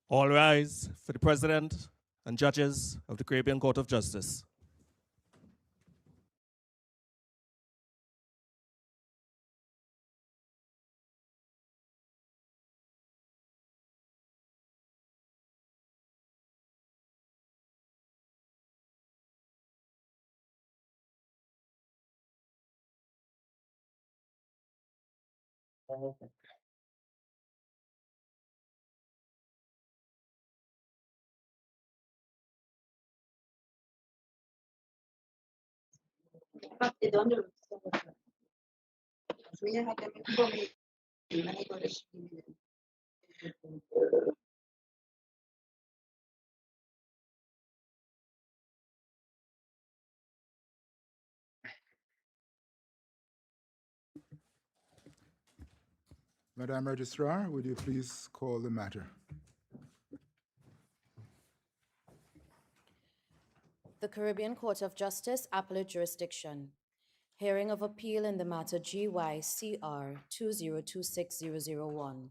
All rise for the President and judges of the Caribbean Court of Justice. Madam Registrar, would you please call the matter? The Caribbean Court of Justice, Appellate Jurisdiction. Hearing of appeal in the matter GYCR2026-001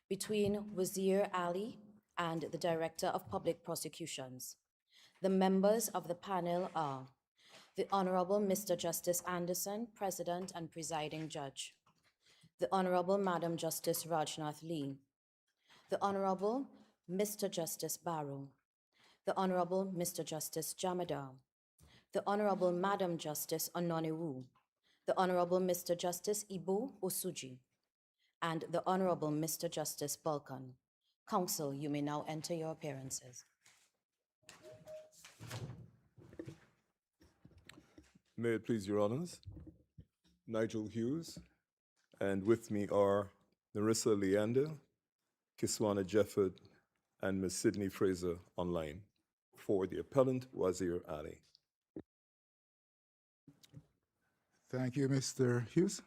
between Wazir Ali and the Director of Public Prosecutions. The members of the panel are the Honorable Mr. Justice Anderson, President and Presiding Judge. The Honorable Madam Justice Rajnath Lee. The Honorable Mr. Justice Barrow. The Honorable Mr. Justice Jamadar. The Honorable Madam Justice Ononiwu. The Honorable Mr. Justice Ibu Osuji. And the Honorable Mr. Justice Balkan. Counsel, you may now enter your appearances. May it please your honors, Nigel Hughes, and with me are Narissa Leander, Kiswana Jefford, and Ms. Sydney Fraser online for the appellant Wazir Ali. Thank you, Mr. Hughes.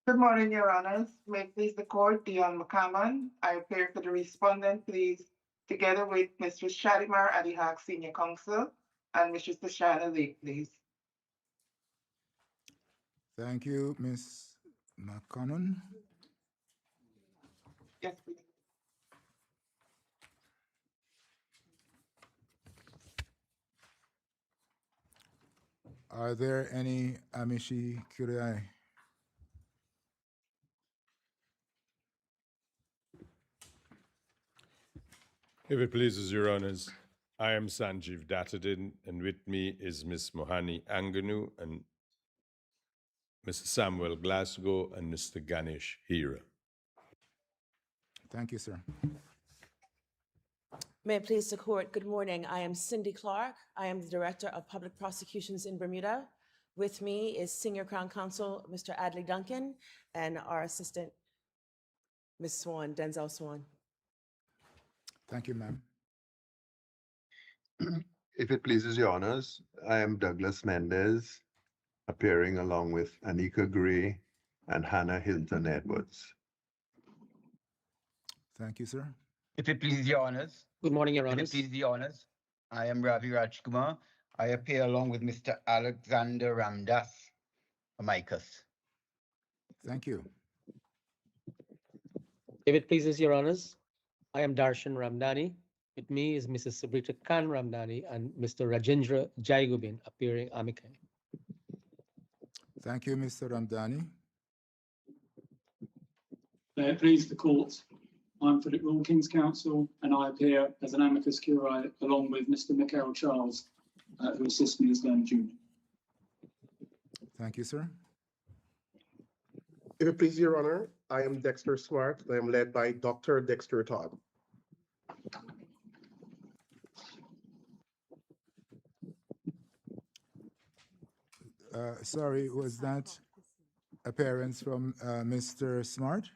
Good morning, Your Honors. May it please the court, Dion McCammon. I appear for the respondent, please, together with Mr. Shalimar Adihak, Senior Counsel, and Mr. Tashana Lee, please. Thank you, Ms. McConnell. Yes, please. Are there any amici curiae? If it pleases your honors, I am Sanjeev Dattadin, and with me is Ms. Mohani Anganu and Mr. Samuel Glasgow and Mr. Ganesh Hira. Thank you, sir. May it please the court, good morning. I am Cindy Clark. I am the Director of Public Prosecutions in Bermuda. With me is Senior Crown Counsel, Mr. Adley Duncan, and our assistant, Ms. Swan, Denzel Swan. Thank you, ma'am. If it pleases your honors, I am Douglas Mendez, appearing along with Anika Gray and Hannah Hilton Edwards. Thank you, sir. If it pleases your honors. Good morning, Your If Honors. it pleases the honors, I am Ravi Rajkumar. I appear along with Mr. Alexander Ramdas, amicus. Thank you. If it pleases Your Honors, I am Darshan Ramdani. With me is Mrs. Sabrita Khan Ramdani and Mr. Rajendra Jaigubin, appearing amicus. Thank you, Mr. Ramdani. May it please the court, I'm Philip Wilkins, counsel, and I appear as an amicus curiae along with Mr. Michael Charles, who assists me as Learned Junior. Thank you, sir. If it pleases your honor, I am Dexter Smart, and I am led by Dr. Dexter Todd. Sorry, was that appearance from Mr. Smart?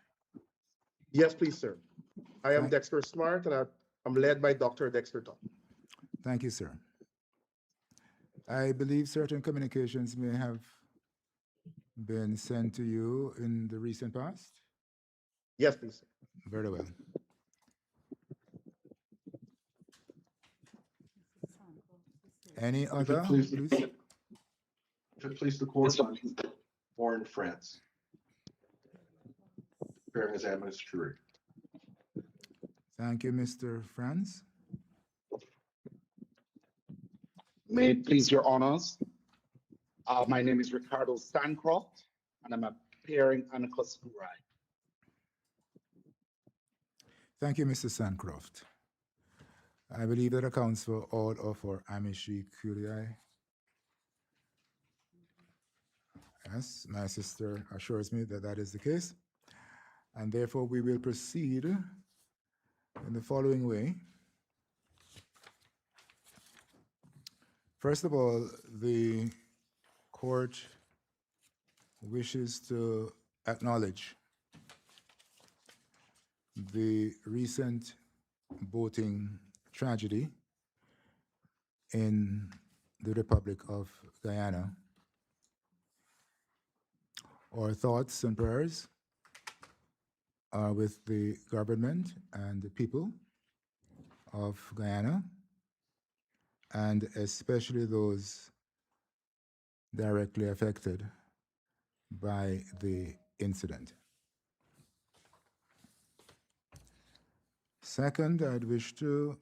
Yes, please, sir. I am Dexter Smart, and I'm led by Dr. Dexter Todd. Thank you, sir. I believe certain communications may have been sent to you in the recent past? Yes, please, sir. Very well. Any other, please? If it please the court, Warren France, appearing as amicus curiae. Thank you, Mr. Franz. May it please your honors. My name is Ricardo Sancroft, and I'm appearing amicus curiae. Thank you, Mr. Sancroft. I believe that accounts for all of our amici curiae. Yes, my sister assures me that that is the case. And therefore, we will proceed in the following way. First of all, the court wishes to acknowledge the recent boating tragedy in the Republic of Guyana. Our thoughts and prayers are with the government and the people of Guyana, and especially those directly affected by the incident. Second, I'd wish to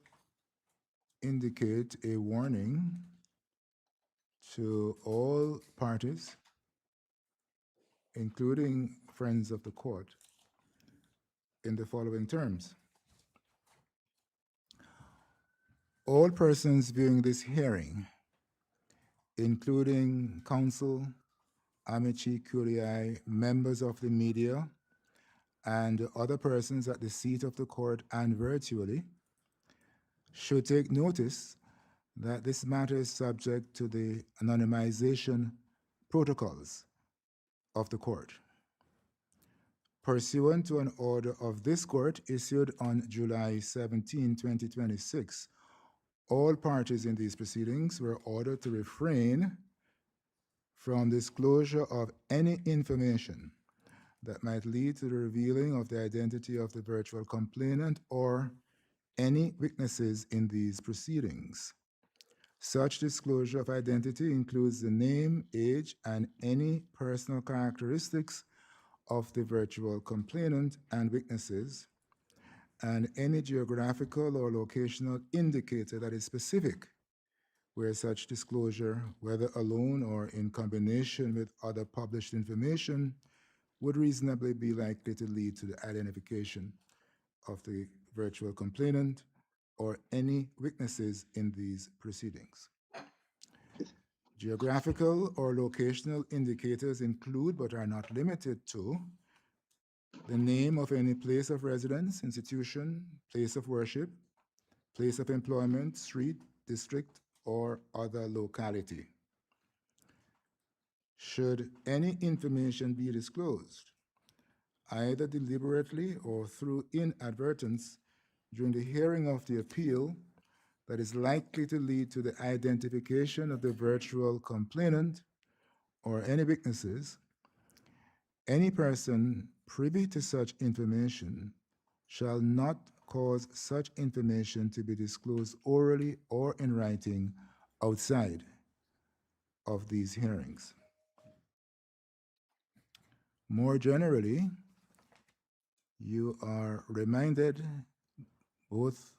indicate a warning to all parties, including friends of the court, in the following terms. All persons viewing this hearing, including counsel, amici curiae, members of the media, and other persons at the seat of the court and virtually, should take notice that this matter is subject to the anonymization protocols of the court. Pursuant to an order of this court issued on July 17, 2026, all parties in these proceedings were ordered to refrain from disclosure of any information that might lead to the revealing of the identity of the virtual complainant or any witnesses in these proceedings. Such disclosure of identity includes the name, age, and any personal characteristics of the virtual complainant and witnesses, and any geographical or locational indicator that is specific, where such disclosure, whether alone or in combination with other published information, would reasonably be likely to lead to the identification of the virtual complainant or any witnesses in these proceedings. Geographical or locational indicators include, but are not limited to, the name of any place of residence, institution, place of worship, place of employment, street, district, or other locality. Should any information be disclosed, either deliberately or through inadvertence during the hearing of the appeal, that is likely to lead to the identification of the virtual complainant or any witnesses, any person privy to such information shall not cause such information to be disclosed orally or in writing outside of these hearings. More generally, you are reminded, both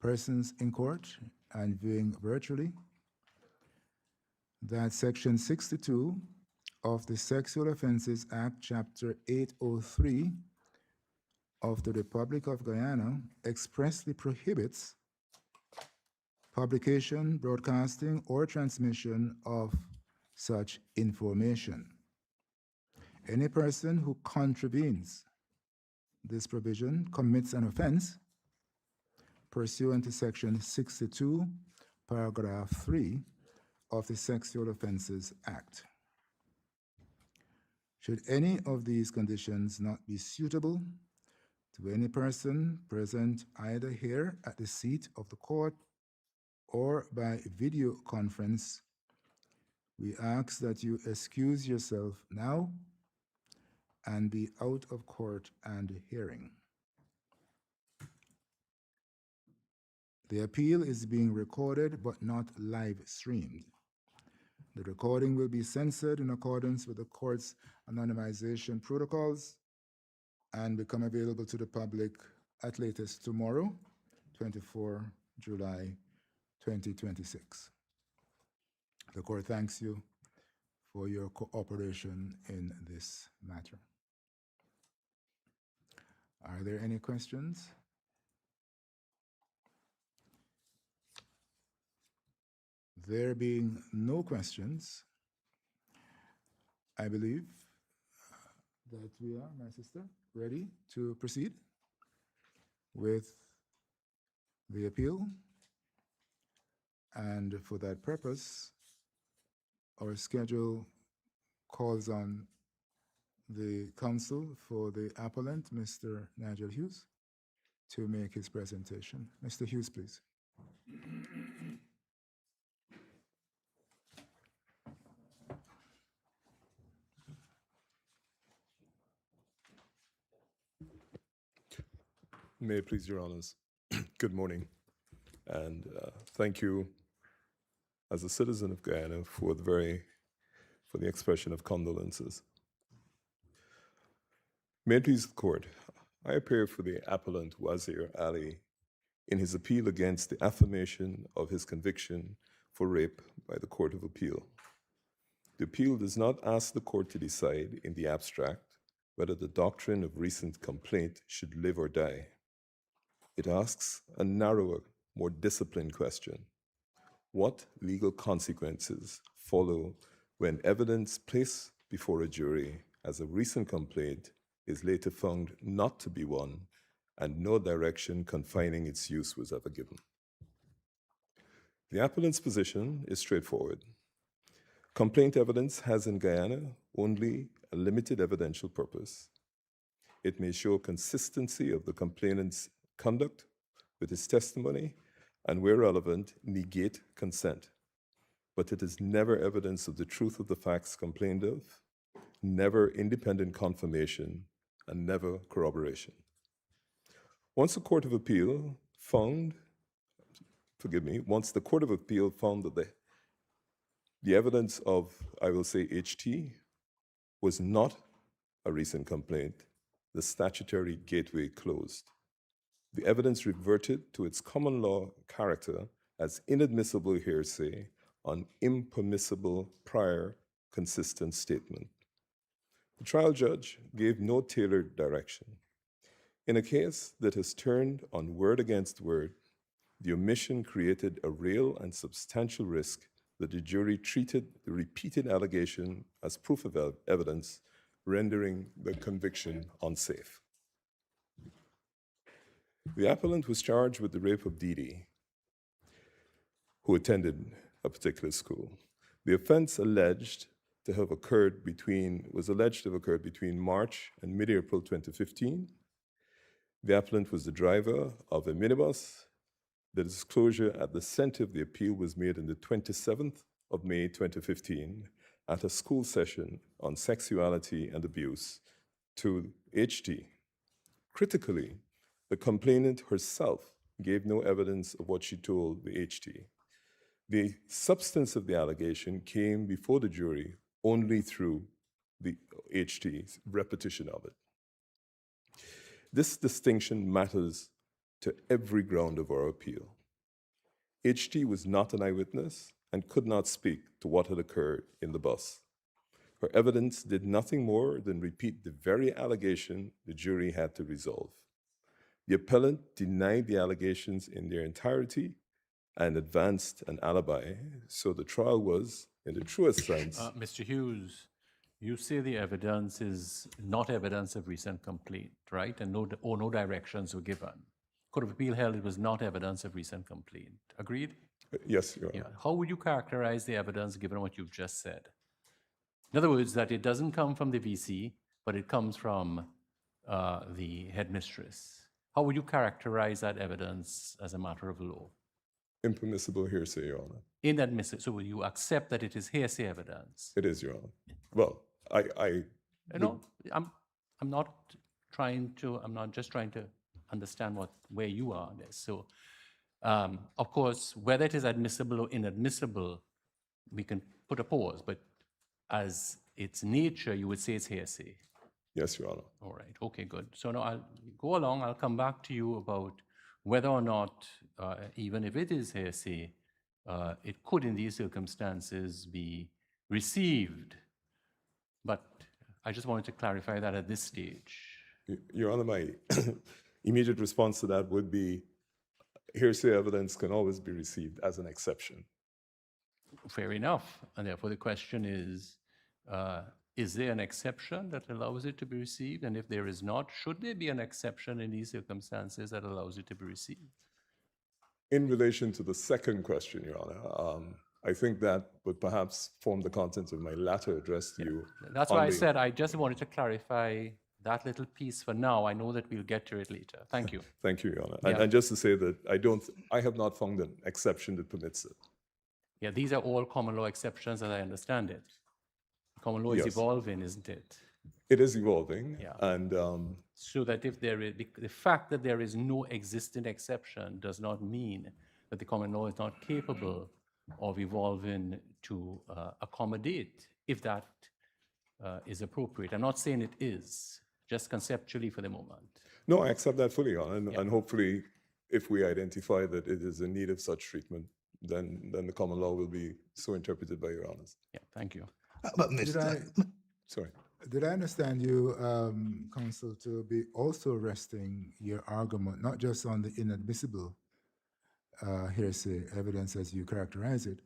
persons in court and viewing virtually, that Section 62 of the Sexual Offences Act, Chapter 803 of the Republic of Guyana expressly prohibits publication, broadcasting, or transmission of such information. Any person who contravenes this provision commits an offense pursuant to Section 62, Paragraph 3 of the Sexual Offences Act. Should any of these conditions not be suitable to any person present either here at the seat of the court or by video conference, we ask that you excuse yourself now and be out of court and hearing. The appeal is being recorded but not live streamed. The recording will be censored in accordance with the court's anonymization protocols and become available to the public at latest tomorrow, 24 July 2026. The court thanks you for your cooperation in this matter. Are there any questions? There being no questions, I believe that we are, my sister, ready to proceed with the appeal. And for that purpose, our schedule calls on the counsel for the appellant, Mr. Nigel Hughes, to make his presentation. Mr. Hughes, please. May it please your honors. Good morning, and thank you as a citizen of Guyana for the expression of condolences. May it please the court, I appear for the appellant Wazir Ali in his appeal against the affirmation of his conviction for rape by the Court of Appeal. The appeal does not ask the court to decide in the abstract whether the doctrine of recent complaint should live or die. It asks a narrower, more disciplined question. What legal consequences follow when evidence placed before a jury as a recent complaint is later found not to be one and no direction confining its use was ever given? The appellant's position is straightforward. Complaint evidence has in Guyana only a limited evidential purpose. It may show consistency of the complainant's conduct with his testimony and, where relevant, negate consent. But it is never evidence of the truth of the facts complained of, never independent confirmation, and never corroboration. Once the Court of Appeal found, once the Court of Appeal found that the evidence of, I will say, HT was not a recent complaint, the statutory gateway closed. The evidence reverted to its common law character as inadmissible hearsay on impermissible prior consistent statement. The trial judge gave no tailored direction. In a case that has turned on word against word, the omission created a real and substantial risk that the jury treated the repeated allegation as proof of evidence, rendering the conviction unsafe. The appellant was charged with the rape of Didi, who attended a particular school. The offense was alleged to have occurred between March and mid-April 2015. The appellant was the driver of a minibus. The disclosure at the center of the appeal was made on the 27th of May 2015 at a school session on sexuality and abuse to HT. Critically, the complainant herself gave no evidence of what she told the HT. The substance of the allegation came before the jury only through the HT's repetition of it. This distinction matters to every ground of our appeal. HT was not an eyewitness and could not speak to what had occurred in the bus. Her evidence did nothing more than repeat the very allegation the jury had to resolve. The appellant denied the allegations in their entirety and advanced an alibi, so the trial was, in the truest sense... Mr. Hughes, you say the evidence is not evidence of recent complaint, right? And no directions were given. Court of Appeal held it was not evidence of recent complaint. Agreed? Yes, Your Honor. Yeah. How would you characterize the evidence given what you've just said? In other words, that it doesn't come from the VC, but it comes from the headmistress. How would you characterize that evidence as a matter of law? Impermissible hearsay, Your Honor. Inadmissible. So will you accept that it is hearsay evidence? It is, Your Honor. Well, No, I'm not just trying to understand where you are on this. So, of course, whether it is admissible or inadmissible, we can put a pause, but as its nature, you would say it's hearsay. Yes, Your Honor. All right, okay, good. So now I'll go along, I'll come back to you about whether or not, even if it is hearsay, it could in these circumstances be received. But I just wanted to clarify that at this stage. Your Honor, my immediate response to that would be hearsay evidence can always be received as an exception. Fair enough. And therefore the question is there an exception that allows it to be received? And if there is not, should there be an exception in these circumstances that allows it to be received? In relation to the second question, Your Honor, I think that would perhaps form the content of my latter address to you. That's why I said I just wanted to clarify that little piece for now. I know that we'll get to it later. Thank you. Thank you, Your Honor. Yeah. And just to say that I have not found an exception that permits it. Yeah, these are all common law exceptions as I understand it. Common law is Yes. evolving, isn't it? It is evolving. Yeah. And So that if there is, the fact that there is no existing exception does not mean that the common law is not capable of evolving to accommodate if that is appropriate. I'm not saying it is, just conceptually for the moment. no, I accept that fully, Your Honor. And hopefully, if we identify that it is in need of such treatment, then the common law will be so interpreted by Your Honors. Yeah, thank you. But Sorry. Did I understand you, Counsel, to be also resting your argument, not just on the inadmissible hearsay evidence as you characterize it,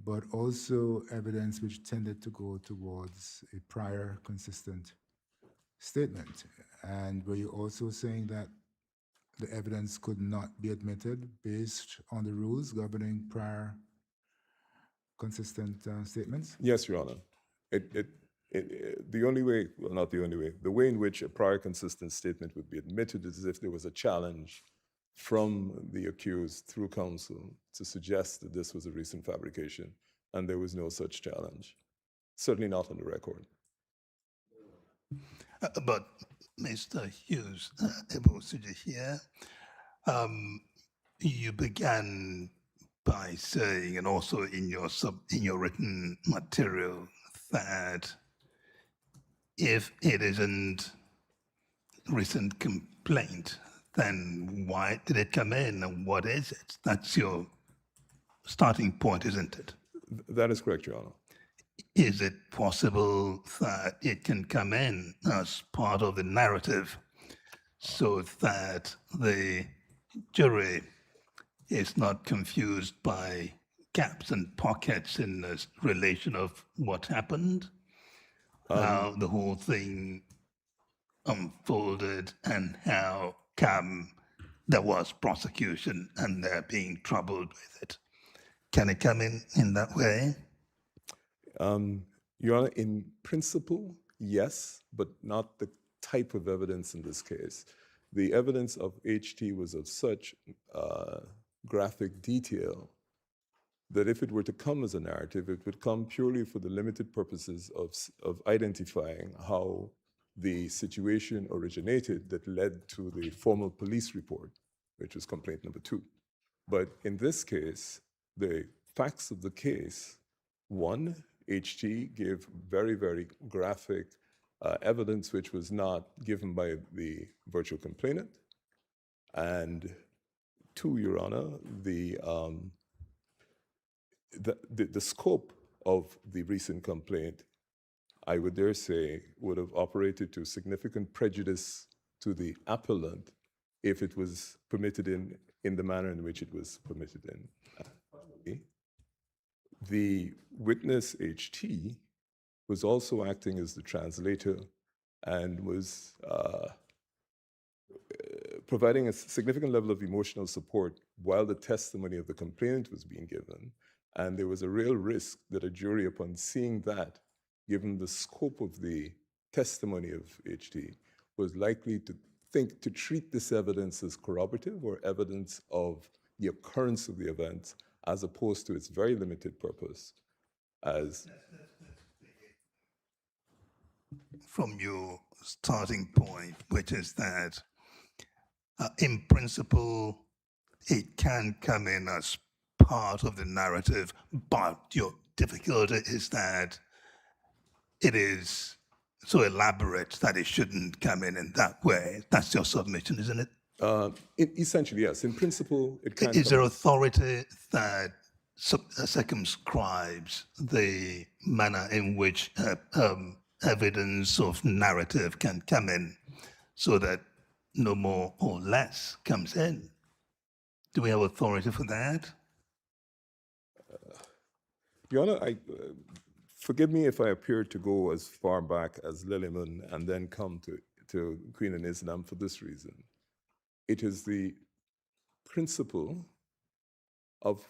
but also evidence which tended to go towards a prior consistent statement? And were you also saying that the evidence could not be admitted based on the rules governing prior consistent statements? Yes, Your Honor. The only way, well, not the only way, the way in which a prior consistent statement would be admitted is if there was a challenge from the accused through counsel to suggest that this was a recent fabrication, and there was no such challenge. Certainly not on the record. But Mr. Hughes, able to hear, you began by saying, and also in your written material, that if it isn't recent complaint, then why did it come in and what is it? That's your starting point, isn't it? That is correct, Your Honor. Is it possible that it can come in as part of the narrative so that the jury is not confused by gaps and pockets in the relation of what happened, how the whole thing unfolded, and how there was prosecution and they're being troubled with it? Can it come in that way? Your Honor, in principle, yes, but not the type of evidence in this case. The evidence of HT was of such graphic detail that if it were to come as a narrative, it would come purely for the limited purposes of identifying how the situation originated that led to the formal police report, which was complaint number 2. But in this case, the facts of the case, one, HT gave very, very graphic evidence which was not given by the virtual complainant. And 2, Your Honor, the scope of the recent complaint, I would dare say, would have operated to significant prejudice to the appellant if it was permitted in the manner in which it was permitted in. The witness, HT, was also acting as the translator and was providing a significant level of emotional support while the testimony of the complainant was being given. And there was a real risk that a jury, upon seeing that, given the scope of the testimony of HT, was likely to treat this evidence as corroborative or evidence of the occurrence of the event, as opposed to its very limited purpose as... From your starting point, which is that in principle, it can come in as part of the narrative, but your difficulty is that it is so elaborate that it shouldn't come in that way. That's your submission, isn't it? Essentially, yes. In principle, it can Is come there in. authority that circumscribes the manner in which evidence of narrative can come in so that no more or less comes in? Do we have authority for that? Your Honor, forgive me if I appear to go as far back as Liliman and then come to Queen and Islam for this reason. It is the principle of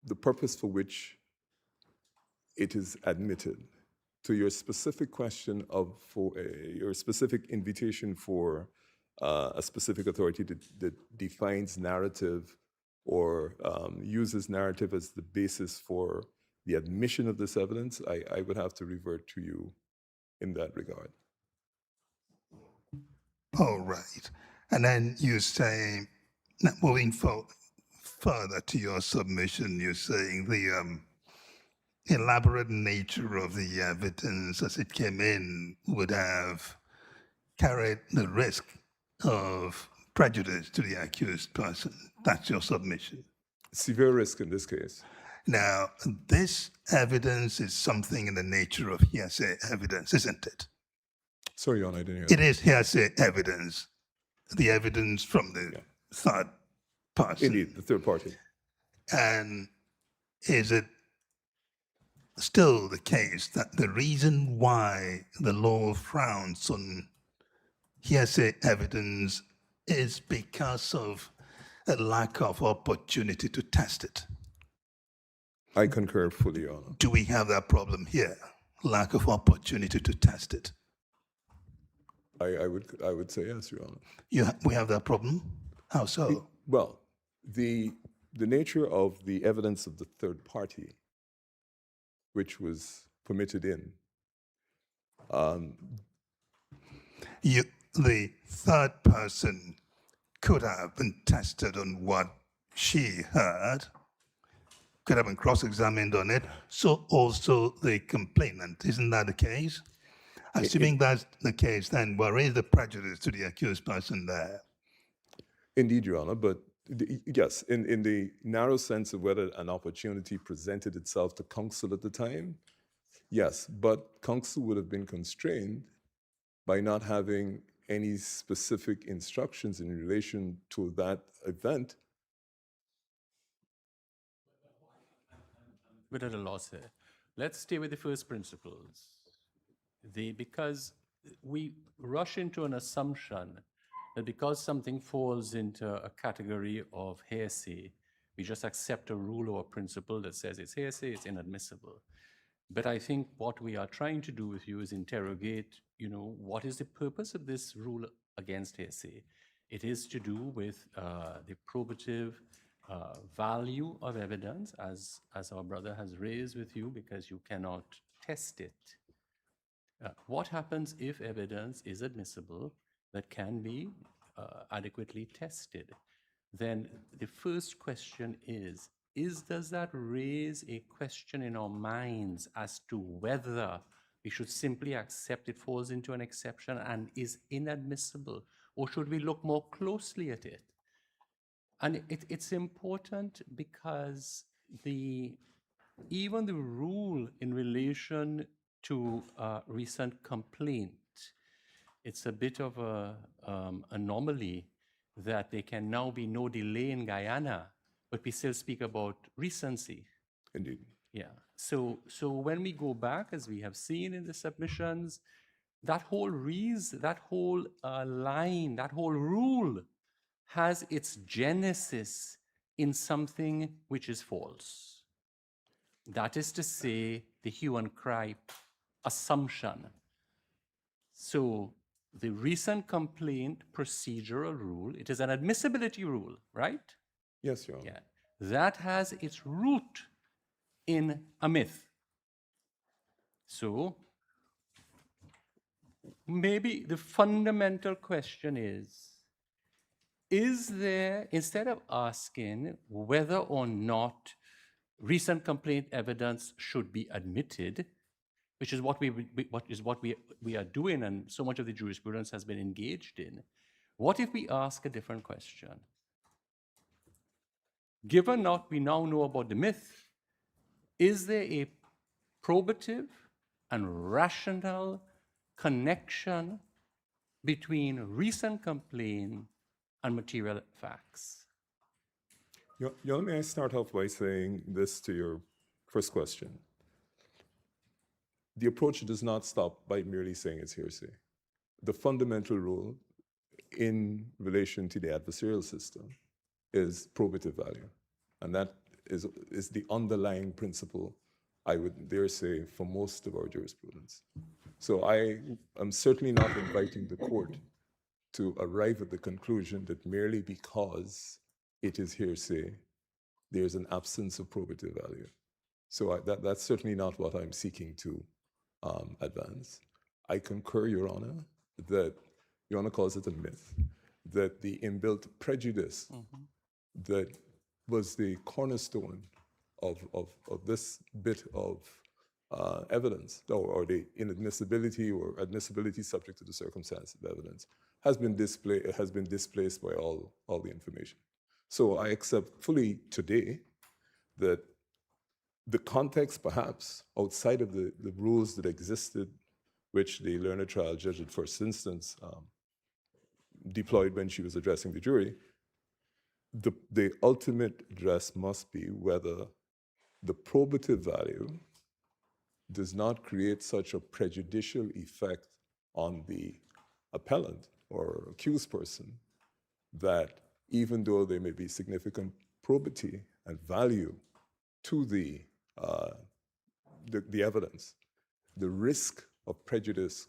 the purpose for which it is admitted. To your specific question your specific invitation for a specific authority that defines narrative or uses narrative as the basis for the admission of this evidence, I would have to revert to you in that regard. All right. And then you say, now moving further to your submission, you're saying the elaborate nature of the evidence as it came in would have carried the risk of prejudice to the accused person. That's your submission. Severe risk in this case. Now, this evidence is something in the nature of hearsay evidence, isn't it? Sorry, Your Honor, I didn't hear It that. is hearsay evidence, the evidence from the third person. Indeed, the third party. And is it still the case that the reason why the law frowns on hearsay evidence is because of a lack of opportunity to test it? I concur fully, Your Honor. Do we have that problem here? Lack of opportunity to test it? I would say yes, Your Honor. We have that problem? How so? Well, the nature of the evidence of the third party, which was permitted in, the third person could have been tested on what she heard, could have been cross-examined on it, so also the complainant. Isn't that the case? Assuming that's the case, then where is the prejudice to the accused person there? Indeed, Your Honor, but yes, in the narrow sense of whether an opportunity presented itself to counsel at the time, yes, but counsel would have been constrained by not having any specific instructions in relation to that event. We're at a loss here. Let's stay with the first principles. Because we rush into an assumption that because something falls into a category of hearsay, we just accept a rule or a principle that says it's hearsay, it's inadmissible. But I think what we are trying to do with you is interrogate, what is the purpose of this rule against hearsay? It is to do with the probative value of evidence, as our brother has raised with you, because you cannot test it. What happens if evidence is admissible that can be adequately tested? Then the first question is does that raise a question in our minds as to whether we should simply accept it falls into an exception and is inadmissible, or should we look more closely at it? And it's important because even the rule in relation to recent complaint, it's a bit of an anomaly that there can now be no delay in Guyana, but we still speak about recency. Indeed. Yeah. So when we go back, as we have seen in the submissions, that whole line, that whole rule has its genesis in something which is false. That is to say, the hue and cry assumption. So the recent complaint procedural rule, it is an admissibility rule, right? Yes, Your Honor. Yeah. That has its root in a myth. So maybe the fundamental question is there, instead of asking whether or not recent complaint evidence should be admitted, which is what we are doing, and so much of the jurisprudence has been engaged in. What if we ask a different question? Given what we now know about the myth, is there a probative and rational connection between recent complaint and material facts? May I start off by saying this to your first question? The approach does not stop by merely saying it's hearsay. The fundamental rule in relation to the adversarial system is probative value. And that is the underlying principle, I would dare say, for most of our jurisprudence. So I am certainly not inviting the court to arrive at the conclusion that merely because it is hearsay, there's an absence of probative value. So that's certainly not what I'm seeking to advance. I concur, Your Honor, that Your Honor calls it a myth, that the inbuilt prejudice that was the cornerstone of this bit of evidence, or the inadmissibility or admissibility subject to the circumstance of evidence, has been displaced by all the information. So I accept fully today that the context, perhaps, outside of the rules that existed, which the learned trial judge at first instance deployed when she was addressing the jury, the ultimate address must be whether the probative value does not create such a prejudicial effect on the appellant or accused person that even though there may be significant probity and value to the evidence, the risk of prejudice.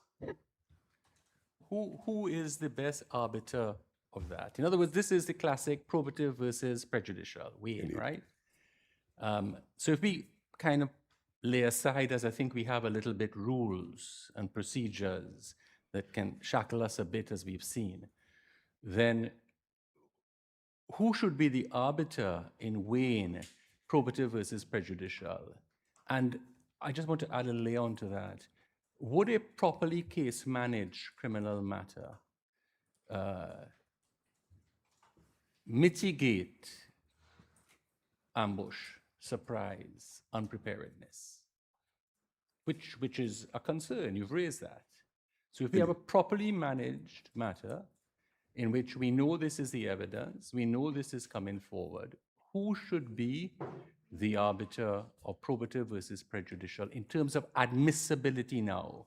Who is the best arbiter of that? In other words, this is the classic probative versus prejudicial weighing, right? So if we kind of lay aside, as I think we have a little bit, rules and procedures that can shackle us a bit, as we've seen, then who should be the arbiter in weighing probative versus prejudicial? And I just want to add a layer onto that. Would a properly case managed criminal matter mitigate ambush, surprise, unpreparedness, which is a concern? You've raised that. So if we have a properly managed matter in which we know this is the evidence, we know this is coming forward, who should be the arbiter of probative versus prejudicial in terms of admissibility now?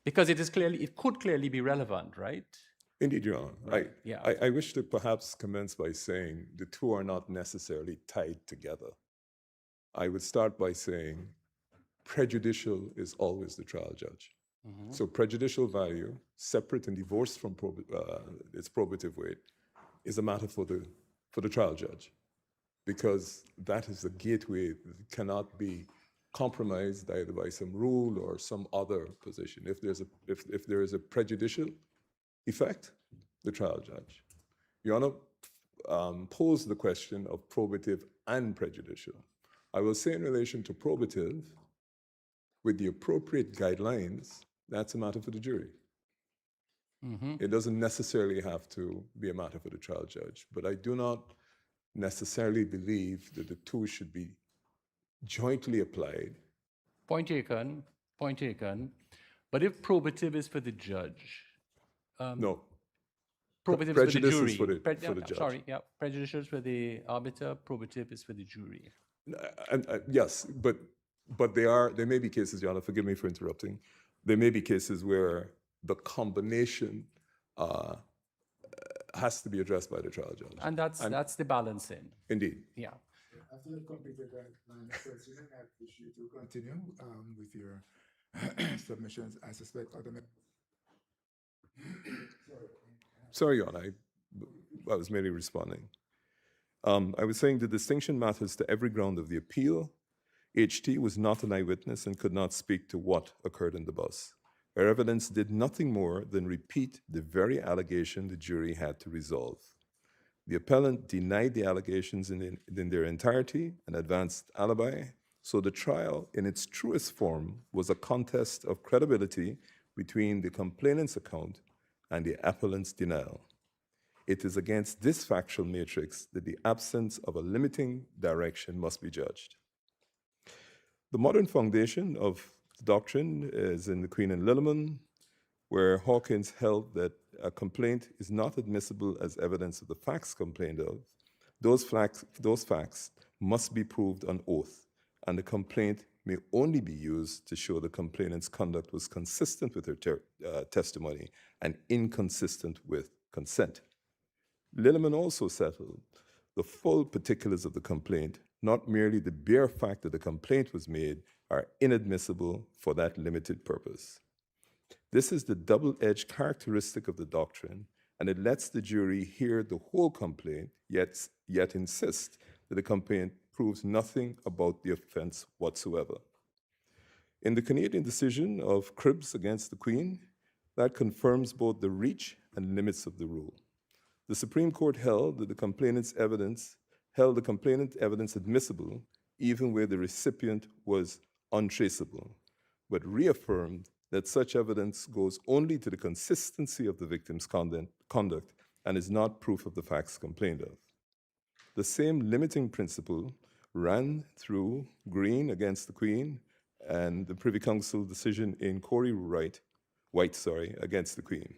Because it could clearly be relevant, right? Indeed, Your Honor. Right. Yeah. I wish to perhaps commence by saying the two are not necessarily tied together. I would start by saying prejudicial is always the trial judge. So prejudicial value, separate and divorced from its probative weight, is a matter for the trial judge, because that is the gateway that cannot be compromised either by some rule or some other position. If there is a prejudicial effect, the trial judge. Your Honor posed the question of probative and prejudicial. I will say in relation to probative, with the appropriate guidelines, that's a matter for the jury. It doesn't necessarily have to be a matter for the trial judge, but I do not necessarily believe that the two should be jointly applied. Point taken, point taken. But if probative is for the judge, no. Probative Prejudice is for the is for the judge. Sorry, yeah. Prejudicial is for the arbiter, probative is for the jury. Yes, but there may be cases, Your Honor, forgive me for interrupting, there may be cases where the combination has to be addressed by the trial judge. And that's the balancing. Indeed. Yeah. After you completed that line of questioning, I wish you to continue with your submissions. I suspect other members. Sorry, Your Honor, I was merely responding. I was saying the distinction matters to every ground of the appeal. HT was not an eyewitness and could not speak to what occurred in the bus. Her evidence did nothing more than repeat the very allegation the jury had to resolve. The appellant denied the allegations in their entirety and advanced alibi So the trial, in its truest form, was a contest of credibility between the complainant's account and the appellant's denial. It is against this factual matrix that the absence of a limiting direction must be judged. The modern foundation of the doctrine is in the Queen and Lilliman, where Hawkins held that a complaint is not admissible as evidence of the facts complained of. Those facts must be proved on oath, and the complaint may only be used to show the complainant's conduct was consistent with her testimony and inconsistent with consent. Lilliman also settled the full particulars of the complaint, not merely the bare fact that the complaint was made, are inadmissible for that limited purpose. This is the double-edged characteristic of the doctrine, and it lets the jury hear the whole complaint, yet insist that the complaint proves nothing about the offense whatsoever. In the Canadian decision of Cribbs against the Queen, that confirms both the reach and limits of the rule. The Supreme Court held that the complainant's evidence admissible even where the recipient was untraceable, but reaffirmed that such evidence goes only to the consistency of the victim's conduct and is not proof of the facts complained of. The same limiting principle ran through Green against the Queen and the Privy Council decision in Corey White against the Queen.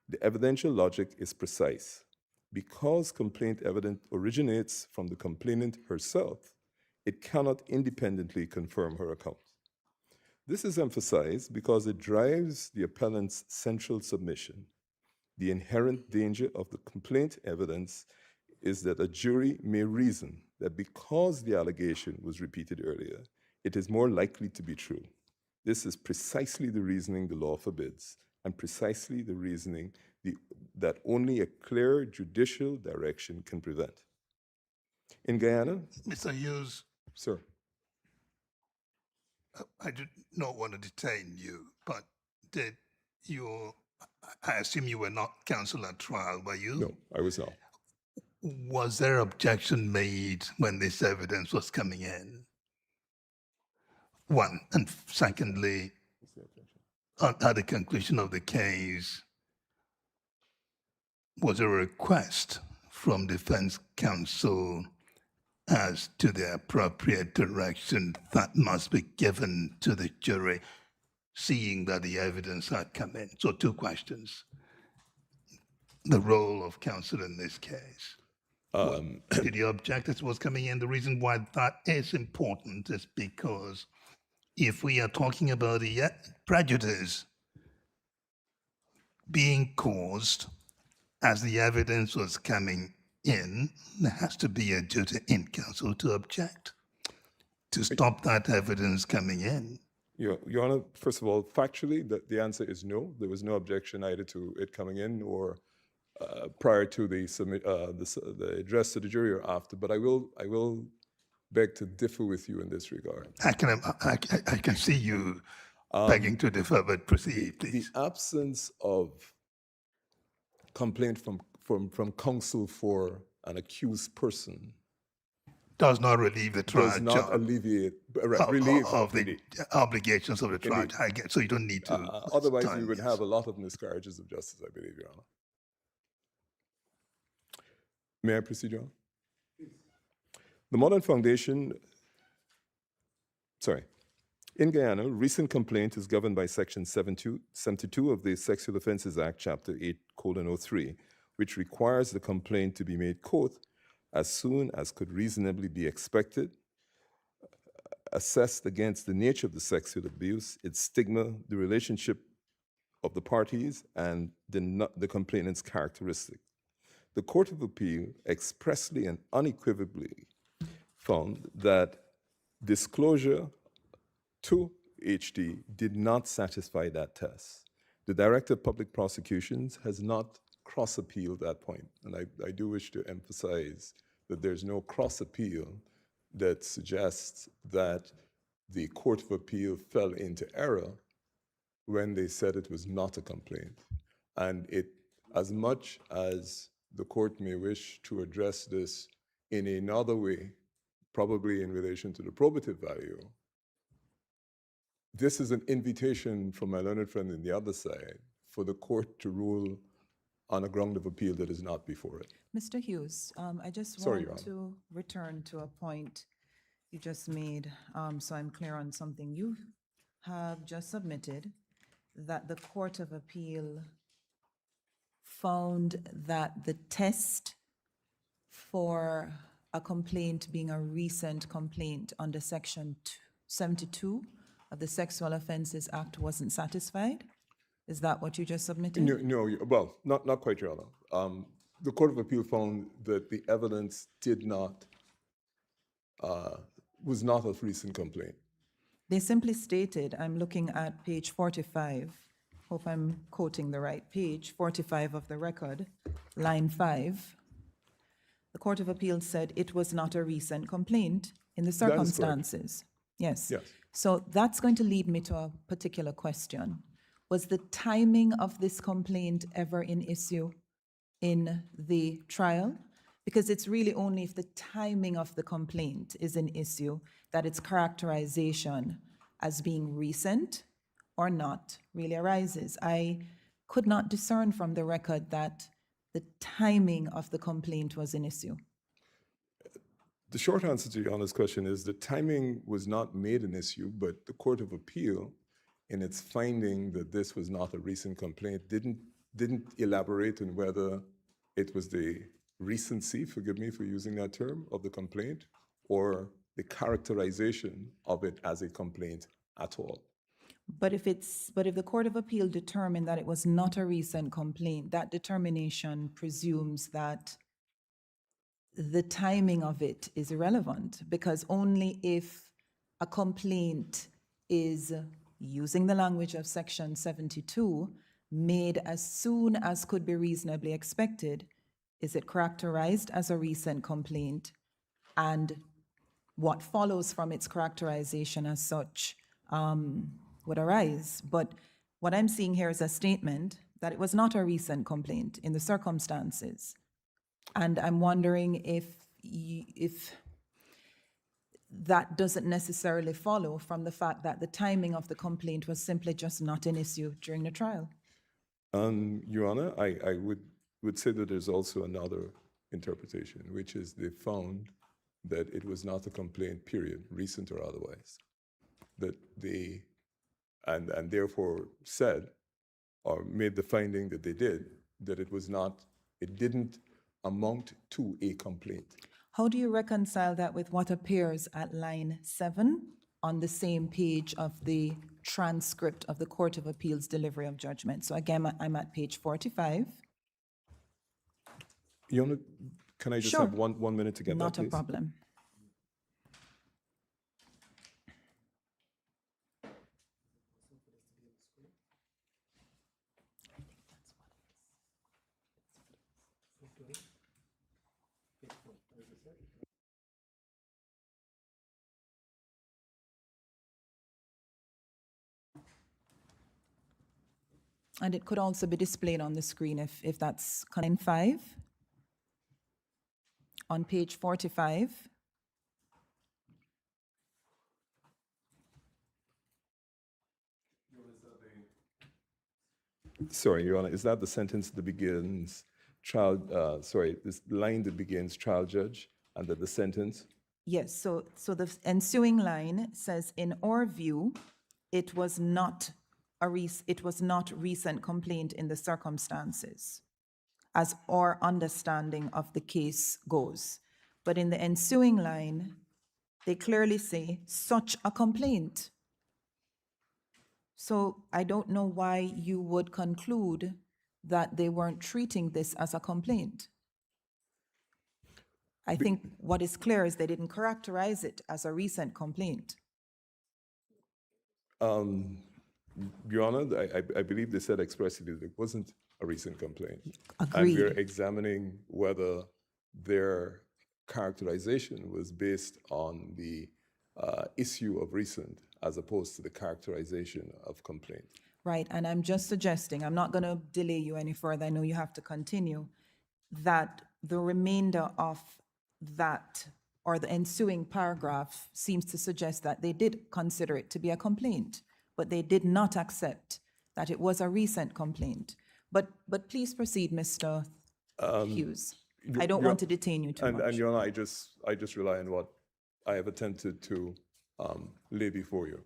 The evidential logic is precise. Because complaint evidence originates from the complainant herself, it cannot independently confirm her account. This is emphasized because it drives the appellant's central submission. The inherent danger of the complaint evidence is that a jury may reason that because the allegation was repeated earlier, it is more likely to be true. This is precisely the reasoning the law forbids, and precisely the reasoning that only a clear judicial direction can prevent. In Guyana, Mr. Hughes, sir. I do not want to detain you, but I assume you were not counsel at trial, were you? No, I was not. Was there objection made when this evidence was coming in? One, and secondly, at the conclusion of the case, was a request from defense counsel as to the appropriate direction that must be given to the jury, seeing that the evidence had come in? So 2 questions. The role of counsel in this case. Did you object as was coming in? The reason why that is important is because if we are talking about the prejudice being caused as the evidence was coming in, there has to be a duty in counsel to object, to stop that evidence coming in. Your Honor, first of all, factually, the answer is no. There was no objection either to it coming in or prior to the address to the jury or after. But I will beg to differ with you in this regard. I can see you begging to differ, but proceed, please. The absence of complaint from counsel for an accused person does not relieve the trial does not alleviate of the obligations of the trial. Indeed. I get, so you don't need to. Otherwise, we would have a lot of miscarriages of justice, I believe, Your Honor. May I proceed, Your Honor? The modern foundation, in Guyana, recent complaint is governed by Section 72 of the Sexual Offences Act, Chapter 8:03, which requires the complaint to be made, quote, as soon as could reasonably be expected, assessed against the nature of the sexual abuse, its stigma, the relationship of the parties, and the complainant's characteristic. The Court of Appeal expressly and unequivocally found that disclosure to HD did not satisfy that test. The Director of Public Prosecutions has not cross-appealed that point, and I do wish to emphasize that there's no cross-appeal that suggests that the Court of Appeal fell into error when they said it was not a complaint. And as much as the court may wish to address this in another way probably in relation to the probative value, this is an invitation from my learned friend on the other side for the court to rule on a ground of appeal that is not before it. Mr. Hughes, I just Sorry, Your want Honor. to return to a point you just made, so I'm clear on something. You have just submitted that the Court of Appeal found that the test for a complaint being a recent complaint under Section 72 of the Sexual Offences Act wasn't satisfied? Is that what you just submitted? No, well, not quite, Your Honor. The Court of Appeal found that the evidence was not of recent complaint. They simply stated, I'm looking at page 45, hope I'm quoting the right page, 45 of the record, line 5. The Court of Appeal said it was not a recent complaint in the circumstances. Yes. Yes. So that's going to lead me to a particular question. Was the timing of this complaint ever in issue in the trial? Because it's really only if the timing of the complaint is an issue that its characterization as being recent or not really arises. I could not discern from the record that the timing of the complaint was an issue. The short answer to Your Honor's question is the timing was not made an issue, but the Court of Appeal, in its finding that this was not a recent complaint, didn't elaborate on whether it was the recency, forgive me for using that term, of the complaint, or the characterization of it as a complaint at all. But if the Court of Appeal determined that it was not a recent complaint, that determination presumes that the timing of it is irrelevant, because only if a complaint is, using the language of Section 72, made as soon as could be reasonably expected, is it characterized as a recent complaint, and what follows from its characterization as such would arise. But what I'm seeing here is a statement that it was not a recent complaint in the circumstances. And I'm wondering if that doesn't necessarily follow from the fact that the timing of the complaint was simply just not an issue during the trial. Your Honor, I would say that there's also another interpretation, which is they found that it was not a complaint, period, recent or otherwise. That and therefore said, or made the finding that they did, that it didn't amount to a complaint. How do you reconcile that with what appears at line 7 on the same page of the transcript of the Court of Appeal's delivery of judgment? So again, I'm at page 45. Your Honor, can I just have one minute to get Not that, a please? problem. And it could also be displayed on the screen if that's line 5. On page 45. Sorry, Your Honor, is that the sentence that begins this line that begins trial judge, and that the sentence? Yes, so the ensuing line says, in our view, it was not recent complaint in the circumstances, as our understanding of the case goes. But in the ensuing line, they clearly say such a complaint. So I don't know why you would conclude that they weren't treating this as a complaint. I think what is clear is they didn't characterize it as a recent complaint. Your Honor, I believe they said expressly that it wasn't a recent complaint. Agreed. And we're examining whether their characterization was based on the issue of recent as opposed to the characterization of complaint. Right, and I'm just suggesting, I'm not going to delay you any further, I know you have to continue, that the remainder of that or the ensuing paragraph seems to suggest that they did consider it to be a complaint, but they did not accept that it was a recent complaint. But please proceed, Mr. Hughes. I don't want to detain you too much. And Your Honor, I just rely on what I have attempted to lay before you.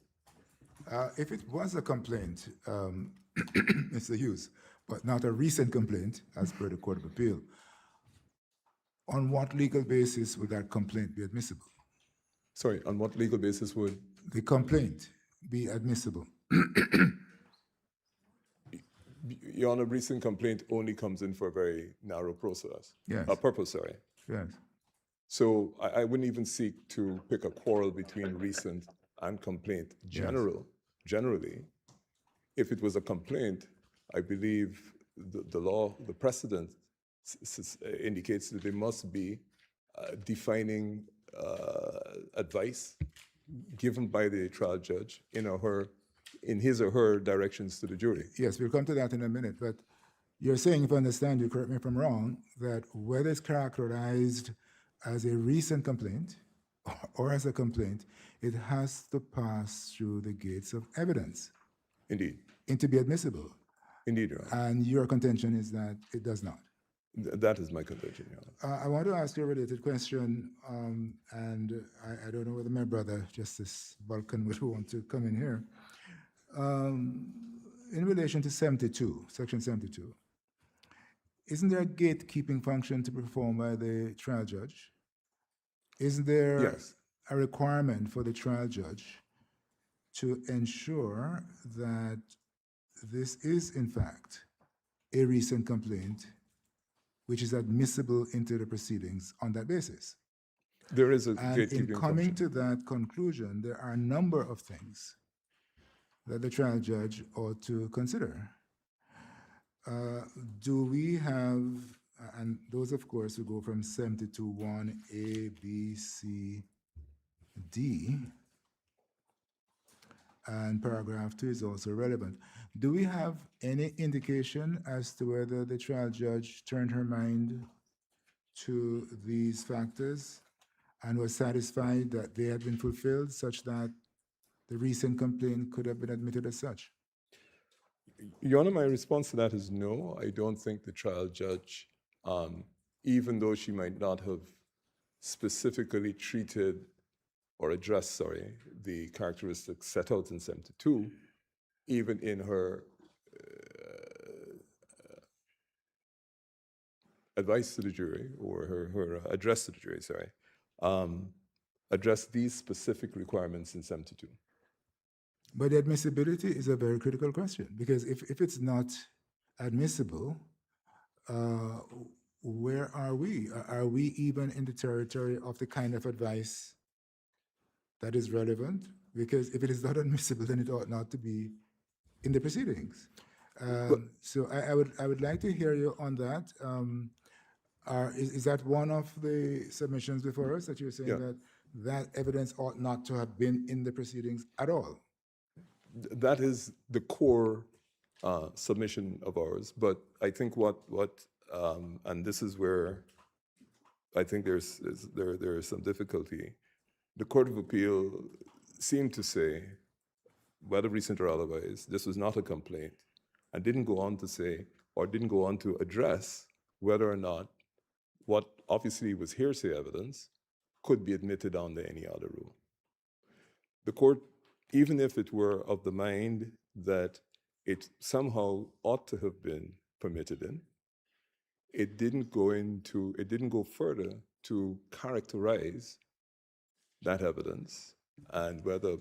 If it was a complaint, Mr. Hughes, but not a recent complaint, as per the Court of Appeal, on what legal basis would that complaint be admissible? Sorry, on what legal basis would? The complaint be admissible? Your Honor, recent complaint only comes in for a very narrow process. Yes. Purpose, sorry. Yes. So I wouldn't even seek to pick a quarrel between recent and complaint. Generally, if it was a complaint, I believe the law, the precedent indicates that there must be defining advice given by the trial judge in his or her directions to the jury. Yes, we'll come to that in a minute, but you're saying, if I understand you, correct me if I'm wrong, that whether it's characterized as a recent complaint or as a complaint, it has to pass through the gates of evidence. Indeed. And to be admissible. Indeed, Your Honor. And your contention is that it does not. That is my contention, Your Honor. I want to ask you a related question, and I don't know whether my brother, Justice Vulcan, would want to come in here. In relation to 72, Section 72, isn't there a gatekeeping function to perform by the trial judge? Isn't there a requirement for the trial judge to ensure that this is, in fact, a recent complaint which is admissible into the proceedings on that basis? There is a and gatekeeping in coming function. to that conclusion, there are a number of things that the trial judge ought to consider. Do we have, and those of course will go from 72(1) A, B, C, D, and paragraph 2 is also relevant. Do we have any indication as to whether the trial judge turned her mind to these factors and was satisfied that they had been fulfilled such that the recent complaint could have been admitted as such? Your Honor, my response to that is no. I don't think the trial judge, even though she might not have specifically treated or addressed, the characteristics set out in 72, even in her advice to the jury, or her address to the jury, addressed these specific requirements in 72. But the admissibility is a very critical question, because if it's not admissible, where are we? Are we even in the territory of the kind of advice that is relevant? Because if it is not admissible, then it ought not to be in the proceedings. So I would like to hear you on that. Is that one of the submissions before us, that you're saying that that evidence ought not to have been in the proceedings at all? That is the core submission of ours, but I think and this is where I think there is some difficulty. The Court of Appeal seemed to say, whether recent or otherwise, this was not a complaint, and didn't go on to say, or didn't go on to address whether or not what obviously was hearsay evidence could be admitted under any other rule. The court, even if it were of the mind that it somehow ought to have been permitted in, it didn't go further to characterize that evidence and whether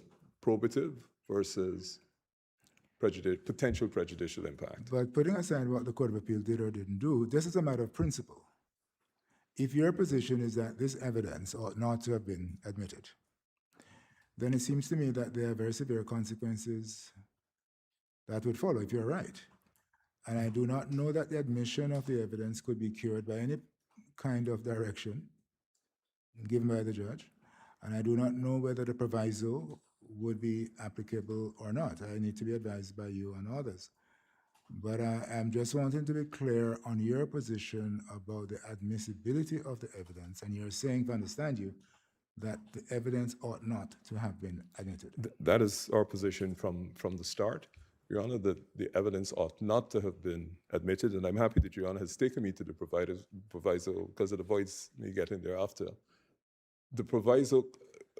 probative versus potential prejudicial impact. But putting aside what the Court of Appeal did or didn't do, this is a matter of principle. If your position is that this evidence ought not to have been admitted, then it seems to me that there are very severe consequences that would follow if you're right. And I do not know that the admission of the evidence could be cured by any kind of direction given by the judge. And I do not know whether the proviso would be applicable or not. I need to be advised by you and others. But I'm just wanting to be clear on your position about the admissibility of the evidence. And you're saying, if I understand you, that the evidence ought not to have been admitted? That is our position from the start, Your Honor, that the evidence ought not to have been admitted, and I'm happy that Your Honor has taken me to the proviso because it avoids me getting there after. The proviso,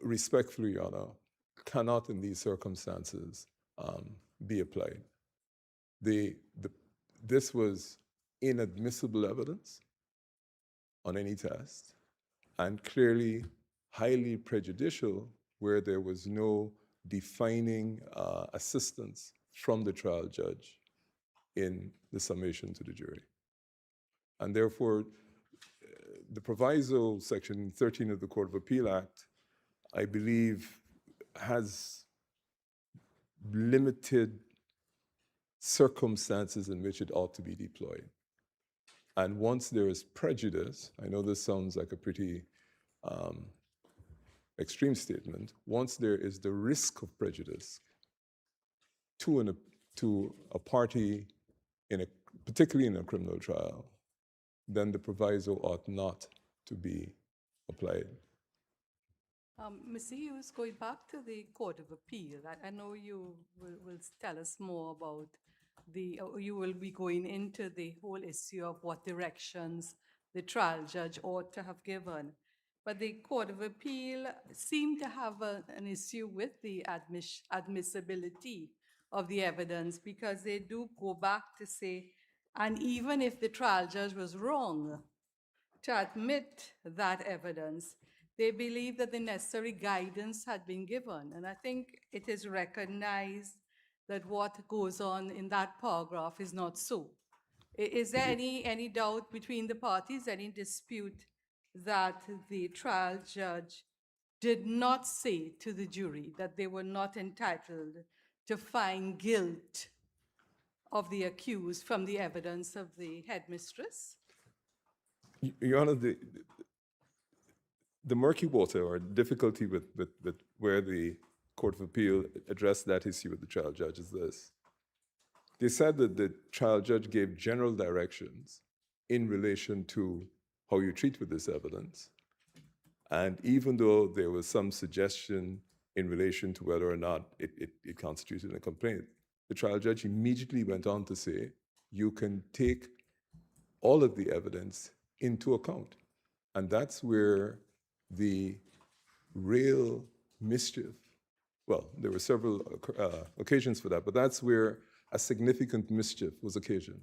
respectfully, Your Honor, cannot in these circumstances be applied. This was inadmissible evidence on any test, and clearly highly prejudicial where there was no defining assistance from the trial judge in the summation to the jury. And therefore, the proviso, Section 13 of the Court of Appeal Act, I believe has limited circumstances in which it ought to be deployed. And once there is prejudice, I know this sounds like a pretty extreme statement, once there is the risk of prejudice to a party, particularly in a criminal trial, then the proviso ought not to be applied. Mr. Hughes, going back to the Court of Appeal, I know you will tell us more about you will be going into the whole issue of what directions the trial judge ought to have given. But the Court of Appeal seemed to have an issue with the admissibility of the evidence, because they do go back to say, and even if the trial judge was wrong to admit that evidence, they believe that the necessary guidance had been given. And I think it is recognized that what goes on in that paragraph is not so. Is there any doubt between the parties, any dispute that the trial judge did not say to the jury that they were not entitled to find guilt of the accused from the evidence of the headmistress? Your Honor, the murky water or difficulty with where the Court of Appeal addressed that issue with the trial judge is this. They said that the trial judge gave general directions in relation to how you treat with this evidence. And even though there was some suggestion in relation to whether or not it constituted a complaint, the trial judge immediately went on to say, you can take all of the evidence into account. And that's where the real mischief, well, there were several occasions for that, but that's where a significant mischief was occasioned.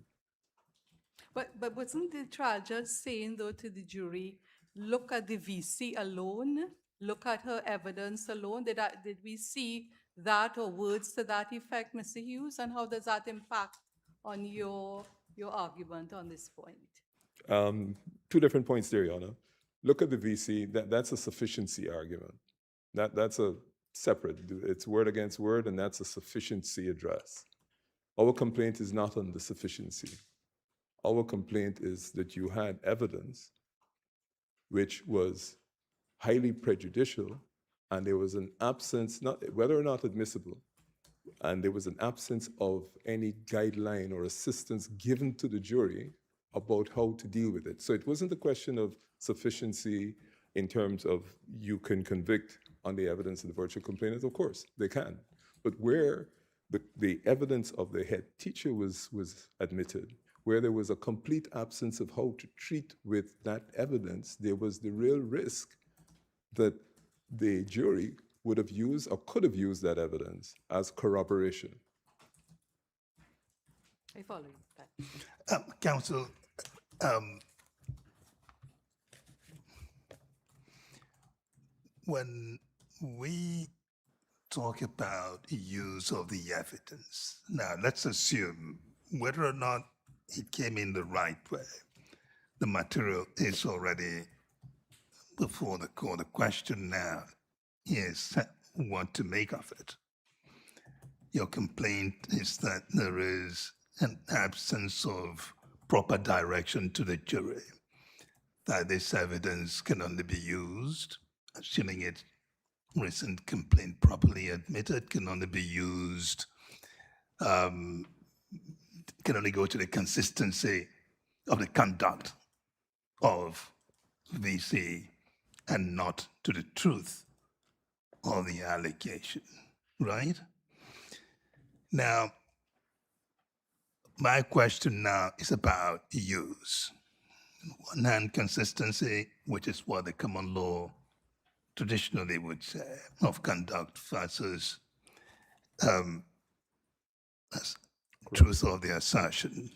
But wasn't the trial judge saying, though, to the jury, look at the VC alone, look at her evidence alone? Did we see that or words to that effect, Mr. Hughes? And how does that impact on your argument on this point? Two different points there, Your Honor. Look at the VC, that's a sufficiency argument. That's a separate, it's word against word, and that's a sufficiency address. Our complaint is not on the sufficiency. Our complaint is that you had evidence which was highly prejudicial, and there was an absence, whether or not admissible, and there was an absence of any guideline or assistance given to the jury about how to deal with it. So it wasn't a question of sufficiency in terms of you can convict on the evidence of the virtual complainant. Of course, they can. But where the evidence of the head teacher was admitted, where there was a complete absence of how to treat with that evidence, there was the real risk that the jury would have used or could have used that evidence as corroboration. I follow you. Counsel, when we talk about use of the evidence, now let's assume whether or not it came in the right way, the material is already before the court. The question now is what to make of it. Your complaint is that there is an absence of proper direction to the jury, that this evidence can only be used, assuming it recent complaint properly admitted, can only be used, can only go to the consistency of the conduct of VC and not to the truth of the allegation, right? Now, my question now is about use. On one hand, consistency, which is what the common law traditionally would say, of conduct versus truth of the assertion.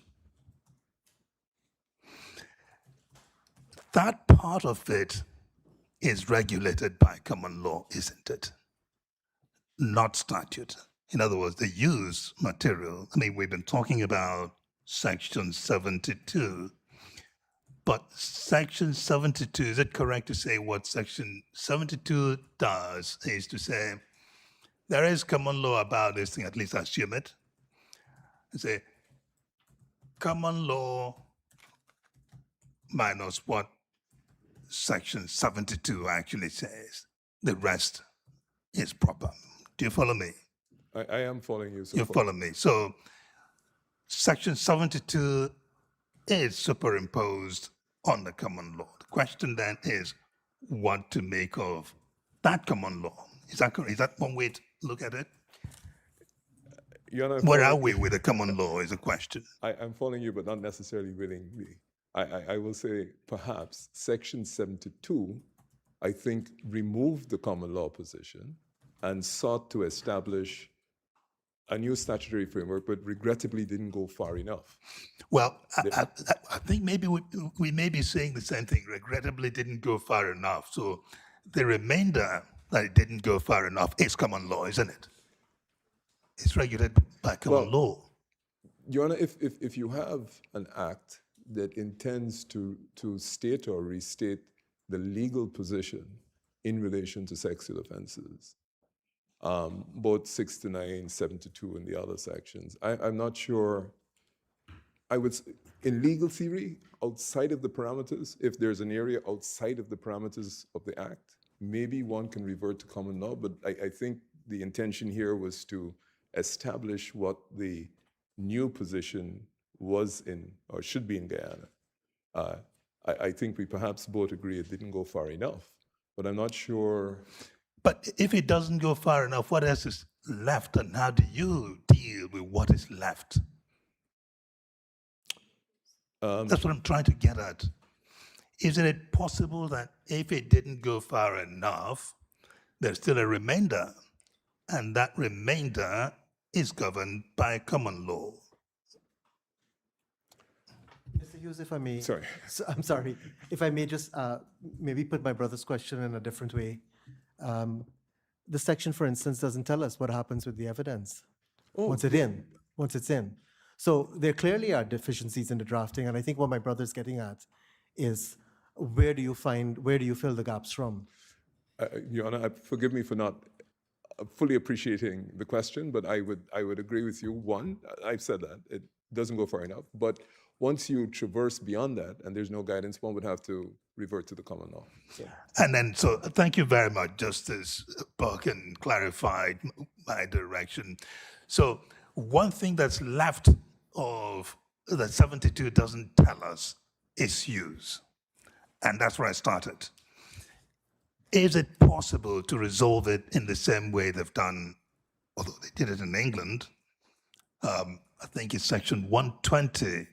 That part of it is regulated by common law, isn't it? Not statute. In other words, the use material. I mean, we've been talking about Section 72, but Section 72, is it correct to say what Section 72 does is to say there is common law about this thing, at least assume it. And say common law minus what Section 72 actually says. The rest is proper. Do you follow me? I am following you. So You follow me. So Section 72 is superimposed on the common law. The question then is what to make of that common law. Is that correct? Is that one way to look at it? Your Honor, Where are we with the common law is a question. I'm following you, but not necessarily willingly. I will say perhaps Section 72, I think, removed the common law position and sought to establish a new statutory framework, but regrettably didn't go far enough. Well, I think maybe we may be saying the same thing. Regrettably didn't go far enough. So the remainder that it didn't go far enough is common law, isn't it? It's regulated by common law. Your Honor, if you have an act that intends to state or restate the legal position in relation to sexual offenses, both 69, 72, and the other sections, I'm not sure. I would, in legal theory, outside of the parameters, if there's an area outside of the parameters of the act, maybe one can revert to common law, but I think the intention here was to establish what the new position was in, or should be in Guyana. I think we perhaps both agree it didn't go far enough, but I'm not sure. But if it doesn't go far enough, what else is left, and how do you deal with what is left? That's what I'm trying to get at. Isn't it possible that if it didn't go far enough, there's still a remainder, and that remainder is governed by common law? Mr. Hughes, if I may. Sorry. I'm sorry. If I may just maybe put my brother's question in a different way. The section, for instance, doesn't tell us what happens with the evidence once it's in. So there clearly are deficiencies in the drafting, and I think what my brother's getting at is where do you fill the gaps from? Your Honor, forgive me for not fully appreciating the question, but I would agree with you. One, I've said that it doesn't go far enough, but once you traverse beyond that and there's no guidance, one would have to revert to the common law. So. And then, so thank you very much, Justice Parkin clarified my direction. So one thing that's left of that 72 doesn't tell us is use. And that's where I started. Is it possible to resolve it in the same way they've done, although they did it in England? I think it's Section 120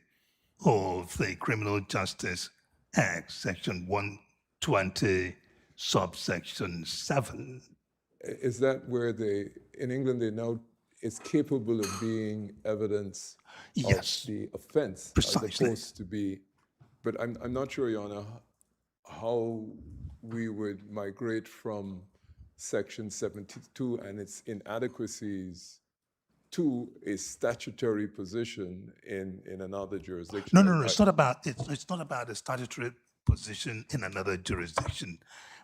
of the Criminal Justice Act, Section 120, subsection 7. Is that where in England, it's capable of being evidence of the offense, precisely, as opposed to be, but I'm not sure, Your Honor, how we would migrate from Section 72 and its inadequacies to a statutory position in another jurisdiction. No. It's not about a statutory position in another jurisdiction,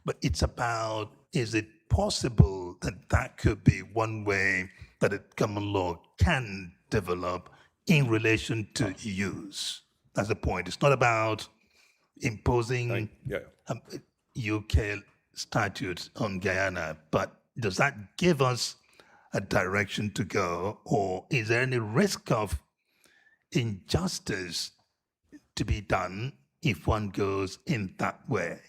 but it's about, is it possible that could be one way that a common law can develop in relation to use? That's the point. It's not about imposing UK statutes on Guyana, but does that give us a direction to go, or is there any risk of injustice to be done if one goes in that way?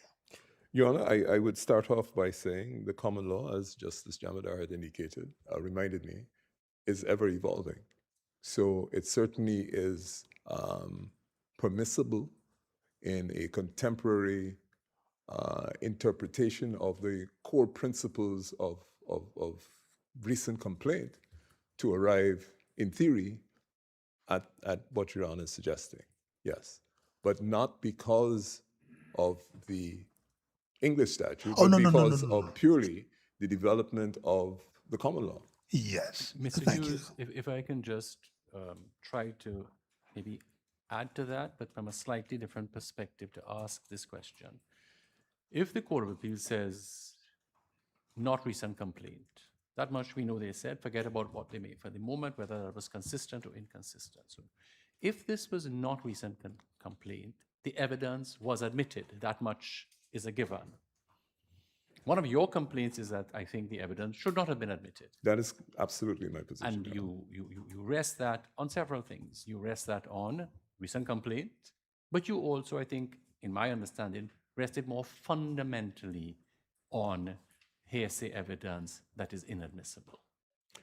Your Honor, I would start off by saying the common law, as Justice Jamadar had indicated, reminded me, is ever evolving. So it certainly is permissible in a contemporary interpretation of the core principles of recent complaint to arrive, in theory, at what Your Honor is suggesting, yes. But not because of the English statute, Oh, but no, no, no, no, because no, no. of purely the development of the common law. Yes, Mr. thank you. Hughes, if I can just try to maybe add to that, but from a slightly different perspective to ask this question. If the Court of Appeal says not recent complaint, that much we know they said, forget about what they made for the moment, whether that was consistent or inconsistent. So if this was not recent complaint, the evidence was admitted. That much is a given. One of your complaints is that I think the evidence should not have been admitted. That is absolutely my position. And you rest that on several things. You rest that on recent complaint, but you also, I think, in my understanding, rested more fundamentally on hearsay evidence that is inadmissible.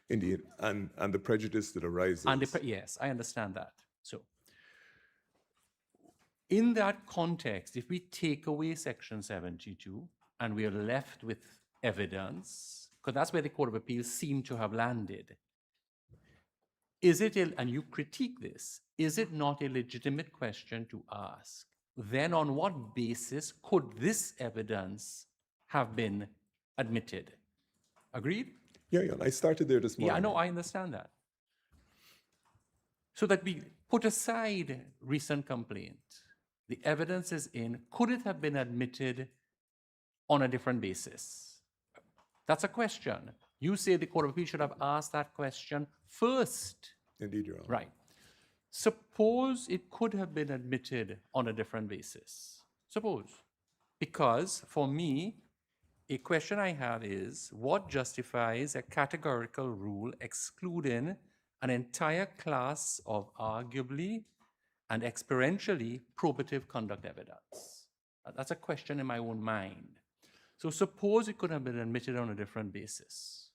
Indeed, and the prejudice that arises. And yes, I understand that. So in that context, if we take away Section 72 and we are left with evidence, because that's where the Court of Appeal seemed to have landed, is it, and you critique this, is it not a legitimate question to ask, then on what basis could this evidence have been admitted? Agreed? Yeah, I started there this morning. Yeah, I know, I understand that. So that we put aside recent complaint, the evidence is in, could it have been admitted on a different basis? That's a question. You say the Court of Appeal should have asked that question first. Indeed, Your Honor. Right. Suppose it could have been admitted on a different basis. Suppose. Because for me, a question I have is, what justifies a categorical rule excluding an entire class of arguably and experientially probative conduct evidence? That's a question in my own mind. So suppose it could have been admitted on a different basis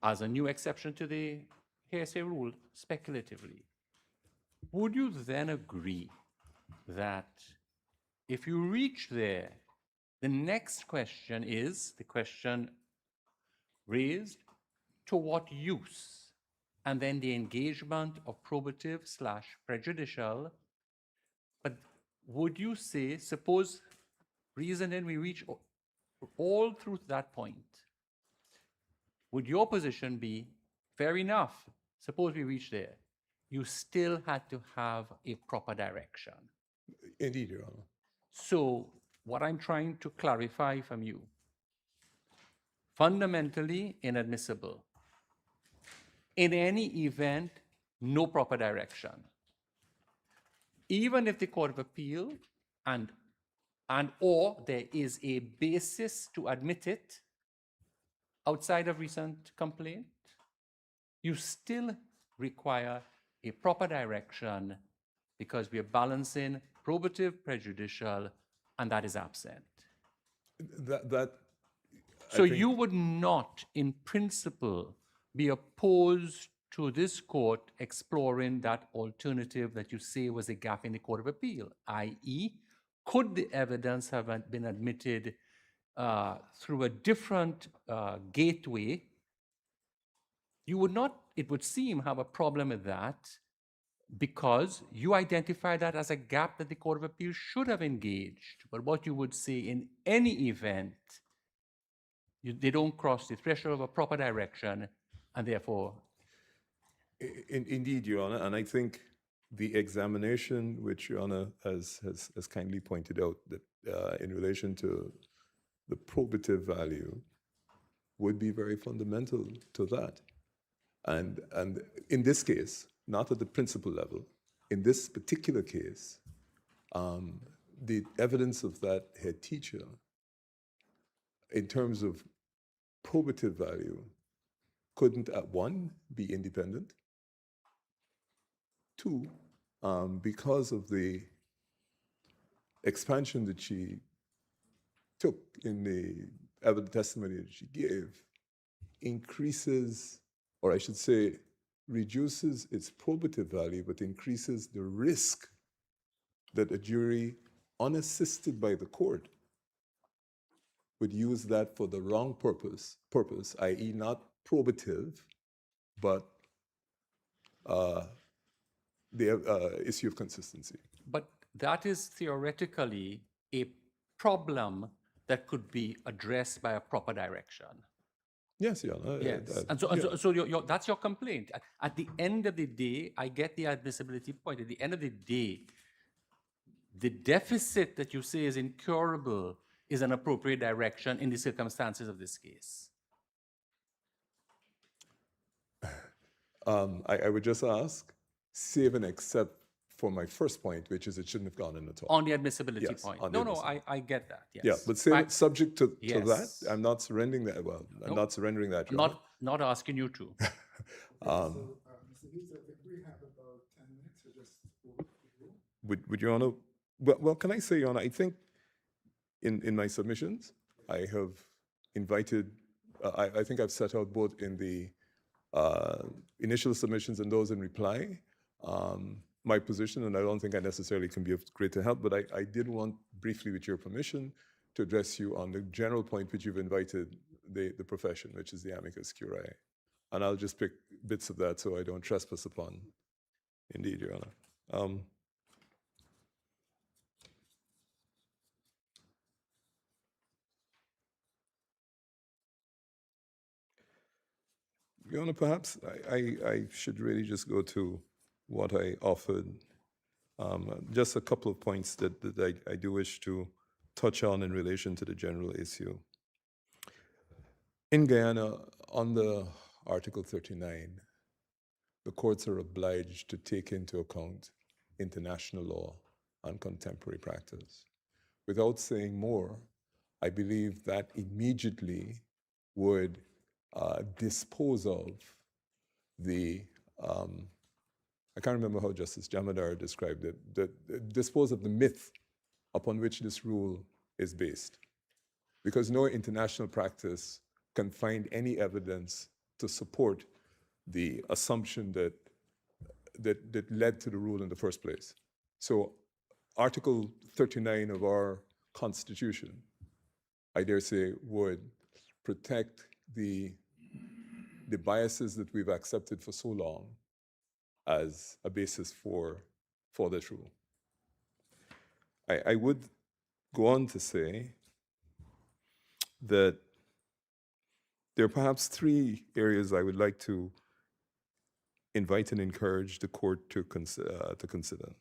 as a new exception to the hearsay rule, speculatively. Would you then agree that if you reach there, the next question is the question raised, to what use? And then the engagement of probative / prejudicial. But would you say, suppose reasoning we reach all through that point, would your position be, fair enough, suppose we reach there, you still had to have a proper direction? Indeed, Your Honor. So what I'm trying to clarify from you, fundamentally inadmissible. In any event, no proper direction. Even if the Court of Appeal or there is a basis to admit it outside of recent complaint, you still require a proper direction because we are balancing probative, prejudicial, and that is absent. So you would not, in principle, be opposed to this court exploring that alternative that you say was a gap in the Court of Appeal, i.e., could the evidence have been admitted through a different gateway? You would not, it would seem, have a problem with that because you identify that as a gap that the Court of Appeal should have engaged. But what you would say in any event, they don't cross the threshold of a proper direction, and therefore... Indeed, Your Honor, and I think the examination, which Your Honor has kindly pointed out, that in relation to the probative value, would be very fundamental to that. And in this case, not at the principal level, in this particular case, the evidence of that head teacher, in terms of probative value, couldn't, at one, be independent. Two, because of the expansion that she took in the evidence testimony that she gave increases, or I should say, reduces its probative value, but increases the risk that a jury, unassisted by the court, would use that for the wrong purpose, i.e. not probative, but the issue of consistency. But that is theoretically a problem that could be addressed by a proper direction. Yes, Your Honor. Yes, and yeah. so that's your complaint. At the end of the day, I get the admissibility point. At the end of the day, the deficit that you say is incurable is an appropriate direction in the circumstances of this case. I would just ask, save and except for my first point, which is it shouldn't have gone in at all. On the admissibility Yes, point. on the No, admissibility. I get that, yes. Yeah, but save it subject to Yes. that. I'm not surrendering that. Well, I'm not surrendering that. Your Honor. Not asking you to. Mr. Hughes, I think we have about 10 minutes to just go through. Would Your Honor, well, can I say, Your Honor, I think in my submissions, I have invited, I think I've set out both in the initial submissions and those in reply, my position, and I don't think I necessarily can be of greater help, but I did want briefly, with your permission, to address you on the general point which you've invited the profession, which is the amicus curiae. And I'll just pick bits of that so I don't trespass upon. Indeed, Your Honor. Your Honor, perhaps I should really just go to what I offered. Just a couple of points that I do wish to touch on in relation to the general issue. In Guyana, under Article 39, the courts are obliged to take into account international law and contemporary practice. Without saying more, I believe that immediately would dispose of the, I can't remember how Justice Jamadar described it, dispose of the myth upon which this rule is based. Because no international practice can find any evidence to support the assumption that led to the rule in the first place. So Article 39 of our Constitution, I dare say, would protect the biases that we've accepted for so long as a basis for this rule. I would go on to say that there are perhaps three areas I would like to invite and encourage the court to consider.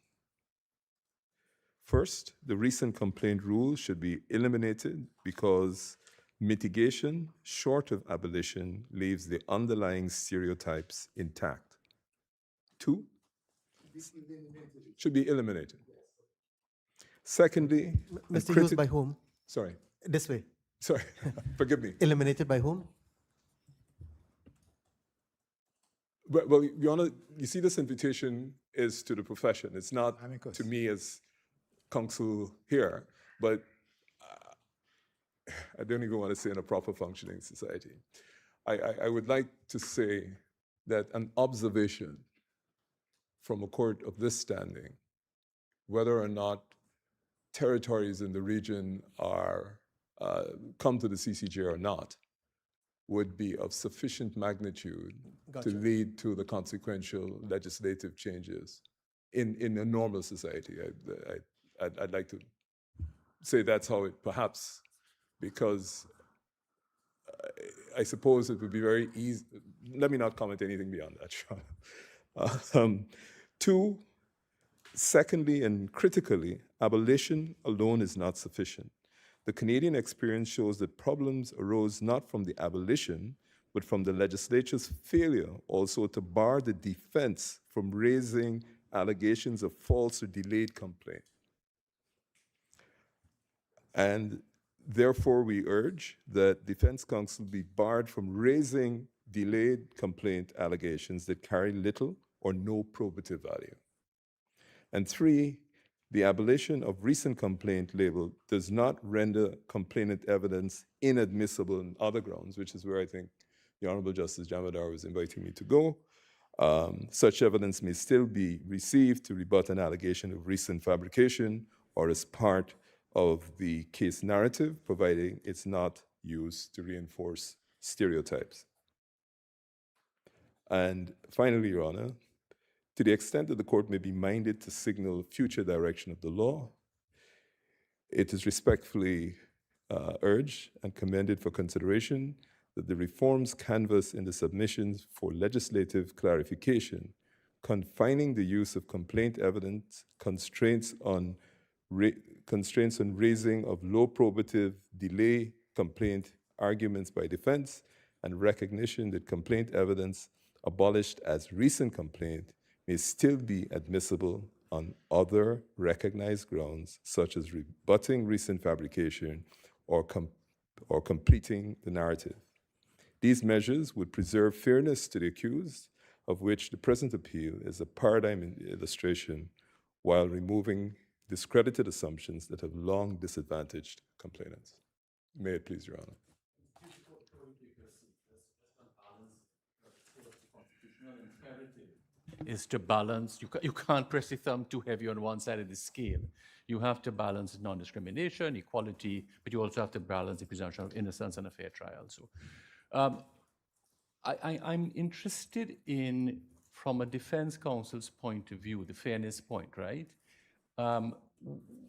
First, the recent complaint rule should be eliminated because mitigation, short of abolition, leaves the underlying stereotypes intact. Two, should be eliminated. Secondly, Mr. Hughes, by whom? Sorry. This way. Sorry, forgive me. Eliminated by whom? Well, Your Honor, you see, this invitation is to the profession. It's not to me as counsel here, but I don't even want to say in a proper functioning society. I would like to say that an observation from a court of this standing, whether or not territories in the region are come to the CCJ or not, would be of sufficient magnitude to lead to the consequential legislative changes in a normal society. I'd like to say that's how it perhaps, because I suppose it would be very easy. Let me not comment anything beyond that, Sean. Two, secondly and critically, abolition alone is not sufficient. The Canadian experience shows that problems arose not from the abolition, but from the legislature's failure also to bar the defense from raising allegations of false or delayed complaint. And therefore, we urge that defense counsel be barred from raising delayed complaint allegations that carry little or no probative value. And three, The abolition of recent complaint label does not render complainant evidence inadmissible on other grounds, which is where I think the Honorable Justice Jamadar was inviting me to go. Such evidence may still be received to rebut an allegation of recent fabrication or as part of the case narrative, providing it's not used to reinforce stereotypes. And finally, Your Honor, to the extent that the court may be minded to signal future direction of the law, it is respectfully urged and commended for consideration that the reforms canvassed in the submissions for legislative clarification, confining the use of complaint evidence, constraints on raising of low probative delay complaint arguments by defense, and recognition that complaint evidence abolished as recent complaint may still be admissible on other recognized grounds, such as rebutting recent fabrication or completing the narrative. These measures would preserve fairness to the accused, of which the present appeal is a paradigm illustration, while removing discredited assumptions that have long disadvantaged complainants. May it please Your Honor. Is to balance, you can't press the thumb too heavy on one side of the scale. You have to balance non-discrimination, equality, but you also have to balance the presumption of innocence and a fair trial. So I'm interested in, from a defense counsel's point of view, the fairness point, right?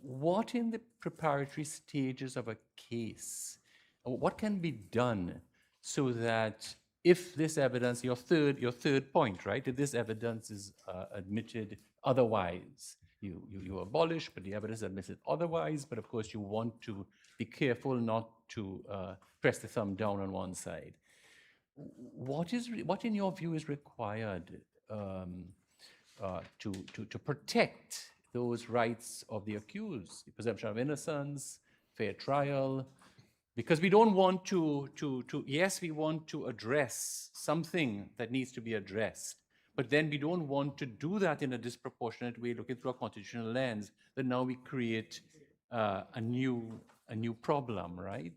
What in the preparatory stages of a case, what can be done so that if this evidence, your third point, right? If this evidence is admitted otherwise, you abolish, but the evidence is admitted otherwise, but of course you want to be careful not to press the thumb down on one side. What in your view is required to protect those rights of the accused, the presumption of innocence, fair trial? Because we don't want yes, we want to address something that needs to be addressed, but then we don't want to do that in a disproportionate way, looking through a constitutional lens, that now we create a new problem, right?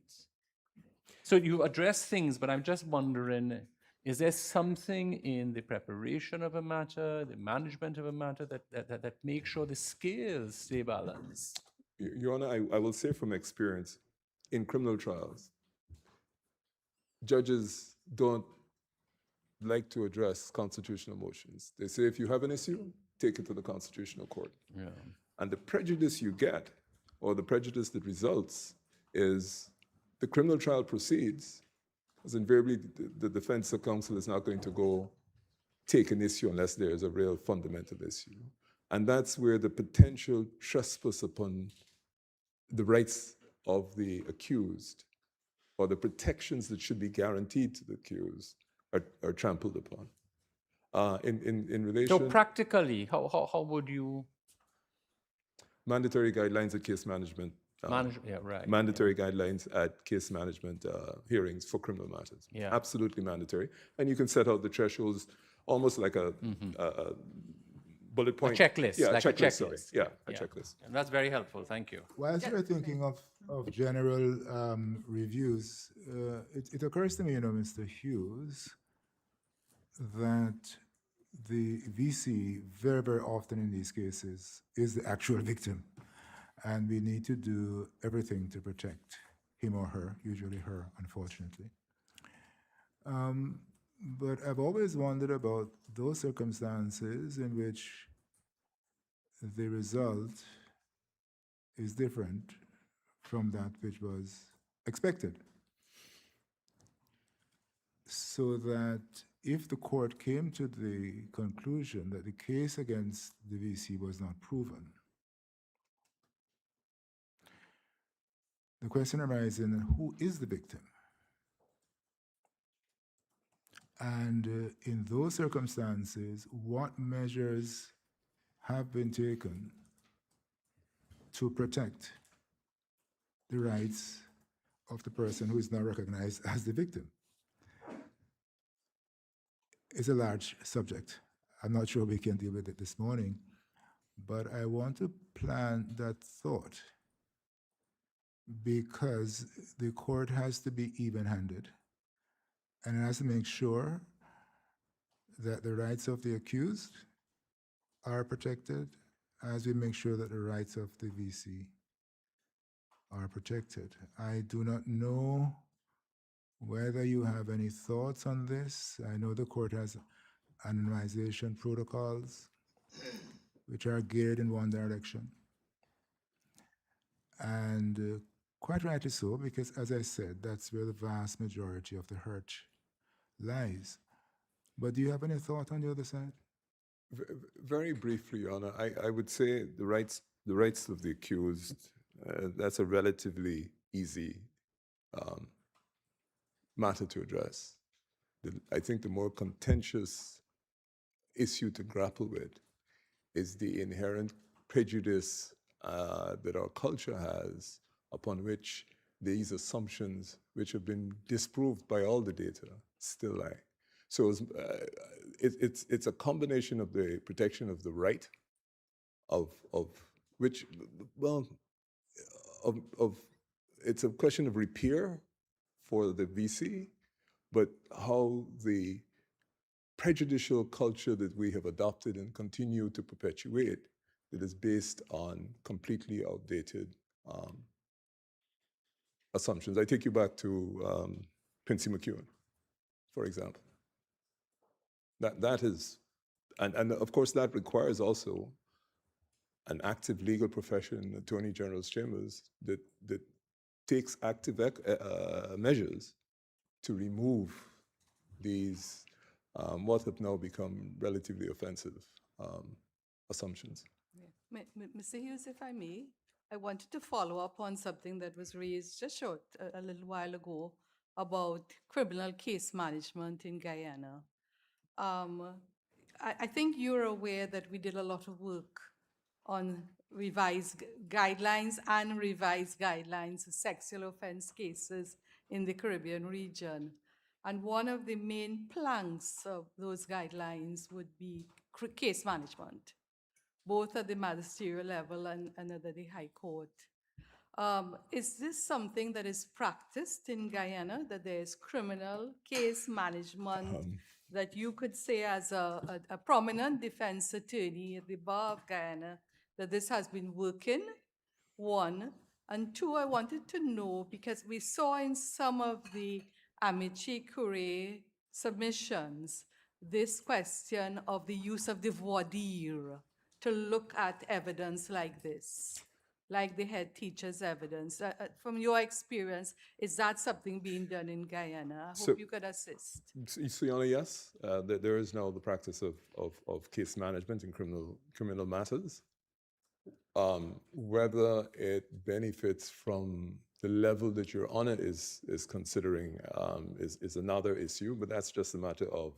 So you address things, but I'm just wondering, is there something in the preparation of a matter, the management of a matter, that makes sure the scales stay balanced? Your Honor, I will say from experience, in criminal trials, judges don't like to address constitutional motions. They say if you have an issue, take it to the Constitutional Court. Yeah. And the prejudice you get, or the prejudice that results, is the criminal trial proceeds, because invariably the defense counsel is not going to go take an issue unless there is a real fundamental issue. And that's where the potential trespass upon the rights of the accused, or the protections that should be guaranteed to the accused, are trampled upon. In relation, So practically, how would you mandatory guidelines at case management? Yeah, right. Mandatory guidelines at case management hearings for criminal matters. Yeah. Absolutely mandatory. And you can set out the thresholds almost like a bullet point. A checklist, Yeah, like a a checklist. Sorry. checklist. Yeah, a checklist. And that's very helpful. Thank you. Whilst you're thinking of general reviews, it occurs to me, Mr. Hughes, that the VC very, very often in these cases is the actual victim. And we need to do everything to protect him or her, usually her, unfortunately. But I've always wondered about those circumstances in which the result is different from that which was expected. So that if the court came to the conclusion that the case against the VC was not proven, the question arises, who is the victim? And in those circumstances, what measures have been taken to protect the rights of the person who is now recognized as the victim? It's a large subject. I'm not sure we can deal with it this morning, but I want to plant that thought because the court has to be even-handed and it has to make sure that the rights of the accused are protected as we make sure that the rights of the VC are protected. I do not know whether you have any thoughts on this. I know the court has anonymization protocols which are geared in one direction. And quite rightly so, because as I said, that's where the vast majority of the hurt lies. But do you have any thought on the other side? Very briefly, Your Honor, I would say the rights of the accused, that's a relatively easy matter to address. I think the more contentious issue to grapple with is the inherent prejudice that our culture has upon which these assumptions, which have been disproved by all the data, still lie. So it's a combination of the protection of the right of which, well, it's a question of repair for the VC, but how the prejudicial culture that we have adopted and continue to perpetuate that is based on completely outdated assumptions. I take you back to Quincy McEwen, for example. That is, and of course that requires also an active legal profession, Attorney General's chambers, that takes active measures to remove these what have now become relatively offensive assumptions. Yeah. Mr. Hughes, if I may, I wanted to follow up on something that was raised just a little while ago about criminal case management in Guyana. I think you're aware that we did a lot of work on revised guidelines and revised guidelines for sexual offense cases in the Caribbean region. And one of the main planks of those guidelines would be case management, both at the magisterial level and at the High Court. Is this something that is practiced in Guyana, that there's criminal case management that you could say as a prominent defense attorney at the bar of Guyana, that this has been working, one? And two, I wanted to know, because we saw in some of the amicus curiae submissions, this question of the use of the voir dire to look at evidence like this, like the head teacher's evidence. From your experience, is that something being done in Guyana? I hope you could assist. So, Your Honor, yes, there is now the practice of case management in criminal matters. Whether it benefits from the level that your Honor is considering is another issue, but that's just a matter of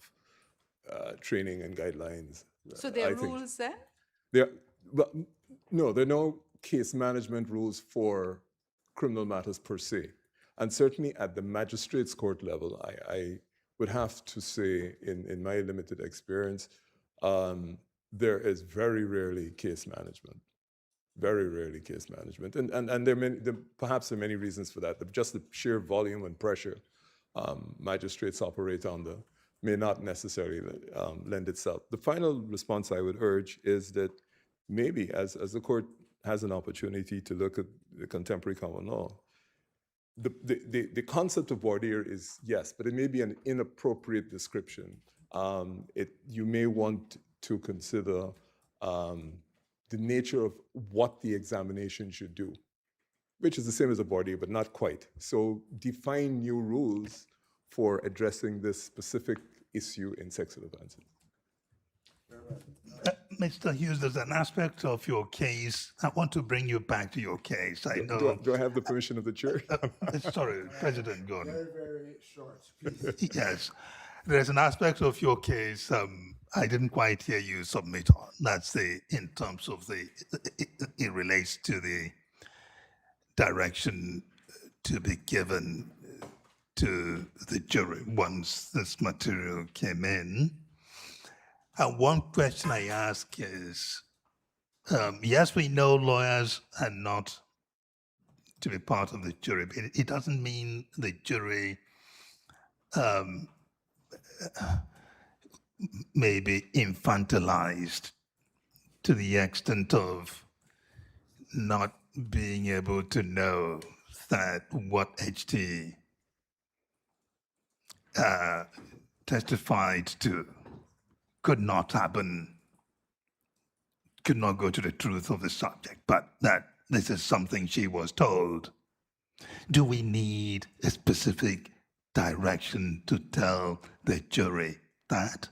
training and guidelines. So there are rules then? No, there are no case management rules for criminal matters per se. And certainly at the magistrate's court level, I would have to say, in my limited experience, there is very rarely case management. Very rarely case management. And perhaps there are many reasons for that. Just the sheer volume and pressure magistrates operate under may not necessarily lend itself. The final response I would urge is that maybe as the court has an opportunity to look at the contemporary common law, the concept of voir dire is yes, but it may be an inappropriate description. You may want to consider the nature of what the examination should do, which is the same as a voir dire, but not quite. So define new rules for addressing this specific issue in sexual offenses. Mr. Hughes, there's an aspect of your case. I want to bring you back to your case. I know. Do I have the permission of the chair? Sorry, President Gordon. Very, very short, please. Yes. There's an aspect of your case I didn't quite hear you submit on. That's in terms of it relates to the direction to be given to the jury once this material came in. And one question I ask is, yes, we know lawyers are not to be part of the jury, but it doesn't mean the jury may be infantilized to the extent of not being able to know that what HT testified to could not happen, could not go to the truth of the subject, but that this is something she was told. Do we need a specific direction to tell the jury that?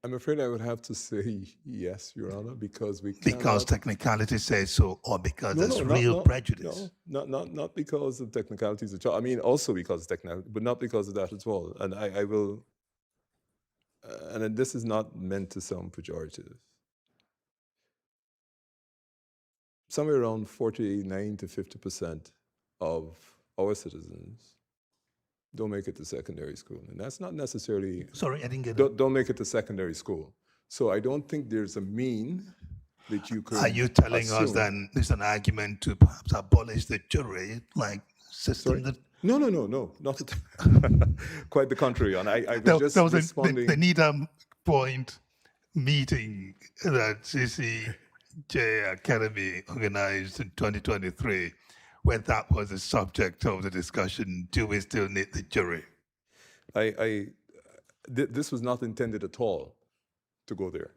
I'm afraid I would have to say yes, Your Honor, because we Because cannot. technicality says so, or because there's not- real prejudice? No, not because of technicalities at all. I mean, also because of technicality, but not because of that at all. And I will, and this is not meant to sound pejorative. Somewhere around 49 to 50% of our citizens don't make it to secondary school, and that's not necessarily. Sorry, I didn't get it. Don't make it to secondary school. So I don't think there's a mean that you could. Are you telling us assume. then there's an argument to perhaps abolish the jury, like system that? No, not at quite the contrary. And I was There just was responding. the NEDA point meeting that CCJ Academy organized in 2023, where that was the subject of the discussion. Do we still need the jury? This was not intended at all to go there.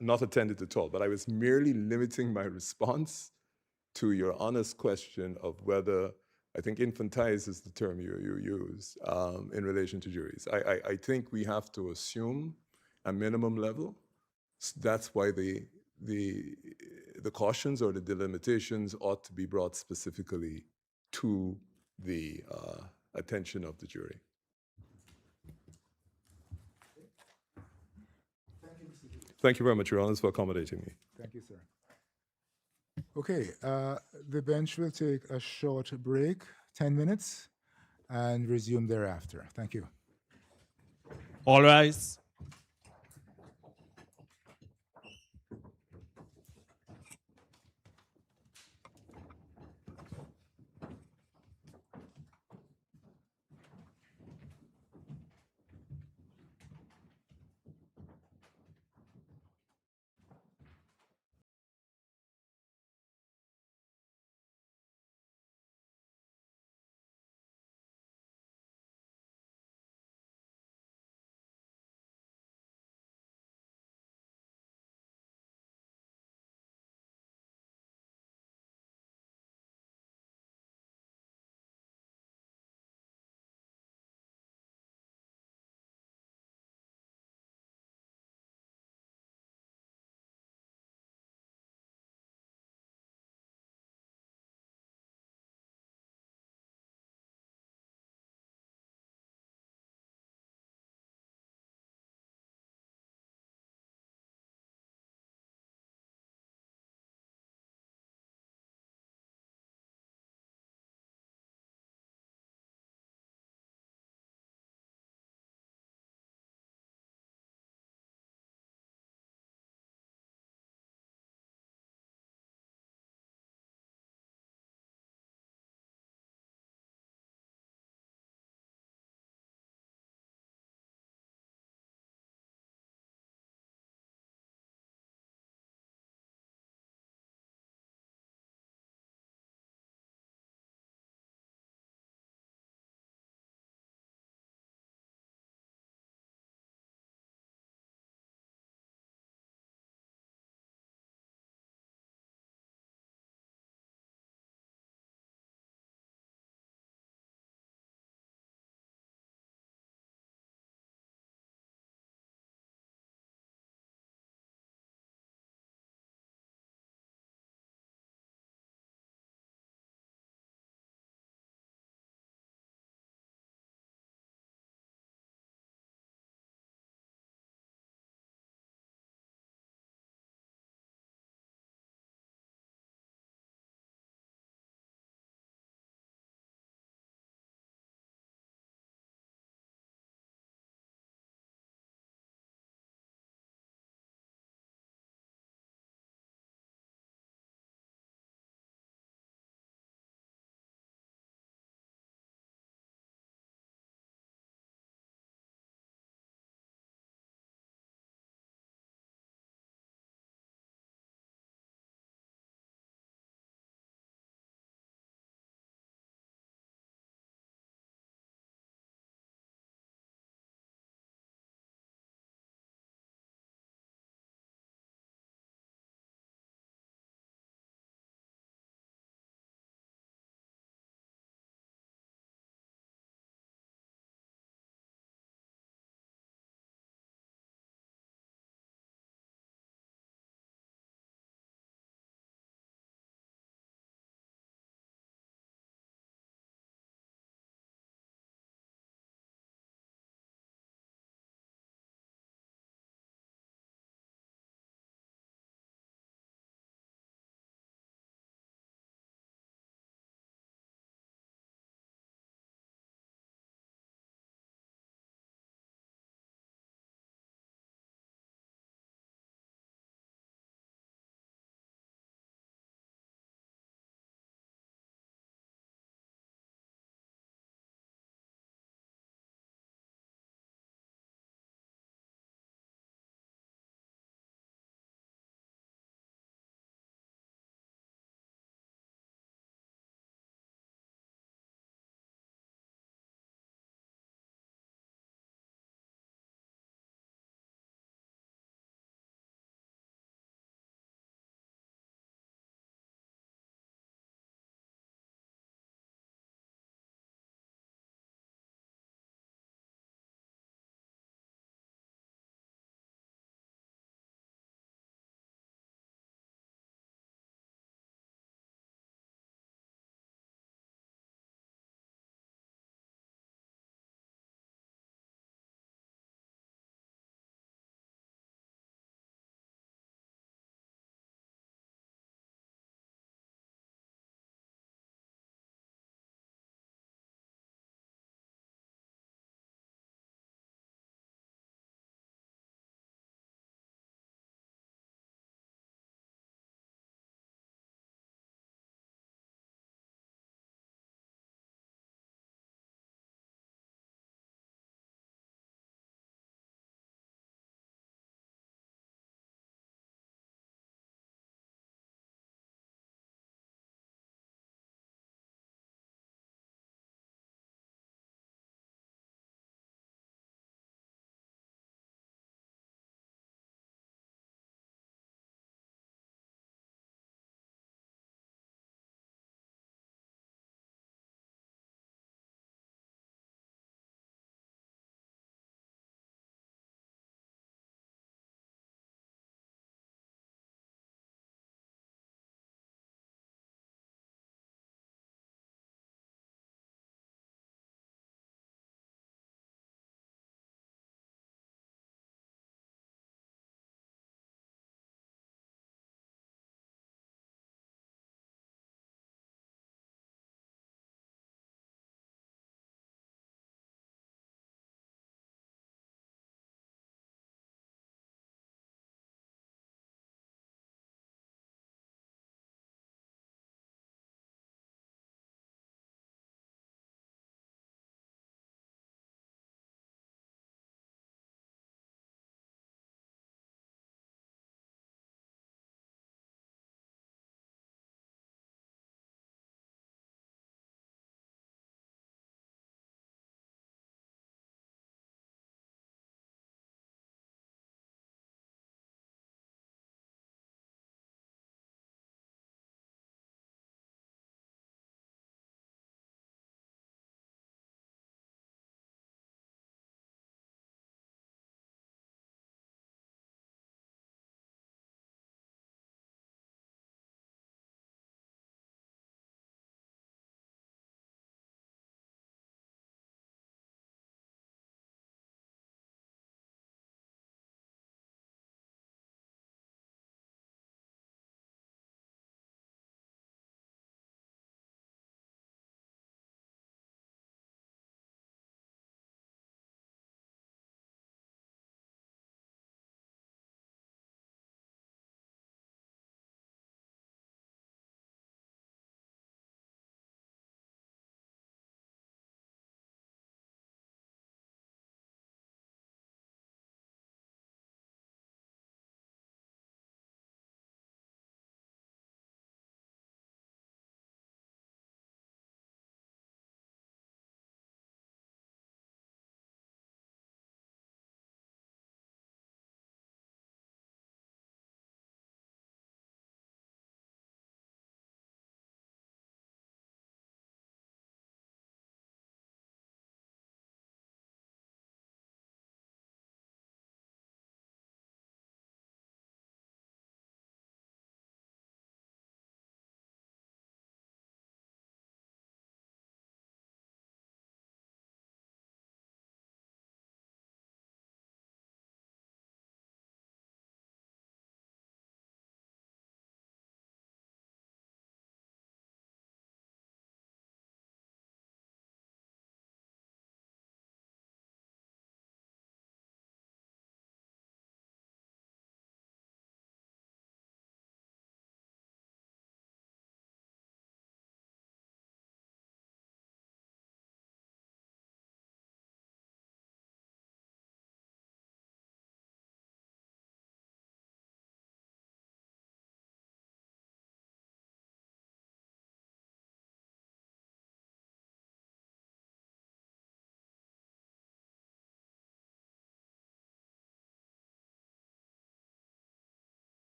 Not intended at all. But I was merely limiting my response to your honest question of whether, I think infantilize is the term you use in relation to juries. I think we have to assume a minimum level. That's why the cautions or the delimitations ought to be brought specifically to the attention of the jury. Thank you very much, Your Honor, for accommodating me. Thank you, sir. Okay, the bench will take a short break, 10 minutes, and resume thereafter. Thank you. All rise.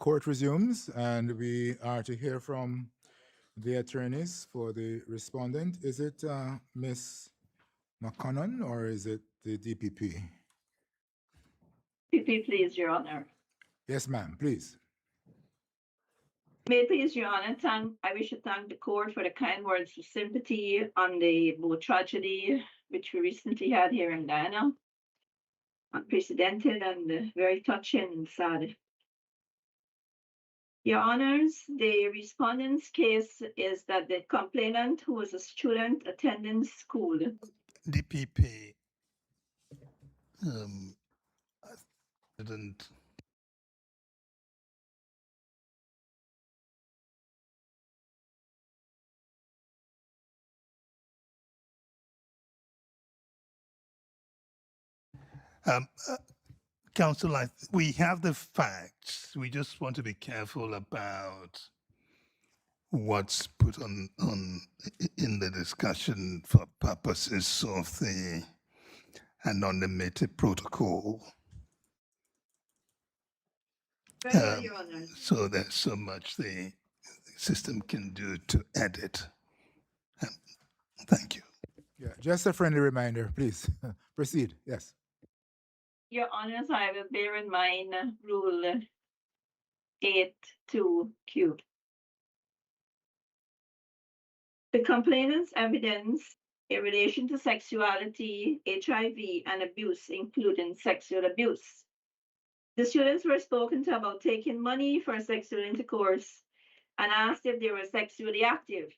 court resumes, and we are to hear from the attorneys for the respondent. Is it Ms. McConnell or is it the DPP? PP, please, Your Honor. Yes, ma'am, please. May it please, Your Honor, I wish to thank the court for the kind words of sympathy on the boat tragedy which we recently had here in Guyana. Unprecedented and very touching and sad. Your Honors, the respondent's case is that the complainant, who was a student attending school, DPP, I didn't. Counsel, we have the facts. We just want to be careful about what's put on in the discussion for purposes of the anonymity protocol. Very well, Your Honor. So there's so much the system can do to edit. Thank you. Yeah, just a friendly reminder, please. Proceed, yes. Your Honors, I will bear in mind Rule 8.2Q. The complainant's evidence in relation to sexuality, HIV, and abuse, including sexual abuse. The students were spoken to about taking money for sexual intercourse and asked if they were sexually active.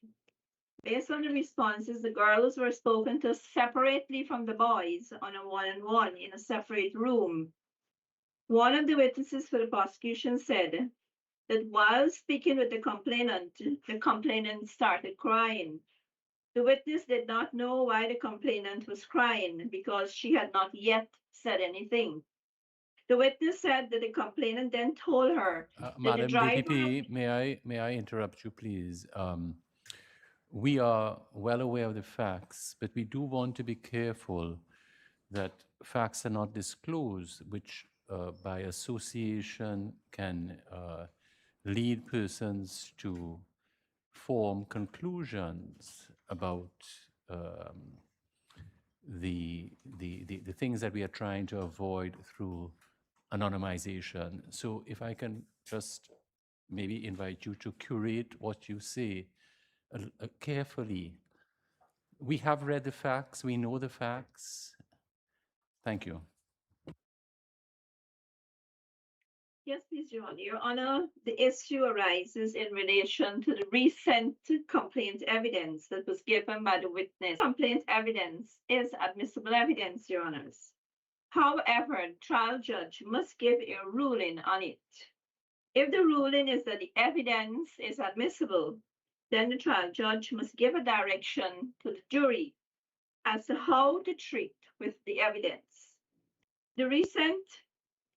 Based on the responses, the girls were spoken to separately from the boys on a one-on-one in a separate room. One of the witnesses for the prosecution said that while speaking with the complainant started crying. The witness did not know why the complainant was crying because she had not yet said anything. The witness said that the complainant then told her that the Madam driver... DPP, may I interrupt you, please? We are well aware of the facts, but we do want to be careful that facts are not disclosed, which by association can lead persons to form conclusions about the things that we are trying to avoid through anonymization. So if I can just maybe invite you to curate what you say carefully. We have read the facts, we know the facts. Thank you. Yes, please, Your Honor. Your Honor, the issue arises in relation to the recent complaint evidence that was given by the witness. Complaint evidence is admissible evidence, Your Honors. However, the trial judge must give a ruling on it. If the ruling is that the evidence is admissible, then the trial judge must give a direction to the jury as to how to treat with the evidence. The recent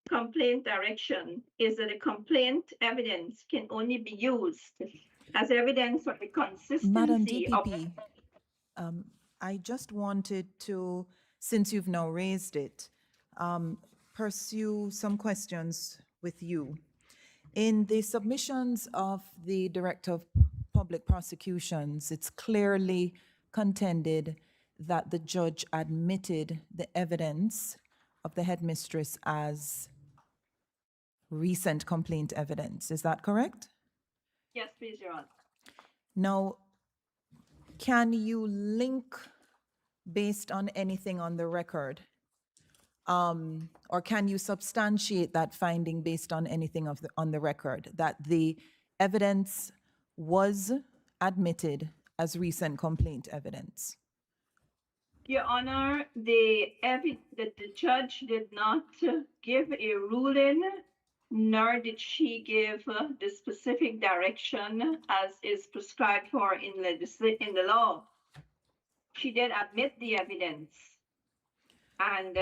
complaint direction is that the complaint evidence can only be used as evidence of the consistency Madam of... DPP, I just wanted to, since you've now raised it, pursue some questions with you. In the submissions of the Director of Public Prosecutions, it's clearly contended that the judge admitted the evidence of the headmistress as recent complaint evidence. Is that correct? Yes, please, Your Honor. Now, can you link based on anything on the record? Or can you substantiate that finding based on anything on the record, that the evidence was admitted as recent complaint evidence? Your Honor, the judge did not give a ruling, nor did she give the specific direction as is prescribed for in the law. She did admit the evidence, and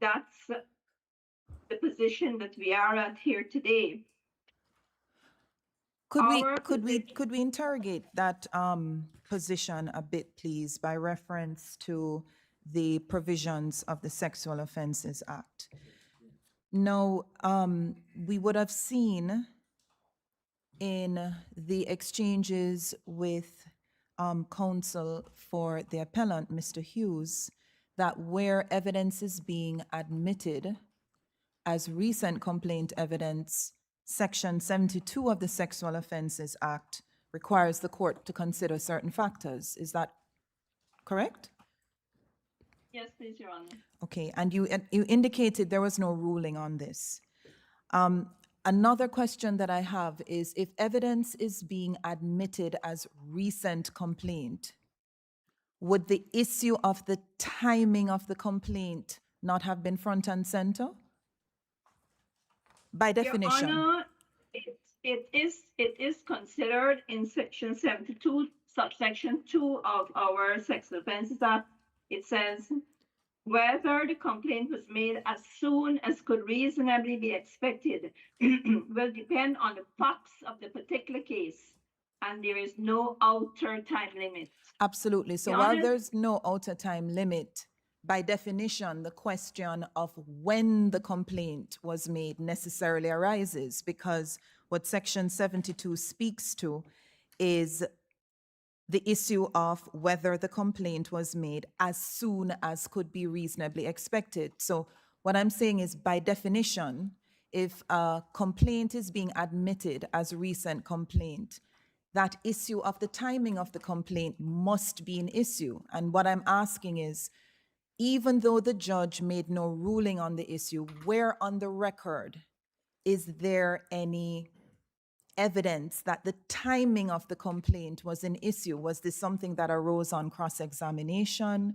that's the position that we are at here today. Could we interrogate that position a bit, please, by reference to the provisions of the Sexual Offences Act? Now, we would have seen in the exchanges with counsel for the appellant, Mr. Hughes, that where evidence is being admitted as recent complaint evidence, Section 72 of the Sexual Offences Act requires the court to consider certain factors. Is that correct? Yes, please, Your Honor. Okay, and you indicated there was no ruling on this. Another question that I have is if evidence is being admitted as recent complaint, would the issue of the timing of the complaint not have been front and center? By definition. Your Honor, it is considered in Section 72, subsection 2 of our Sexual Offences Act. It says, whether the complaint was made as soon as could reasonably be expected will depend on the facts of the particular case, and there is no outer time limit. Absolutely. So Your while Honor, there's no outer time limit, by definition, the question of when the complaint was made necessarily arises, because what Section 72 speaks to is the issue of whether the complaint was made as soon as could be reasonably expected. So what I'm saying is, by definition, if a complaint is being admitted as a recent complaint, that issue of the timing of the complaint must be an issue. And what I'm asking is, even though the judge made no ruling on the issue, where on the record is there any evidence that the timing of the complaint was an issue? Was this something that arose on cross-examination?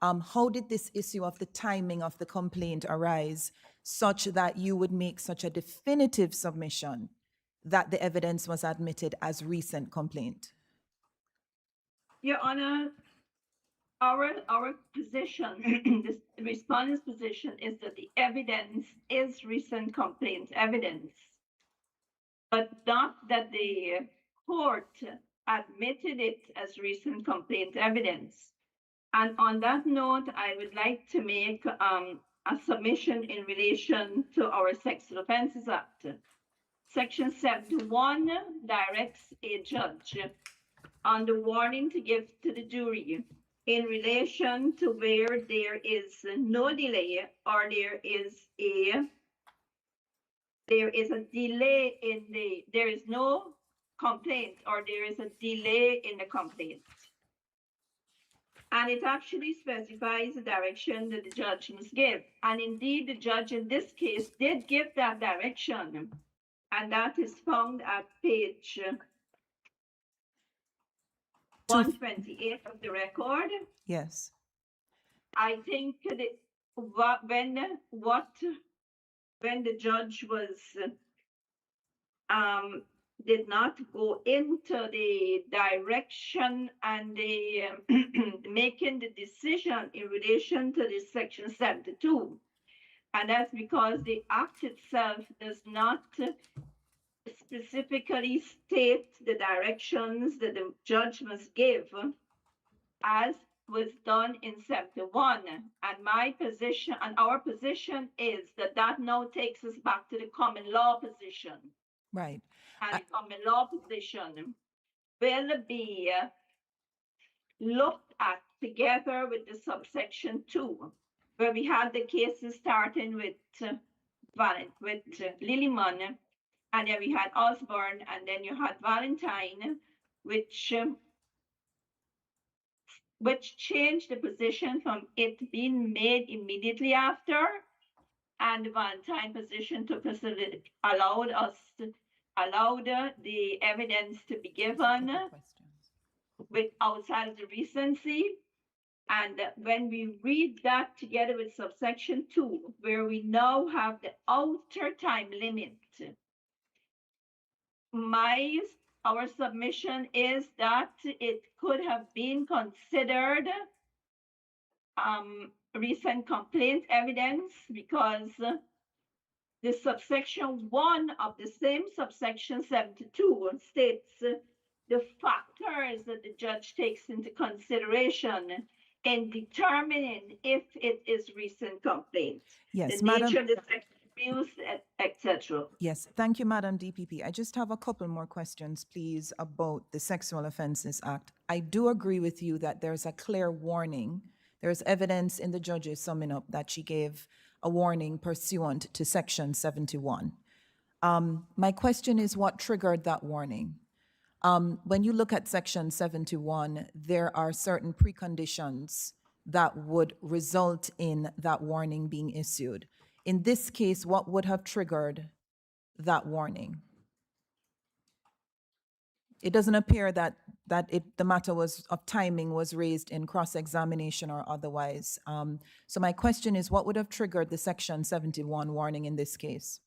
How did this issue of the timing of the complaint arise such that you would make such a definitive submission that the evidence was admitted as recent complaint? Your Honor, our position, the respondent's position is that the evidence is recent complaint evidence, but not that the court admitted it as recent complaint evidence. And on that note, I would like to make a submission in relation to our Sexual Offences Act. Section 71 directs a judge on the warning to give to the jury in relation to where there is no delay or there is no complaint or there is a delay in the complaint. And it actually specifies the direction that the judge must give. And indeed, the judge in this case did give that direction. And that is found at page 128 of the record. Yes. I think that when the judge was did not go into the direction and the making the decision in relation to this Section 72. And that's because the act itself does not specifically state the directions that the judge must give, as was done in 71. And my position and our position is that that now takes us back to the common law position. Right. And the common law position will be looked at together with the subsection 2, where we had the cases starting with Lilliman, and then we had Osborne, and then you had Valentine, which changed the position from it being made immediately after, and the Valentine position took us allowed the evidence to be given with outside of the recency. And when we read that together with subsection 2, where we now have the outer time limit, our submission is that it could have been considered recent complaint evidence, because the subsection 1 of the same subsection 72 states the factors that the judge takes into consideration in determining if it is recent complaint. Yes, the Madam. nature of the sexual abuse, etc. Yes, thank you, Madam DPP. I just have a couple more questions, please, about the Sexual Offences Act. I do agree with you that there's a clear warning. There's evidence in the judge's summing up that she gave a warning pursuant to Section 71. My question is, what triggered that warning? When you look at Section 71, there are certain preconditions that would result in that warning being issued. In this case, what would have triggered that warning? It doesn't appear that the matter of timing was raised in cross-examination or otherwise. So my question is, what would have triggered the Section 71 warning in this case?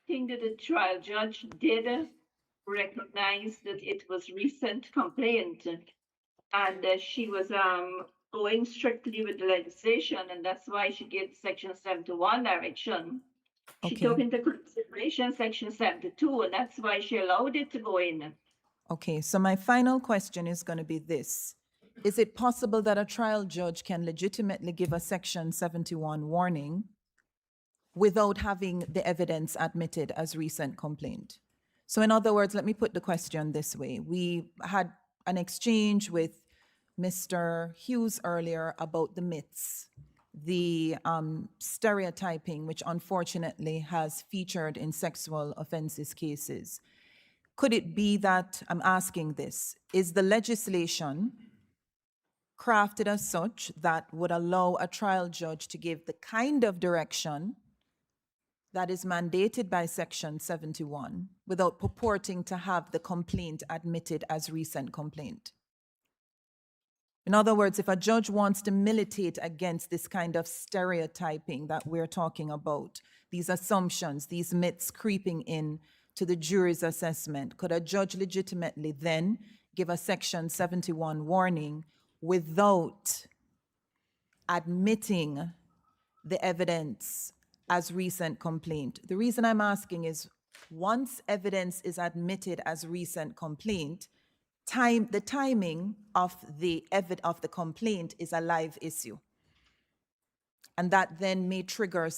I think that the trial judge did recognize that it was recent complaint, and she was going strictly with the legislation, and that's why she gave Section 71 direction. She took into consideration Section 72, and that's why she allowed it to go in. Okay, so my final question is going to be this. Is it possible that a trial judge can legitimately give a Section 71 warning without having the evidence admitted as recent complaint? So in other words, let me put the question this way. We had an exchange with Mr. Hughes earlier about the myths, the stereotyping, which unfortunately has featured in sexual offenses cases. Could it be that, I'm asking this, is the legislation crafted as such that would allow a trial judge to give the kind of direction that is mandated by Section 71 without purporting to have the complaint admitted as recent complaint? In other words, if a judge wants to militate against this kind of stereotyping that we're talking about, these assumptions, these myths creeping in to the jury's assessment, could a judge legitimately then give a Section 71 warning without admitting the evidence as recent complaint? The reason I'm asking is, once evidence is admitted as recent complaint, the timing of the complaint is a live issue. And that then may trigger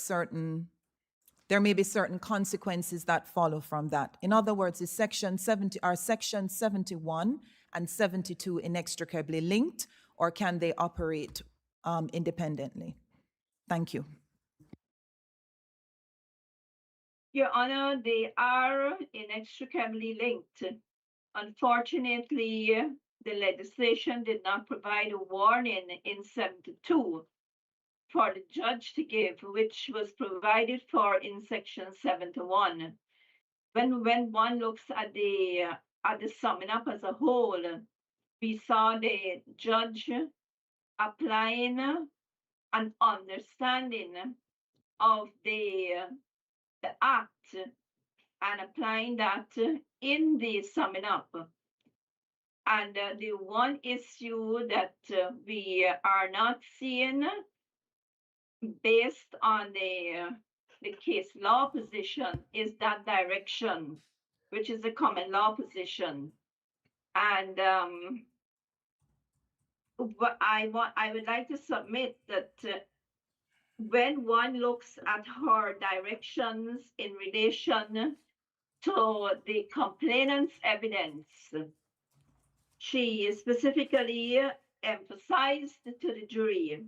there may be certain consequences that follow from that. In other words, is Section 71 and 72 inextricably linked, or can they operate independently? Thank you. Your Honor, they are inextricably linked. Unfortunately, the legislation did not provide a warning in 72 for the judge to give, which was provided for in Section 71. When one looks at the summing up as a whole, we saw the judge applying an understanding of the act and applying that in the summing up. And the one issue that we are not seeing based on the case law position is that direction, which is a common law position. And what I would like to submit that when one looks at her directions in relation to the complainant's evidence, she specifically emphasized to the jury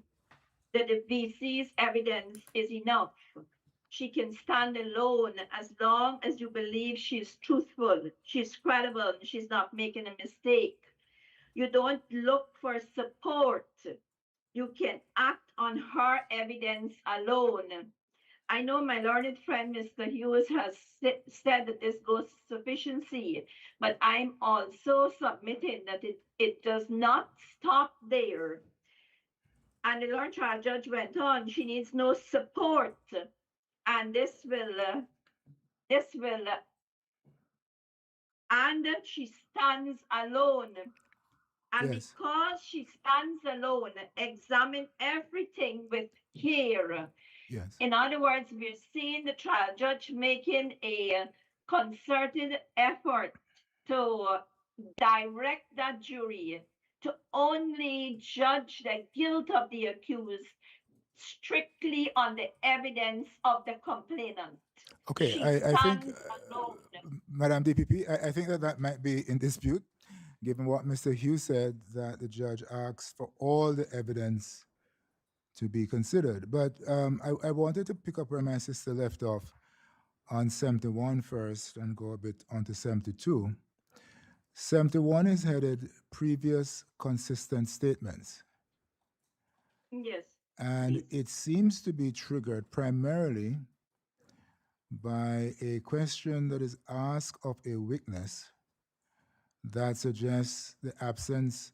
that the VC's evidence is enough. She can stand alone as long as you believe she's truthful, she's credible, she's not making a mistake. You don't look for support. You can act on her evidence alone. I know my learned friend, Mr. Hughes, has said that this goes to sufficiency, but I'm also submitting that it does not stop there. And the learned trial judge went on, she needs no support. And this will, and she stands alone. And Yes. because she stands alone, examine everything with care. Yes. In other words, we're seeing the trial judge making a concerted effort to direct that jury to only judge the guilt of the accused strictly on the evidence of the complainant. Okay, She I think, stands alone. Madam DPP, I think that that might be in dispute, given what Mr. Hughes said, that the judge asked for all the evidence to be considered. But I wanted to pick up where my sister left off on 71 first and go a bit onto 72. 71 is headed previous consistent statements. Yes. And it seems to be triggered primarily by a question that is asked of a witness that suggests the absence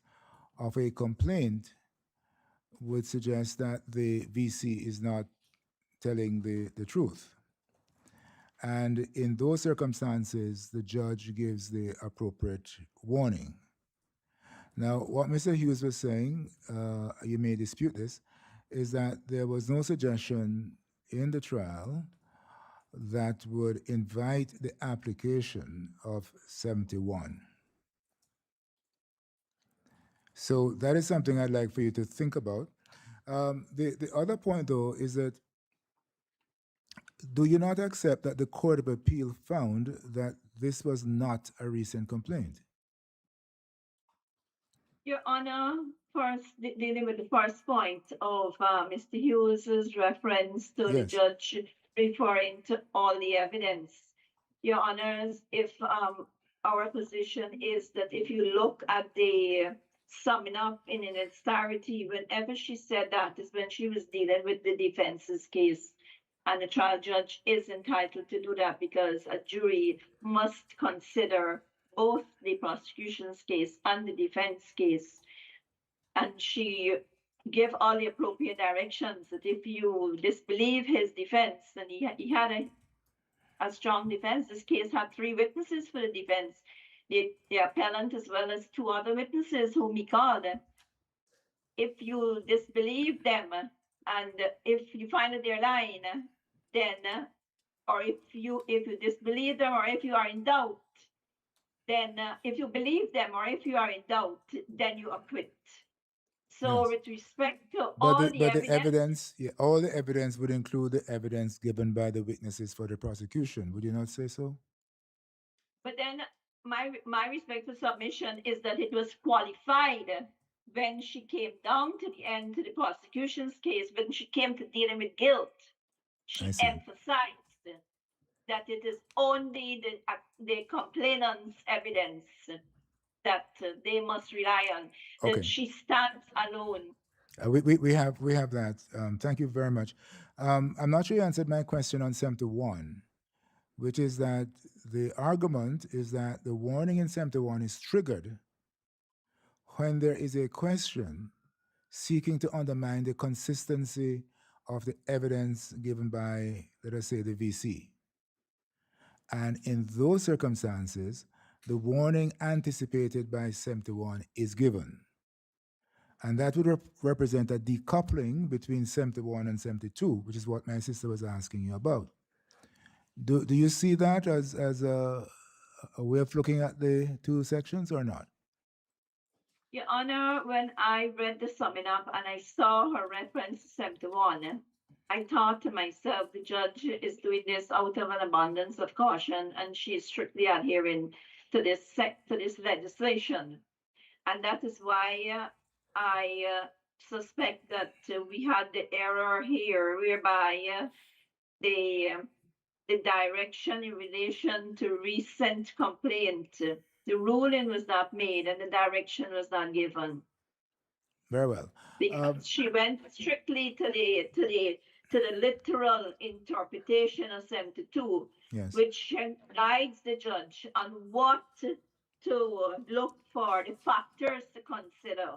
of a complaint would suggest that the VC is not telling the truth. And in those circumstances, the judge gives the appropriate warning. Now, what Mr. Hughes was saying, you may dispute this, is that there was no suggestion in the trial that would invite the application of 71. So that is something I'd like for you to think about. The other point, though, is that do you not accept that the Court of Appeal found that this was not a recent complaint? Your Honor, first dealing with the first point of Mr. Hughes's reference to the Yes. judge referring to all the evidence. Your Honors, if our position is that if you look at the summing up in its entirety, whenever she said that is when she was dealing with the defense's case. And the trial judge is entitled to do that because a jury must consider both the prosecution's case and the defense case. And she gave all the appropriate directions that if you disbelieve his defense, and he had a strong defense. This case had 3 witnesses for the defense, the appellant as well as 2 other witnesses whom he called. If you disbelieve them and if you find that they're lying, then or if you disbelieve them or if you are in doubt, then if you believe them or if you are in doubt, then you acquit. So Yes. with respect to But all the evidence, evidence, yeah, all the evidence would include the evidence given by the witnesses for the prosecution. Would you not say so? but then my respectful submission is that it was qualified when she came down to the end to the prosecution's case, when she came to dealing with guilt. She I see. emphasized that it is only the complainant's evidence that they must rely on, Okay. that she stands alone. We have that. Thank you very much. I'm not sure you answered my question on 71, which is that the argument is that the warning in 71 is triggered when there is a question seeking to undermine the consistency of the evidence given by, let us say, the VC. And in those circumstances, the warning anticipated by 71 is given. And that would represent a decoupling between 71 and 72, which is what my sister was asking you about. Do you see that as a way of looking at the 2 sections or not? Your Honor, when I read the summing up and I saw her reference to 71, I thought to myself, the judge is doing this out of an abundance of caution, and she is strictly adhering to this legislation. And that is why I suspect that we had the error here, whereby the direction in relation to recent complaint, the ruling was not made and the direction was not given. Very well. Because she went strictly to the literal interpretation of 72, Yes. which guides the judge on what to look for, the factors to consider.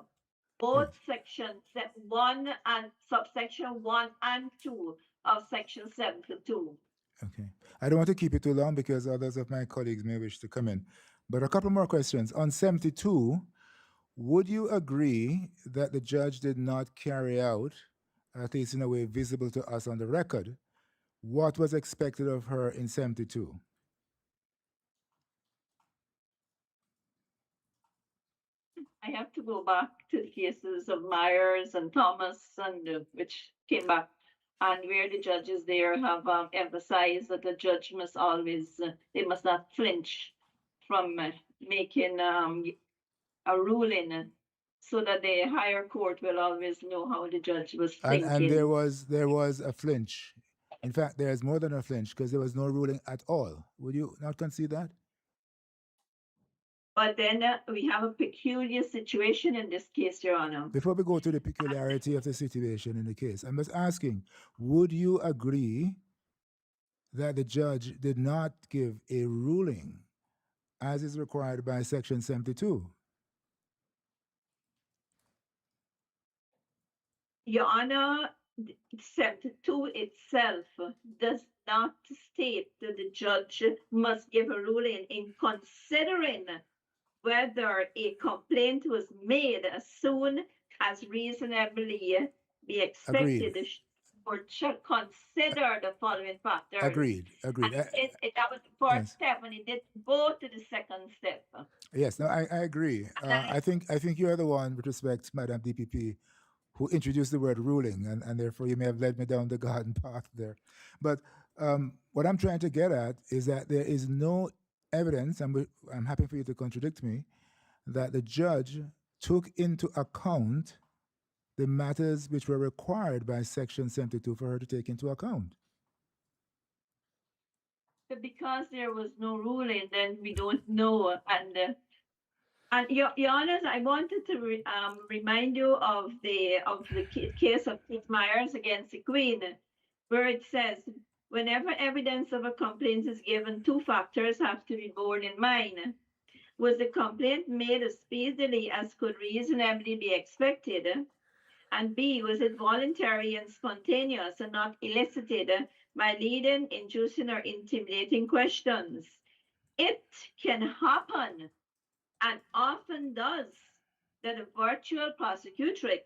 Both sections 1 and subsection 1 and 2 of section 72. Okay. I don't want to keep it too long because others of my colleagues may wish to come in. But a couple more questions. On 72, would you agree that the judge did not carry out, at least in a way visible to us on the record, what was expected of her in 72? I have to go back to the cases of Myers and Thomas, and which came back, and where the judges there have emphasized that the judge must always, they must not flinch from making a ruling, so that the higher court will always know how the judge was thinking. And there was a flinch. In fact, there is more than a flinch because there was no ruling at all. Would you not concede that? But then we have a peculiar situation in this case, Your Honor. Before we go to the peculiarity of the situation in the case, I'm just asking, would you agree that the judge did not give a ruling as is required by Section 72? Your Honor, 72 itself does not state that the judge must give a ruling in considering whether a complaint was made as soon as reasonably be expected. The court shall consider the following factors. Agreed. And that was the first step, and it did go to the second step. Yes, no, I agree. I think you are the one, with respect, Madam DPP, who introduced the word ruling, and therefore you may have led me down the garden path there. But what I'm trying to get at is that there is no evidence, and I'm happy for you to contradict me, that the judge took into account the matters which were required by Section 72 for her to take into account. But because there was no ruling, then we don't know. And Your Honors, I wanted to remind you of the case of Keith Myers against the Queen, where it says, whenever evidence of a complaint is given, two factors have to be borne in mind. Was the complaint made as speedily as could reasonably be expected? And B, was it voluntary and spontaneous and not elicited by leading, inducing, or intimidating questions? It can happen, and often does, that a virtual prosecutrix,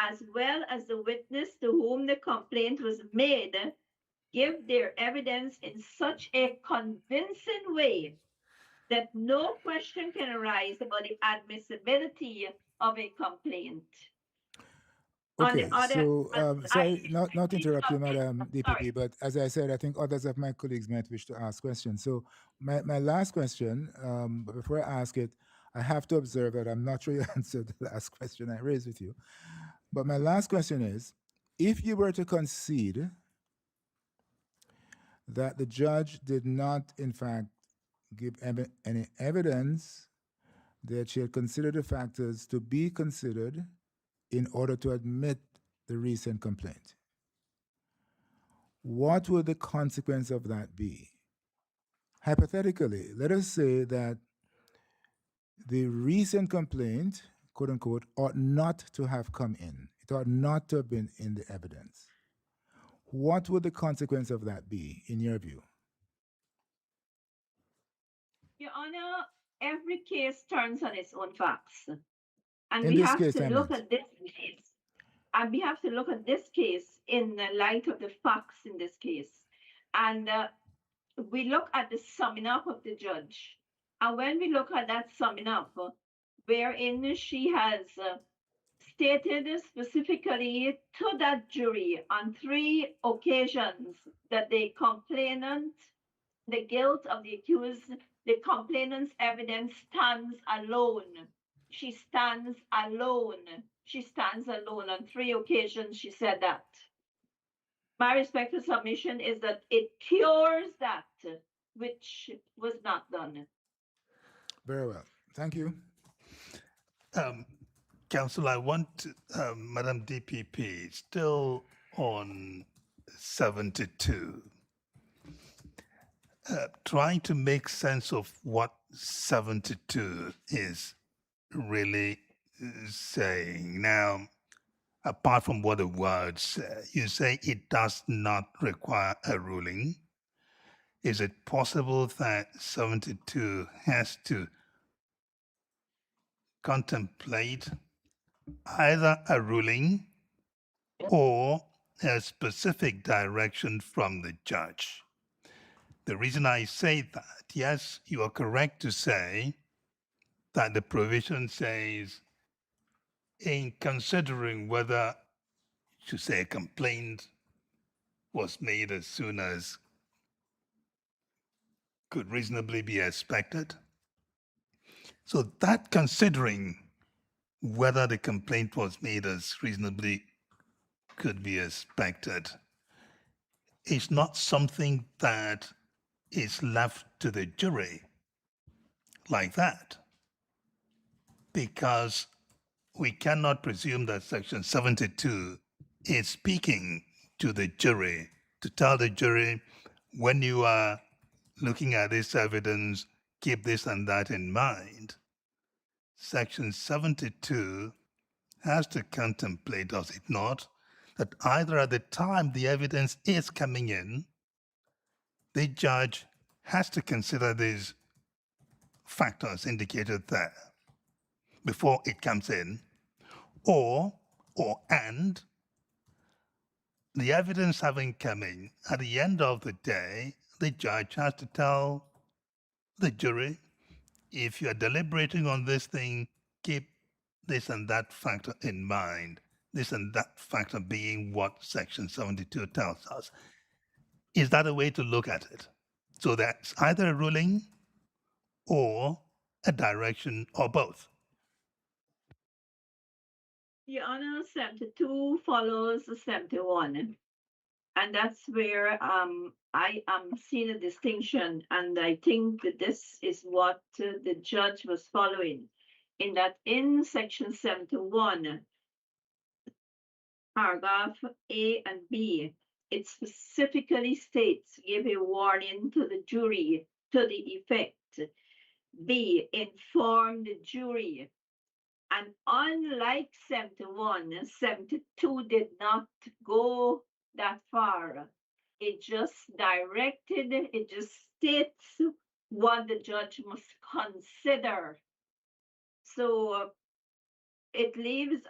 as well as the witness to whom the complaint was made, give their evidence in such a convincing way that no question can arise about the admissibility of a complaint. Okay, sorry, not to interrupt you, Madam DPP, but as I said, I think others of my colleagues might wish to ask questions. So my last question, but before I ask it, I have to observe that I'm not sure you answered the last question I raised with you. But my last question is, if you were to concede that the judge did not, in fact, give any evidence that she had considered the factors to be considered in order to admit the recent complaint, what would the consequence of that be? Hypothetically, let us say that the recent complaint, quote unquote, ought not to have come in. It ought not to have been in the evidence. What would the consequence of that be, in your view? Your Honor, every case turns on its own facts. And In we this have case, to I look meant. at this case. And we have to look at this case in the light of the facts in this case. And we look at the summing up of the judge. And when we look at that summing up, wherein she has stated specifically to that jury on 3 occasions that the complainant, the guilt of the accused, the complainant's evidence stands alone. She stands alone. She stands alone. On 3 occasions, she said that. My respectful submission is that it cures that which was not done. Very well. Thank you. Counsel, I want Madam DPP still on 72. Trying to make sense of what 72 is really saying. Now, apart from what the words say, you say it does not require a ruling. Is it possible that 72 has to contemplate either a ruling or a specific direction from the judge? The reason I say that, yes, you are correct to say that the provision says in considering whether should say, a complaint was made as soon as could reasonably be expected. So that considering whether the complaint was made as reasonably could be expected is not something that is left to the jury like that, because we cannot presume that Section 72 is speaking to the jury to tell the jury, when you are looking at this evidence, keep this and that in mind. Section 72 has to contemplate, does it not, that either at the time the evidence is coming in, the judge has to consider these factors indicated there before it comes in, and the evidence having come in, at the end of the day, the judge has to tell the jury, if you are deliberating on this thing, keep this and that factor in mind, this and that factor being what Section 72 tells us. Is that a way to look at it? So that's either a ruling or a direction or both. Your Honor, 72 follows the 71. And that's where I am seeing a distinction. And I think that this is what the judge was following. In that in Section 71, paragraph A and B, it specifically states, give a warning to the jury to the effect, B, inform the jury. And unlike 71, 72 did not go that far. It just directed, it just states what the judge must consider. So it leaves,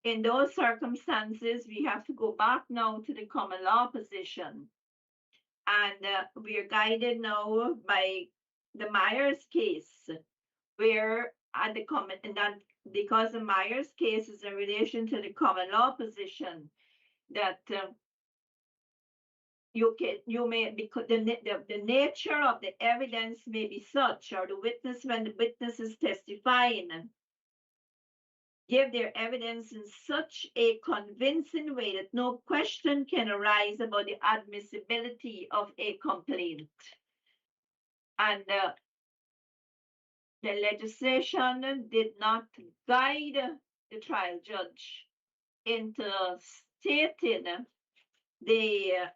in those circumstances, we have to go back now to the common law position. And we are guided now by the Myers case, where at the common, and that because the Myers case is in relation to the common law position, that you may, because the nature of the evidence may be such, or the witness, when the witness is testifying, give their evidence in such a convincing way that no question can arise about the admissibility of a complaint. And the legislation did not guide the trial judge into stating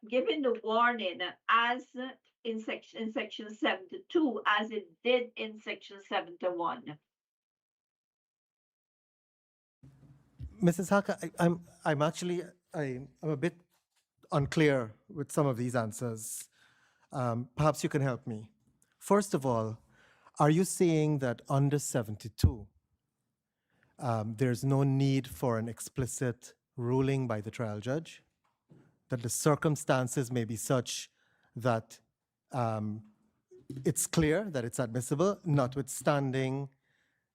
giving the warning as in section 72 as it did in Section 71. Mrs. Haka, I'm actually I'm a bit unclear with some of these answers. Perhaps you can help me. First of all, are you saying that under 72, there's no need for an explicit ruling by the trial judge? That the circumstances may be such that it's clear that it's admissible, notwithstanding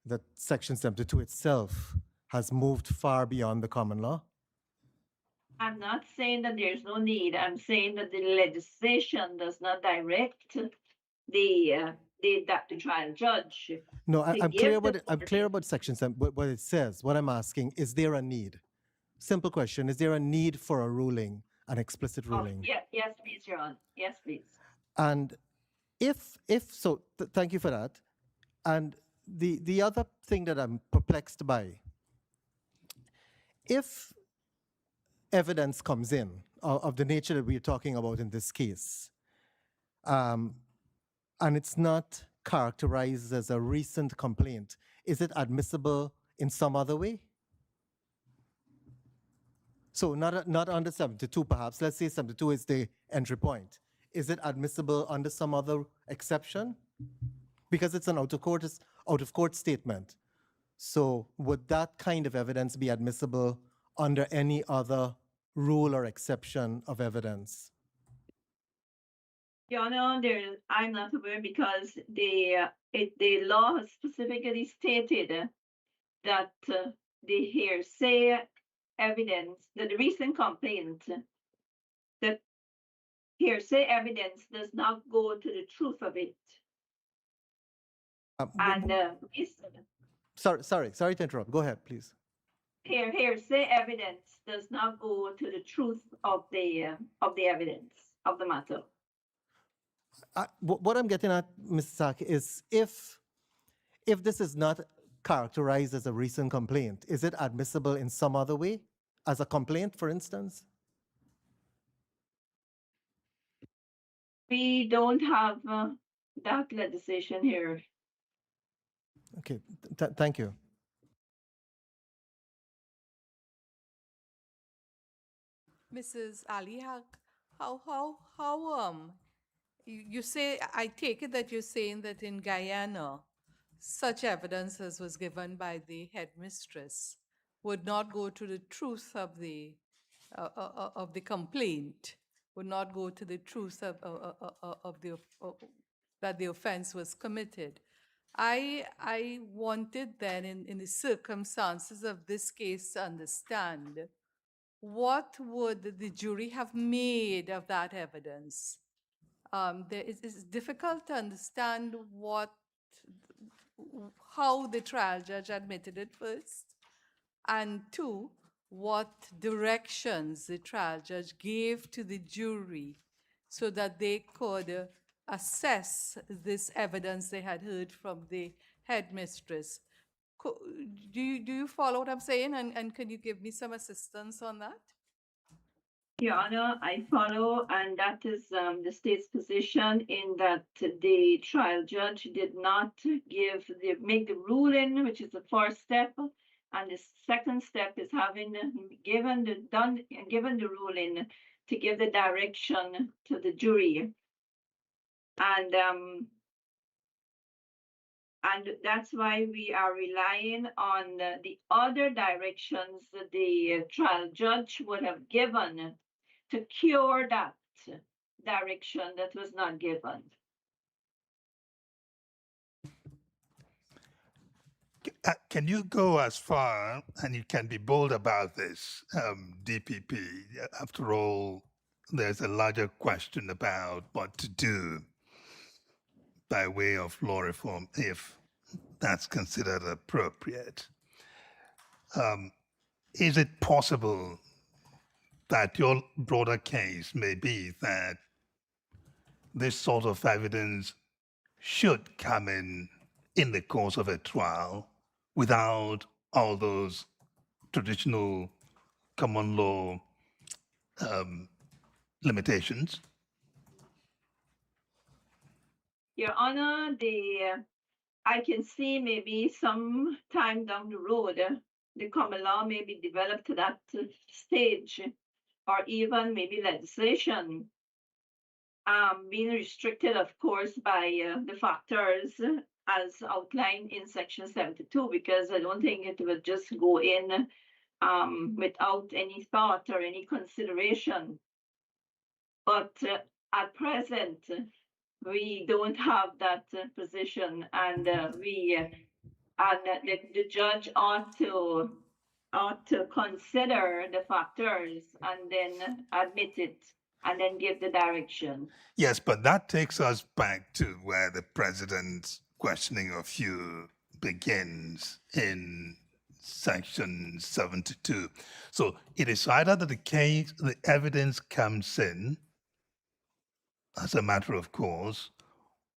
that Section 72 itself has moved far beyond the common law? I'm not saying that there's no need. I'm saying that the legislation does not direct the trial judge. No, I'm give clear the about it. I'm clear about Section 7, what it says. What I'm asking, is there a need? Simple question, is there a need for a ruling, an explicit ruling? Yes, please, Your Honor. Yes, please. And if so, thank you for that. And the other thing that I'm perplexed by, if evidence comes in of the nature that we're talking about in this case, and it's not characterized as a recent complaint, is it admissible in some other way? So not under 72 perhaps, let's say 72 is the entry point. Is it admissible under some other exception? Because it's an out of court statement. So would that kind of evidence be admissible under any other rule or exception of evidence? Your Honor, I'm not aware, because the law has specifically stated that the hearsay evidence, that the recent complaint, that hearsay evidence does not go to the truth of it. And Sorry to interrupt. Go ahead, please. hearsay evidence does not go to the truth of the evidence of the matter. What I'm getting at, Mr. Saki, is if this is not characterized as a recent complaint, is it admissible in some other way, as a complaint, for instance? We don't have that legislation here. Okay, thank you. Mrs. Ali, you say, I take it that you're saying that in Guyana, such evidence as was given by the headmistress would not go to the truth of the complaint, would not go to the truth of that the offense was committed. I wanted then, in the circumstances of this case, to understand what would the jury have made of that evidence. It's difficult to understand how the trial judge admitted it first, and two, what directions the trial judge gave to the jury so that they could assess this evidence they had heard from the headmistress. Do you follow what I'm saying? And can you give me some assistance on that? Your Honor, I follow, and that is the state's position in that the trial judge did not make the ruling, which is the first step, and the second step is having given the ruling to give the direction to the jury, and that's why we are relying on the other directions that the trial judge would have given to cure that direction that was not given. Can you go as far, and you can be bold about this, DPP? After all, there's a larger question about what to do by way of law reform if that's considered appropriate. Is it possible that your broader case may be that this sort of evidence should come in the course of a trial without all those traditional common law limitations? Your Honor, I can see maybe some time down the road, the common law may be developed to that stage, or even maybe legislation being restricted, of course, by the factors as outlined in Section 72, because I don't think it would just go in without any thought or any consideration. But at present, we don't have that position, and the judge ought to consider the factors and then admit it and then give the direction. Yes, but that takes us back to where the president's questioning of you begins in Section 72. So it is either that the evidence comes in as a matter of course,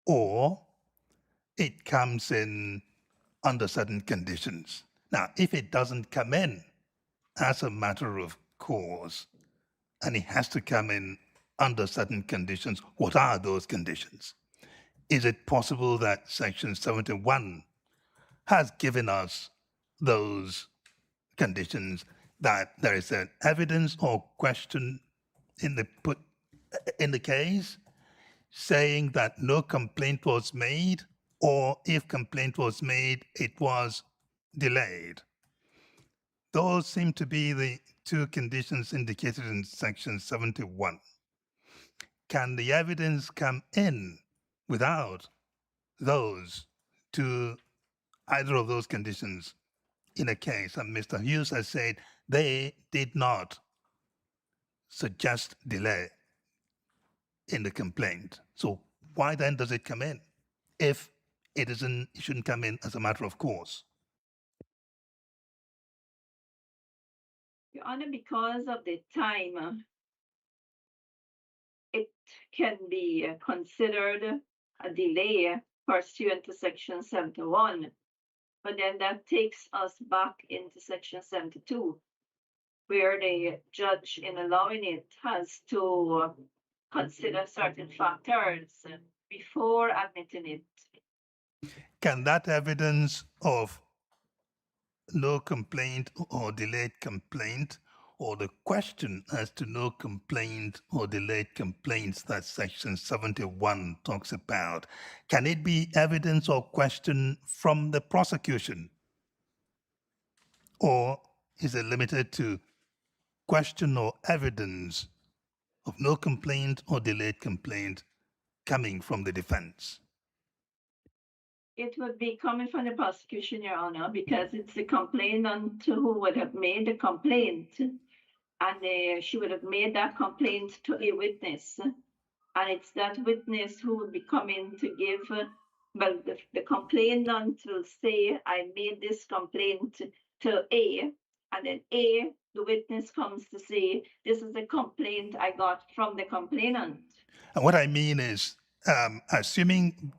or it comes in under certain conditions. Now, if it doesn't come in as a matter of course, and it has to come in under certain conditions, what are those conditions? Is it possible that Section 71 has given us those conditions, that there is an evidence or question in the case saying that no complaint was made, or if complaint was made, it was delayed? Those seem to be the two conditions indicated in Section 71. Can the evidence come in without those either of those conditions in a case? And Mr. Hughes has said they did not suggest delay in the complaint. So why then does it come in if it shouldn't come in as a matter of course? Your Honor, because of the time, it can be considered a delay pursuant to Section 71. But then that takes us back into Section 72, where the judge, in allowing it, has to consider certain factors before admitting it. Can that evidence of no complaint or delayed complaint, or the question as to no complaint or delayed complaints that Section 71 talks about, can it be evidence or question from the prosecution? Or is it limited to question or evidence of no complaint or delayed complaint coming from the defense? It would be coming from the prosecution, Your Honor, because it's the complainant who would have made the complaint, and she would have made that complaint to a witness. And it's that witness who would be coming to give, well, the complainant will say, I made this complaint to A, and then A, the witness comes to say, this is a complaint I got from the complainant. And what I mean is, assuming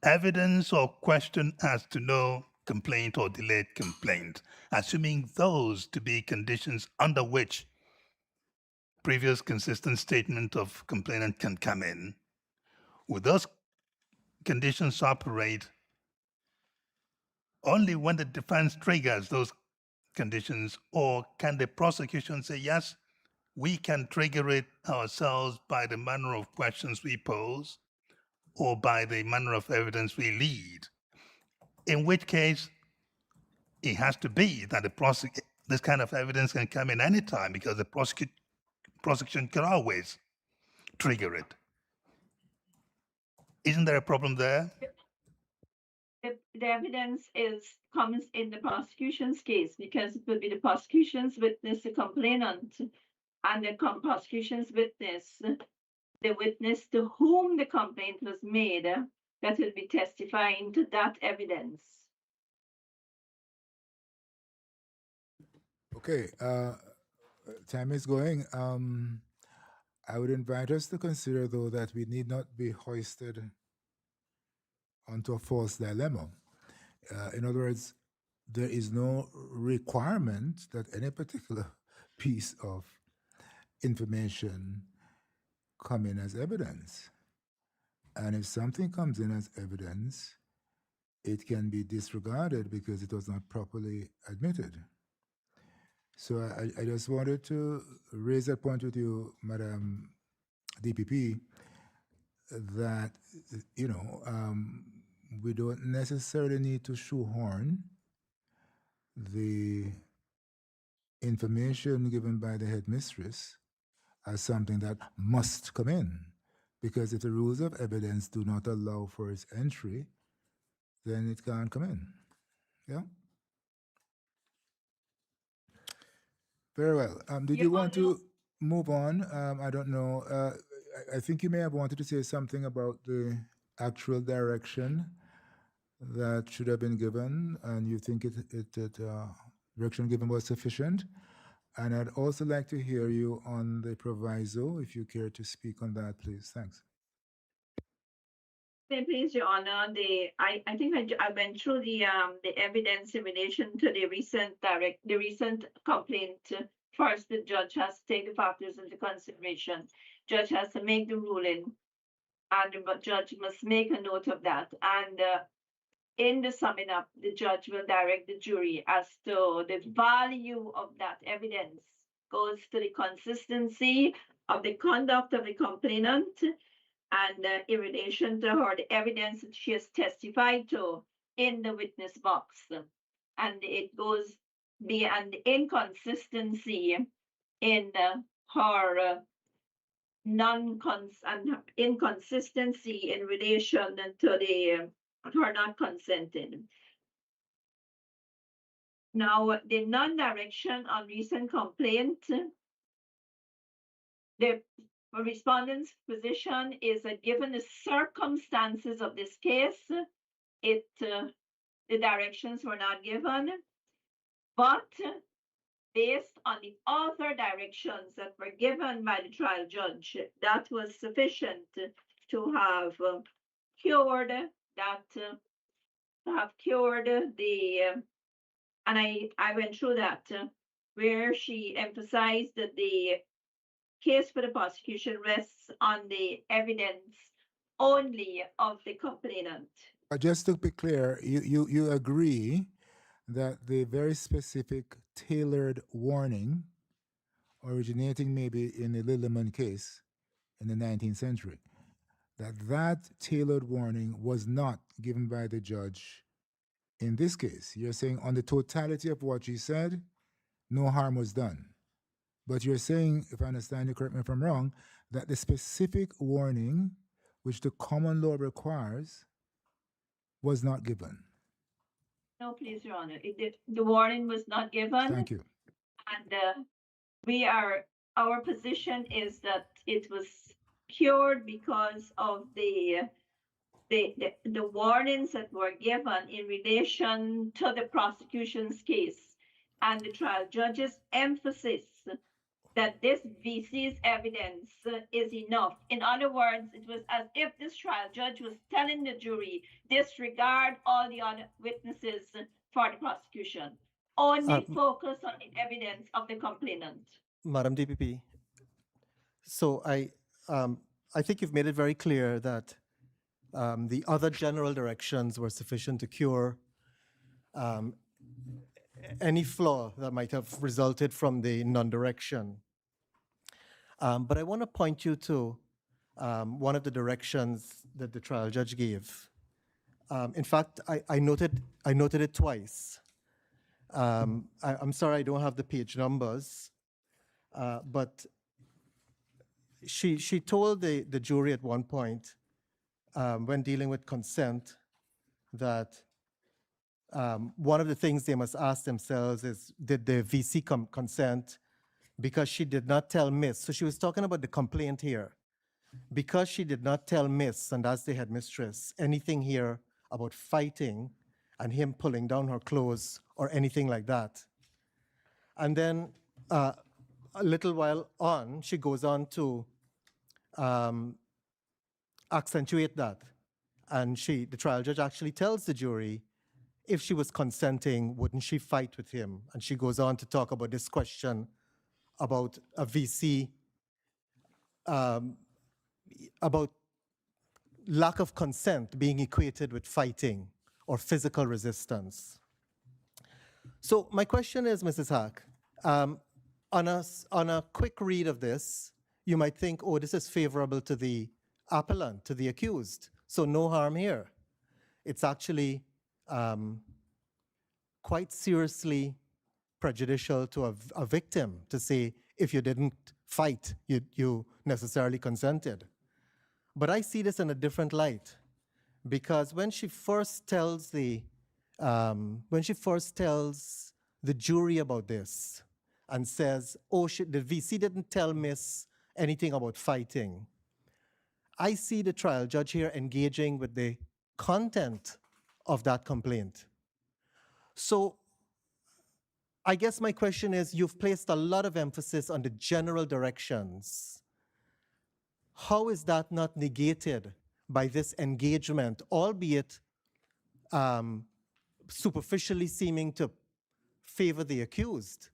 evidence or question as to no complaint or delayed complaint, assuming those to be conditions under which previous consistent statement of complainant can come in, would those conditions operate only when the defense triggers those conditions, or can the prosecution say, yes, we can trigger it ourselves by the manner of questions we pose or by the manner of evidence we lead? In which case, it has to be that this kind of evidence can come in anytime because the prosecution can always trigger it. Isn't there a problem there? The evidence comes in the prosecution's case because it will be the prosecution's witness, the complainant, and the prosecution's witness, the witness to whom the complaint was made, that will be testifying to that evidence. Okay, time is going. I would invite us to consider, though, that we need not be hoisted onto a false dilemma. In other words, there is no requirement that any particular piece of information come in as evidence. And if something comes in as evidence, it can be disregarded because it was not properly admitted. So I just wanted to raise that point with you, Madam DPP, that, we don't necessarily need to shoehorn the information given by the headmistress as something that must come in. Because if the rules of evidence do not allow for its entry, then it can't come in. Yeah? Very well. Did you want to move on? I don't know. I think you may have wanted to say something about the actual direction that should have been given, and you think direction given was sufficient. And I'd also like to hear you on the proviso, if you care to speak on that, please. Thanks. Please, Your Honor, I think I went through the evidence in relation to the recent complaint. First, the judge has to take the factors into consideration. Judge has to make the ruling, and the judge must make a note of that. And in the summing up, the judge will direct the jury as to the value of that evidence goes to the consistency of the conduct of the complainant and in relation to her, the evidence that she has testified to in the witness box. And it goes beyond inconsistency in her inconsistency in relation to her not consenting. Now, the non-direction on recent complaint, the respondent's position is that given the circumstances of this case, the directions were not given, but based on the other directions that were given by the trial judge, that was sufficient to have cured that, and I went through that, where she emphasized that the case for the prosecution rests on the evidence only of the complainant. Just to be clear, you agree that the very specific tailored warning originating maybe in the Lilliman case in the 19th century, that tailored warning was not given by the judge in this case. You're saying on the totality of what she said, no harm was done. But you're saying, if I understand you, correct me if I'm wrong, that the specific warning which the common law requires was not given. No, please, Your Honor. The warning was not given. Thank you. And our position is that it was cured because of the warnings that were given in relation to the prosecution's case and the trial judge's emphasis that this VC's evidence is enough. In other words, it was as if this trial judge was telling the jury, disregard all the other witnesses for the prosecution. Only focus on the evidence of the complainant. Madam DPP, so I think you've made it very clear that the other general directions were sufficient to cure any flaw that might have resulted from the non-direction. But I want to point you to one of the directions that the trial judge gave. In fact, I noted it twice. I'm sorry I don't have the page numbers, but she told the jury at one point when dealing with consent that one of the things they must ask themselves is, did the VC consent? Because she did not tell Miss. So she was talking about the complaint here. Because she did not tell Miss, and as the headmistress, anything here about fighting and him pulling down her clothes or anything like that. And then a little while on, she goes on to accentuate that. And the trial judge actually tells the jury, if she was consenting, wouldn't she fight with him? And she goes on to talk about this question about a VC, about lack of consent being equated with fighting or physical resistance. So my question is, Mrs. Hack, on a quick read of this, you might think, oh, this is favorable to the appellant, to the accused, so no harm here. It's actually quite seriously prejudicial to a victim to say, if you didn't fight, you necessarily consented. But I see this in a different light, because when she first tells the jury about this and says, oh, the VC didn't tell Miss anything about fighting, I see the trial judge here engaging with the content of that complaint. So I guess my question is, you've placed a lot of emphasis on the general directions. How is that not negated by this engagement, albeit superficially seeming to favor the accused?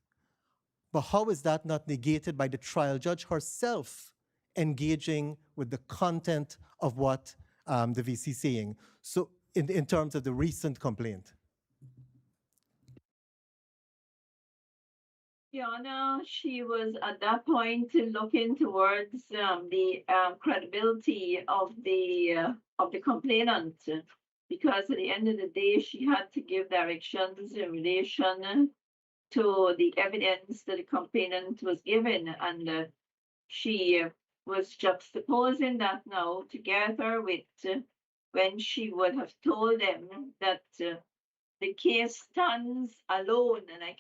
But how is that not negated by the trial judge herself engaging with the content of what the VC is saying? So in terms of the recent complaint. Your Honor, she was at that point looking towards the credibility of the complainant, because at the end of the day, she had to give directions in relation to the evidence that the complainant was given, and she was juxtaposing that now together with when she would have told them that the case stands alone, and I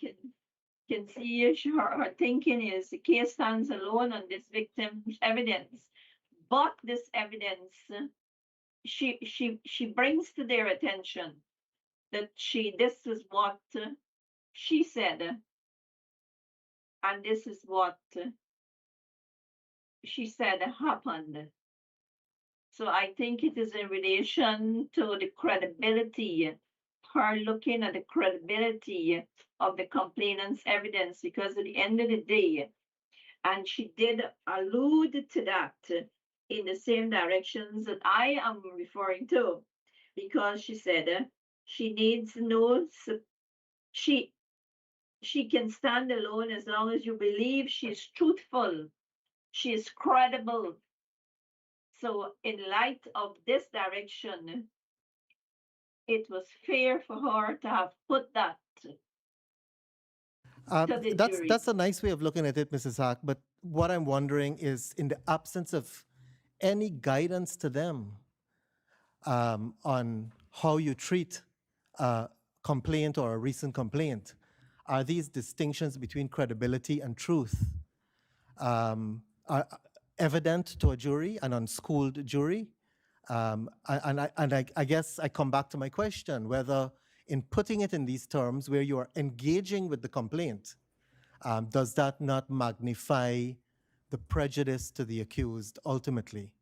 can see her thinking is the case stands alone on this victim's evidence. But this evidence, she brings to their attention that this is what she said, and this is what she said happened. So I think it is in relation to the credibility, her looking at the credibility of the complainant's evidence, because at the end of the day, and she did allude to that in the same directions that I am referring to, because she said she needs no, she can stand alone as long as you believe she is truthful, she is credible. So in light of this direction, it was fair for her to have put that to the jury. That's a nice way of looking at it, Mrs. Hack. But what I'm wondering is, in the absence of any guidance to them on how you treat a complaint or a recent complaint, are these distinctions between credibility and truth are evident to a jury, an unschooled jury? I guess I come back to my question, whether in putting it in these terms where you are engaging with the complaint, does that not magnify the prejudice to the accused ultimately?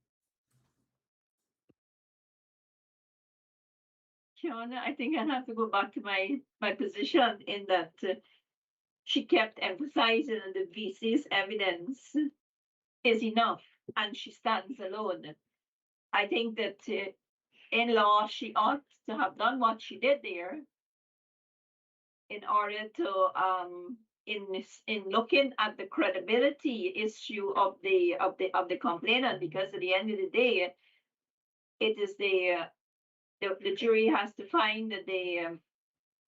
Shauna, I think I have to go back to my position in that she kept emphasizing on the VC's evidence is enough and she stands alone. I think that in law, she ought to have done what she did there in order to in looking at the credibility issue of the complainant, because at the end of the day, it is the jury has to find that the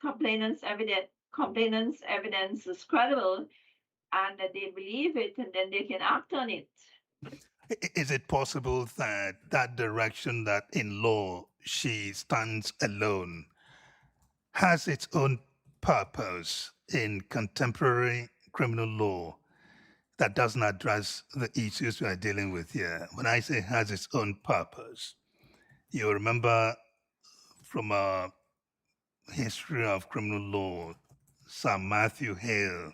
complainant's evidence is credible and that they believe it, and then they can act on it. Is it possible that that direction that in law she stands alone has its own purpose in contemporary criminal law that doesn't address the issues we are dealing with here? When I say has its own purpose, you remember from a history of criminal law, Sir Matthew Hale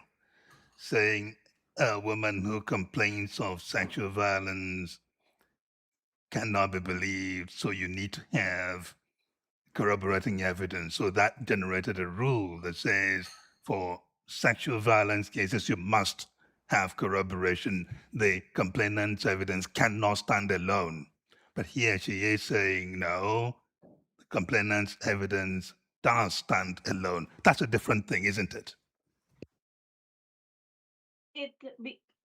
saying a woman who complains of sexual violence cannot be believed, so you need to have corroborating evidence. So that generated a rule that says for sexual violence cases, you must have corroboration. The complainant's evidence cannot stand alone. But here she is saying, no, the complainant's evidence does stand alone. That's a different thing, isn't it?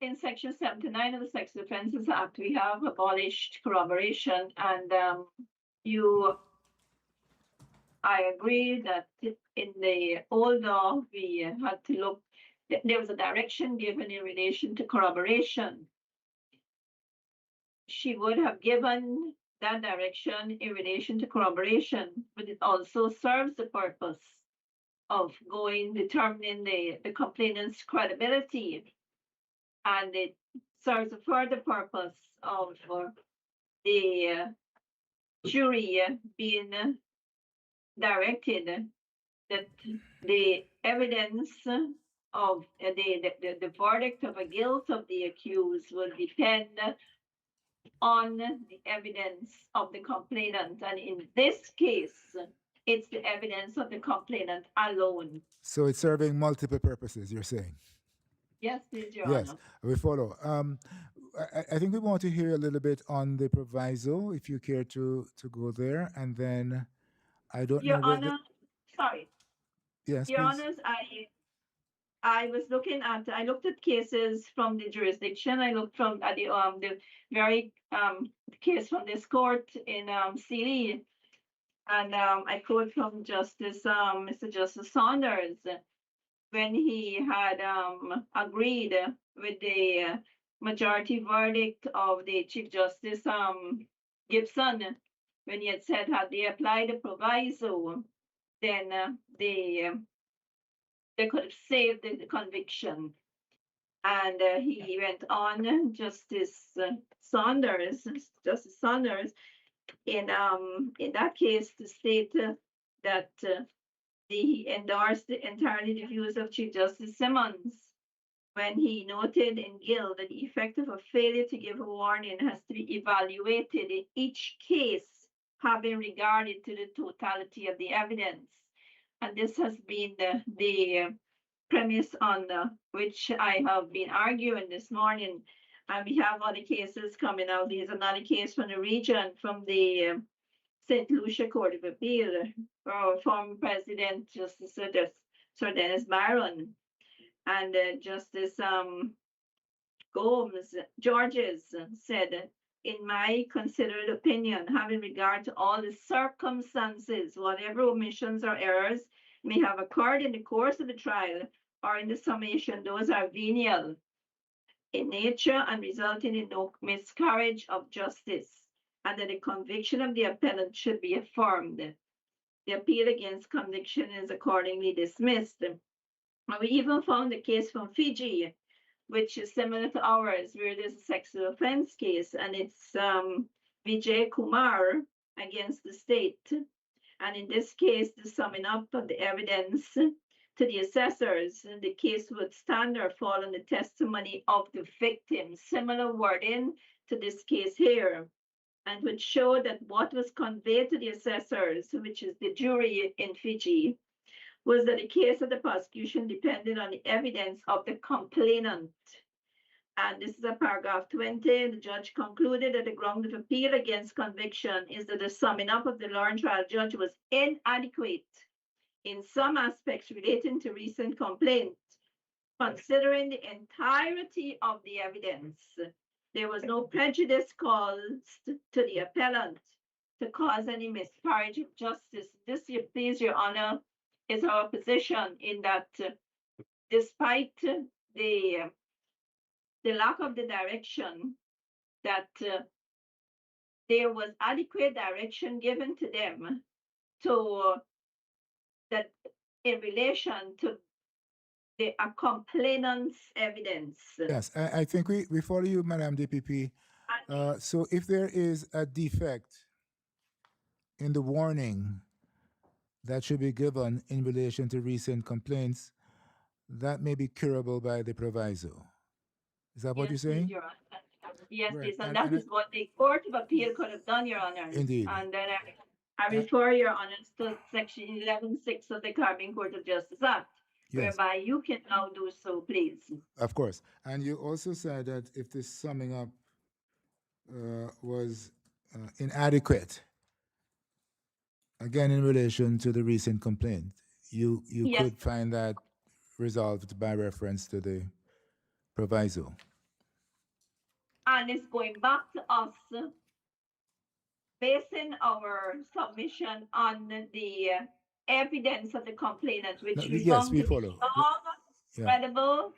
In Section 79 of the Sex Offences Act, we have abolished corroboration, and I agree that in the old law, we had to look, there was a direction given in relation to corroboration. She would have given that direction in relation to corroboration, but it also serves the purpose of determining the complainant's credibility. And it serves a further purpose of the jury being directed that the evidence of the verdict of a guilt of the accused will depend on the evidence of the complainant. And in this case, it's the evidence of the complainant alone. So it's serving multiple purposes, you're saying? Yes, please, Your Yes, Honor. we follow. I think we want to hear a little bit on the proviso, if you care to go there, and then I don't Your know whether. Honor, sorry. Yes, Your please. Honors, I looked at cases from the jurisdiction. I looked from the very case from this court in Sealy, and I quote from Mr. Justice Saunders, when he had agreed with the majority verdict of the Chief Justice Gibson, when he had said, had they applied the proviso, then they could have saved the conviction. And he went on, Justice Saunders, in that case to state that he endorsed entirely the views of Chief Justice Simmons when he noted in Gill that the effect of a failure to give a warning has to be evaluated in each case, having regarded to the totality of the evidence. And this has been the premise on which I have been arguing this morning. And we have other cases coming out. There's another case from the region, from the St. Lucia Court of Appeal, former President Justice Sir Dennis Byron, and Justice Georges said, in my considered opinion, having regard to all the circumstances, whatever omissions or errors may have occurred in the course of the trial or in the summation, those are venial in nature and resulting in no miscarriage of justice, and that the conviction of the appellant should be affirmed. The appeal against conviction is accordingly dismissed. And we even found a case from Fiji, which is similar to ours, where there's a sexual offense case, and it's Vijay Kumar against the state. And in this case, the summing up of the evidence to the assessors, the case would stand or fall on the testimony of the victim, similar wording to this case here, and would show that what was conveyed to the assessors, which is the jury in Fiji, was that the case of the prosecution depended on the evidence of the complainant. And this is a paragraph 20. The judge concluded that the ground of appeal against conviction is that the summing up of the Lawrence trial judge was inadequate in some aspects relating to recent complaint. Considering the entirety of the evidence, there was no prejudice caused to the appellant to cause any miscarriage of justice. This, please, Your Honor, is our position, in that despite the lack of the direction, that there was adequate direction given to them to that in relation to the complainant's evidence. Yes, I think we follow you, Madam DPP. So if there is a defect in the warning that should be given in relation to recent complaints, that may be curable by the proviso. Is that what you're saying? Your Honor. Yes, Right, please, and and- that and is what the Court of Appeal could have done, Your Honor. Indeed. And then I refer Your Honor to Section 11(6) of the Caribbean Court of Justice Act, Yes. whereby you can now do so, please. Of course. And you also said that if this summing up was inadequate, again, in relation to the recent complaint, you Yes. could find that resolved by reference to the proviso. And it's going back to us, basing our submission on the evidence of the complainant, which No, we yes, found we to be follow. strong, Yeah. credible,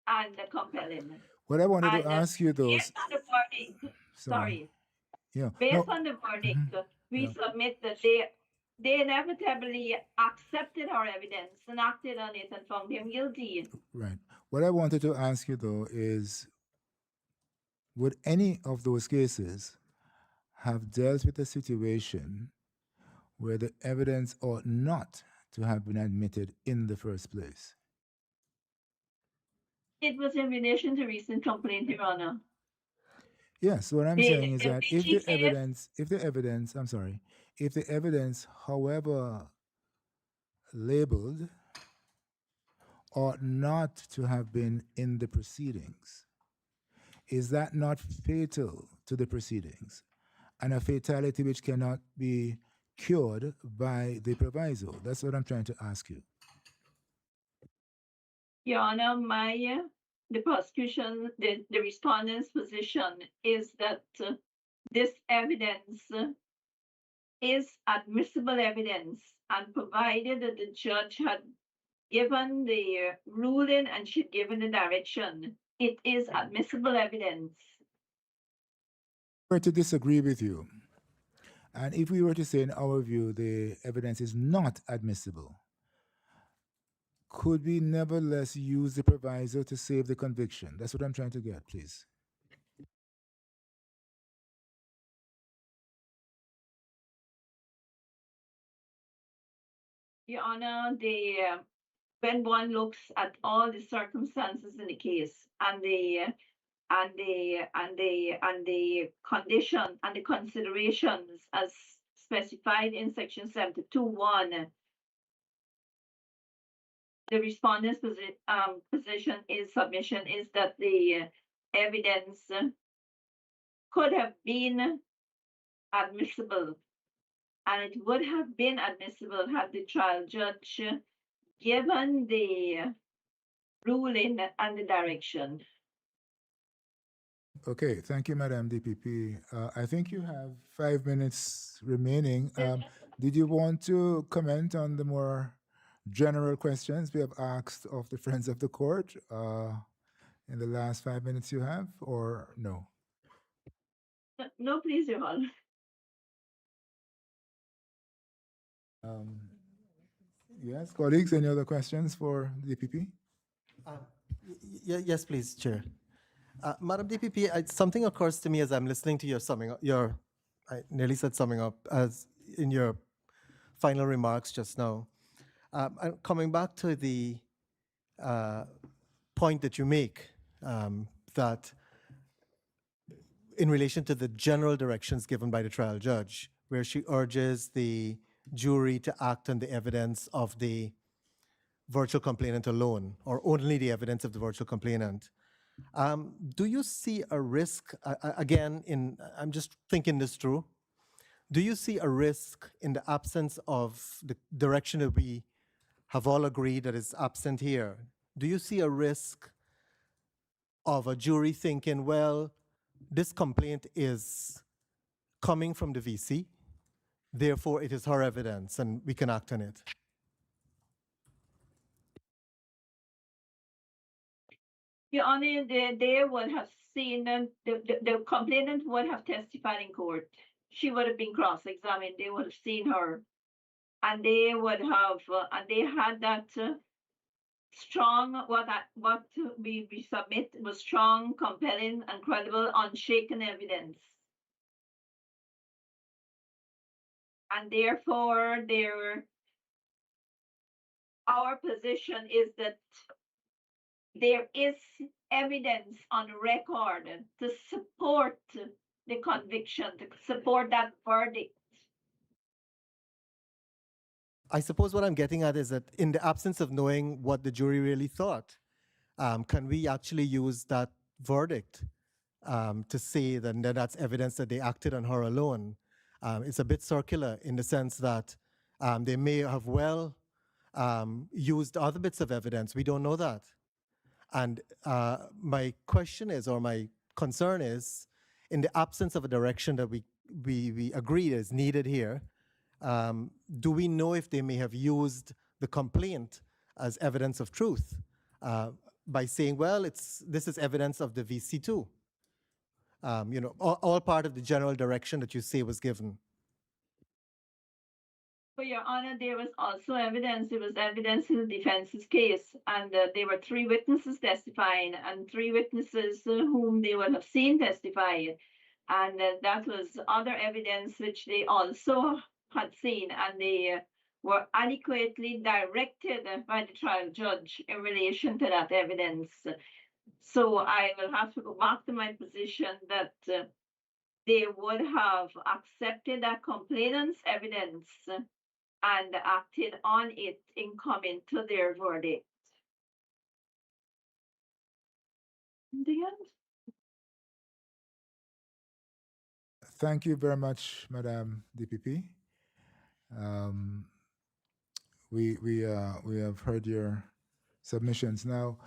and compelling. What I wanted And to ask you, though, based on the verdict, sorry, yeah, based no, on the verdict, we yeah. submit that they inevitably accepted our evidence and acted on it and found him guilty. Right. What I wanted to ask you, though, is would any of those cases have dealt with a situation where the evidence ought not to have been admitted in the first place? It was in relation to recent complaint, Your Honor. Yes, what I'm The- saying is the that Fiji case- if the evidence, however labeled, ought not to have been in the proceedings, is that not fatal to the proceedings, and a fatality which cannot be cured by the proviso? That's what I'm trying to ask you. Your Honor, the prosecution, the respondent's position is that this evidence is admissible evidence, and provided that the judge had given the ruling and she'd given the direction, it is admissible evidence. Were to disagree with you And if we were to say, in our view, the evidence is not admissible, could we nevertheless use the proviso to save the conviction? That's what I'm trying to get, please. Your Honor, when one looks at all the circumstances in the case and the condition and the considerations as specified in section 72(1), the respondent's submission is that the evidence could have been admissible, and it would have been admissible had the trial judge given the ruling and the direction. Okay, thank you, Madam DPP. I think you have 5 minutes remaining. Did you want to comment on the more general questions we have asked of the Friends of the Court in the last 5 minutes you have, or no? No, please, Your Honor. Yes, colleagues, any other questions for DPP? Yes, please, Chair. Madam DPP, something occurs to me as I'm listening to your summing up, I nearly said summing up, as in your final remarks just now. And coming back to the point that you make, that in relation to the general directions given by the trial judge, where she urges the jury to act on the evidence of the virtual complainant alone, or only the evidence of the virtual complainant. Do you see a risk, again, I'm just thinking this through, do you see a risk in the absence of the direction that we have all agreed that is absent here? Do you see a risk of a jury thinking, well, this complaint is coming from the VC, therefore it is her evidence and we can act on it? Your Honor, they would have seen, the complainant would have testified in court. She would have been cross-examined. They would have seen her. And they would have, and they had that strong, what we submit was strong, compelling, and credible, unshaken evidence. And therefore, our position is that there is evidence on record to support the conviction, to support that verdict. I suppose what I'm getting at is that in the absence of knowing what the jury really thought, can we actually use that verdict to say that that's evidence that they acted on her alone? It's a bit circular in the sense that they may have well used other bits of evidence. We don't know that. And my question is, or my concern is, in the absence of a direction that we agree is needed here, do we know if they may have used the complaint as evidence of truth by saying, well, this is evidence of the VC2? All part of the general direction that you say was given. For Your Honor, there was also evidence. There was evidence in the defense's case, and there were 3 witnesses testifying, and 3 witnesses whom they would have seen testify. And that was other evidence which they also had seen, and they were adequately directed by the trial judge in relation to that evidence. So I will have to go back to my position that they would have accepted that complainant's evidence and acted on it in coming to their verdict. The end. Thank you very much, Madam DPP. We have heard your submissions. Now,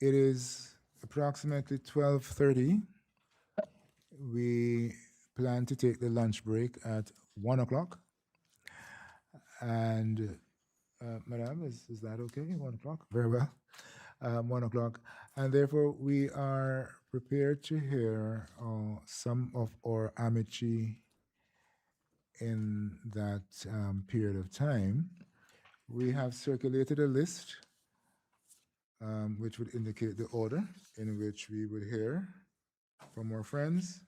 it is approximately 12:30. We plan to take the lunch break at 1 o'clock. And Madam, is that okay? 1 o'clock? Very well. 1 o'clock. And therefore, we are prepared to hear some of our amici in that period of time, we have circulated a list which would indicate the order in which we would hear from our friends.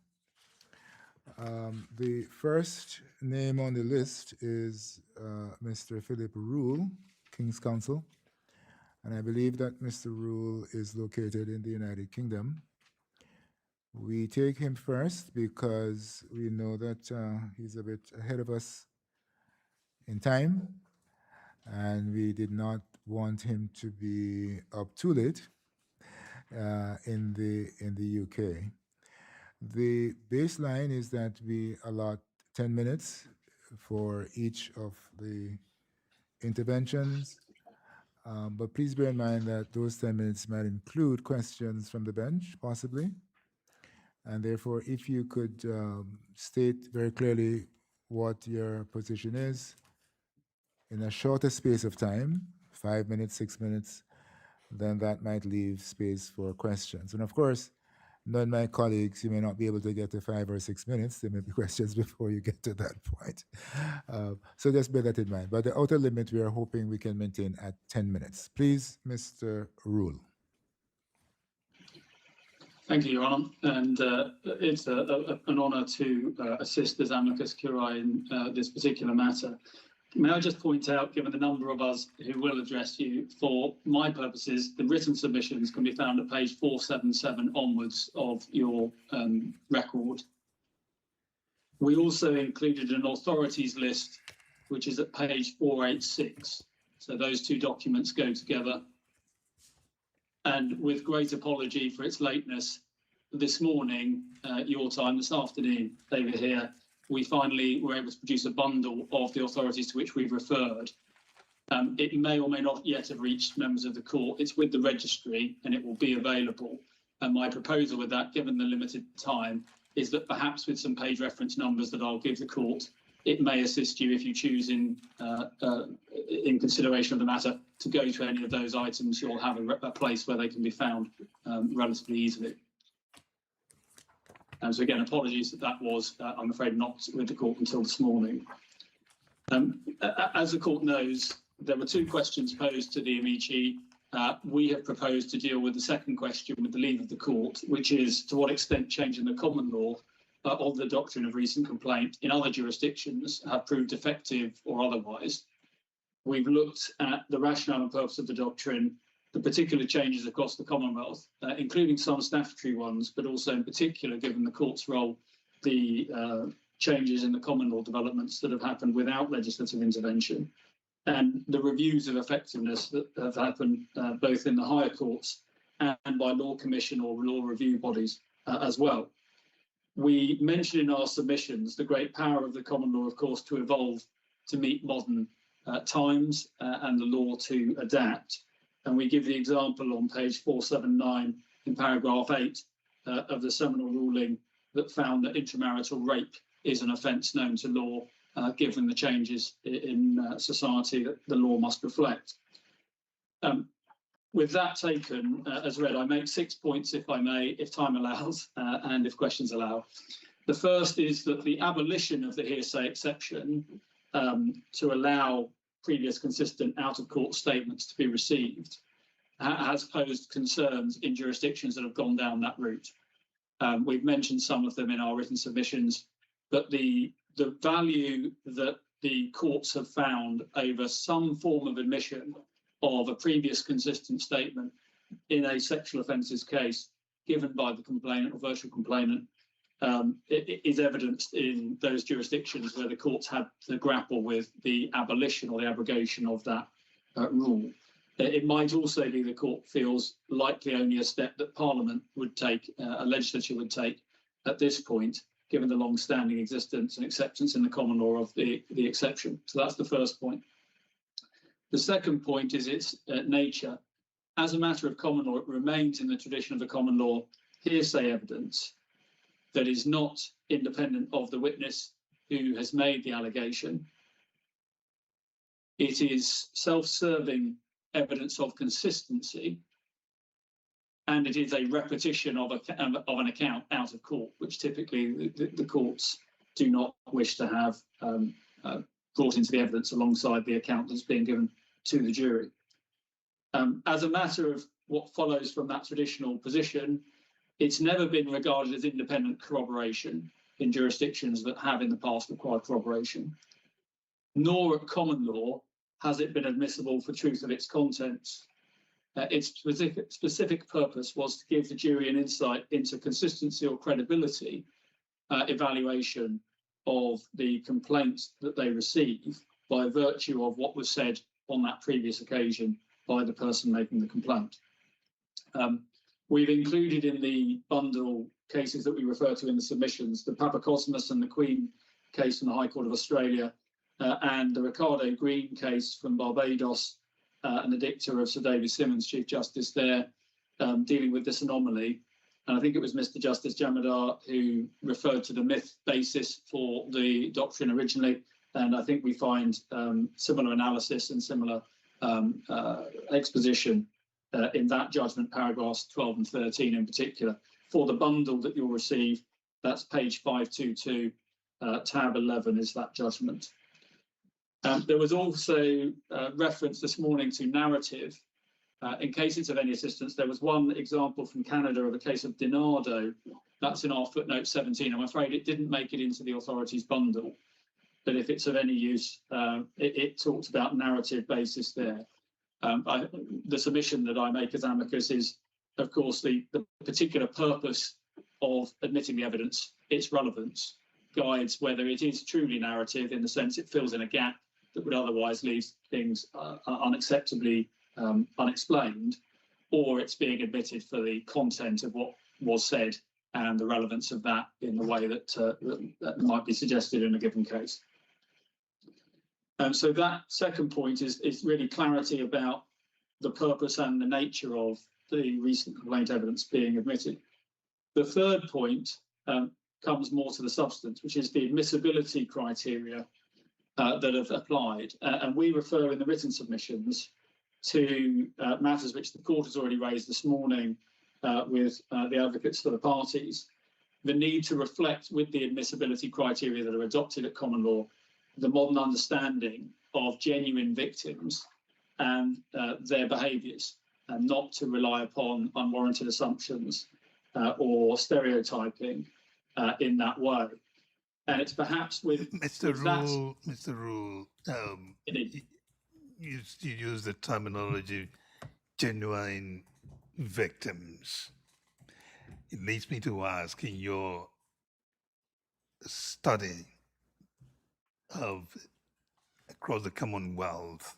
The first name on the list is Mr. Philip Rule, King's Counsel, and I believe that Mr. Rule is located in the United Kingdom. We take him first because we know that he's a bit ahead of us in time, and we did not want him to be up too late in the UK. The baseline is that we allot 10 minutes for each of the interventions, but please bear in mind that those 10 minutes might include questions from the bench, possibly. And therefore, if you could state very clearly what your position is in a shorter space of time, 5 minutes, 6 minutes, then that might leave space for questions. And of course, none of my colleagues, you may not be able to get to 5 or 6 minutes. There may be questions before you get to that point. So just bear that in mind. But the outer limit, we are hoping we can maintain at 10 minutes. Please, Mr. Rule. Thank you, Your Honour, and it's an honour to assist as amicus curiae in this particular matter. May I just point out, given the number of us who will address you, for my purposes, the written submissions can be found at page 477 onwards of your record. We also included an authorities list, which is at page 486. So those two documents go together. And with great apology for its lateness, this morning, your time, this afternoon, they were here, we finally were able to produce a bundle of the authorities to which we've referred. It may or may not yet have reached members of the court. It's with the registry and it will be available. And my proposal with that, given the limited time, is that perhaps with some page reference numbers that I'll give the court, it may assist you if you choose in consideration of the matter to go to any of those items. You'll have a place where they can be found relatively easily. So again, apologies that was, I'm afraid, not with the court until this morning. As the court knows, there were two questions posed to the amici. We have proposed to deal with the second question with the leave of the court, which is to what extent changing the common law of the doctrine of recent complaint in other jurisdictions have proved effective or otherwise. We've looked at the rationale and purpose of the doctrine, the particular changes across the Commonwealth, including some statutory ones, but also in particular, given the court's role, the changes in the common law developments that have happened without legislative intervention, and the reviews of effectiveness that have happened both in the higher courts and by law commission or law review bodies as well. We mentioned in our submissions the great power of the common law, of course, to evolve to meet modern times and the law to adapt. And we give the example on page 479 in paragraph 8 of the seminal ruling that found that intramarital rape is an offence known to law, given the changes in society that the law must reflect. With that taken as read, I make 6 points, if I may, if time allows, and if questions allow. The first is that the abolition of the hearsay exception to allow previous consistent out-of-court statements to be received has posed concerns in jurisdictions that have gone down that route. We've mentioned some of them in our written submissions, but the value that the courts have found over some form of admission of a previous consistent statement in a sexual offences case given by the complainant or virtual complainant is evidenced in those jurisdictions where the courts had to grapple with the abolition or the abrogation of that rule. It might also be the court feels likely only a step that Parliament would take, a legislature would take at this point, given the long-standing existence and acceptance in the common law of the exception. So that's the first point. The second point is its nature. As a matter of common law, it remains in the tradition of the common law hearsay evidence that is not independent of the witness who has made the allegation. It is self-serving evidence of consistency, and it is a repetition of an account out of court, which typically the courts do not wish to have brought into the evidence alongside the account that's being given to the jury. As a matter of what follows from that traditional position, it's never been regarded as independent corroboration in jurisdictions that have in the past required corroboration, nor at common law has it been admissible for truth of its contents. Its specific purpose was to give the jury an insight into consistency or credibility evaluation of the complaints that they receive by virtue of what was said on that previous occasion by the person making the complaint. We've included in the bundle cases that we refer to in the submissions, the Papakosmos and the Queen case from the High Court of Australia, and the Ricardo Green case from Barbados, and the dicta of Sir David Simmons, Chief Justice there, dealing with this anomaly. And I think it was Mr. Justice Jamadar who referred to the myth basis for the doctrine originally, and I think we find similar analysis and similar exposition in that judgment, paragraphs 12 and 13 in particular. For the bundle that you'll receive, that's page 522, tab 11 is that judgment. There was also reference this morning to narrative. In cases of any assistance, there was one example from Canada of a case of Dinardo. That's in our footnote 17. I'm afraid it didn't make it into the authorities bundle, but if it's of any use, it talks about narrative basis there. The submission that I make as amicus is, of course, the particular purpose of admitting the evidence, its relevance, guides whether it is truly narrative in the sense it fills in a gap that would otherwise leave things unacceptably unexplained, or it's being admitted for the content of what was said and the relevance of that in the way that, that might be suggested in a given case. So that second point is really clarity about the purpose and the nature of the recent complaint evidence being admitted. The third point comes more to the substance, which is the admissibility criteria that have applied. And we refer in the written submissions to matters which the court has already raised this morning with the advocates for the parties, the need to reflect with the admissibility criteria that are adopted at common law the modern understanding of genuine victims and their behaviours, and not to rely upon unwarranted assumptions or stereotyping in that way. And it's perhaps with Mr. Rule, you use the terminology genuine victims. It leads me to ask, in your study of across the Commonwealth,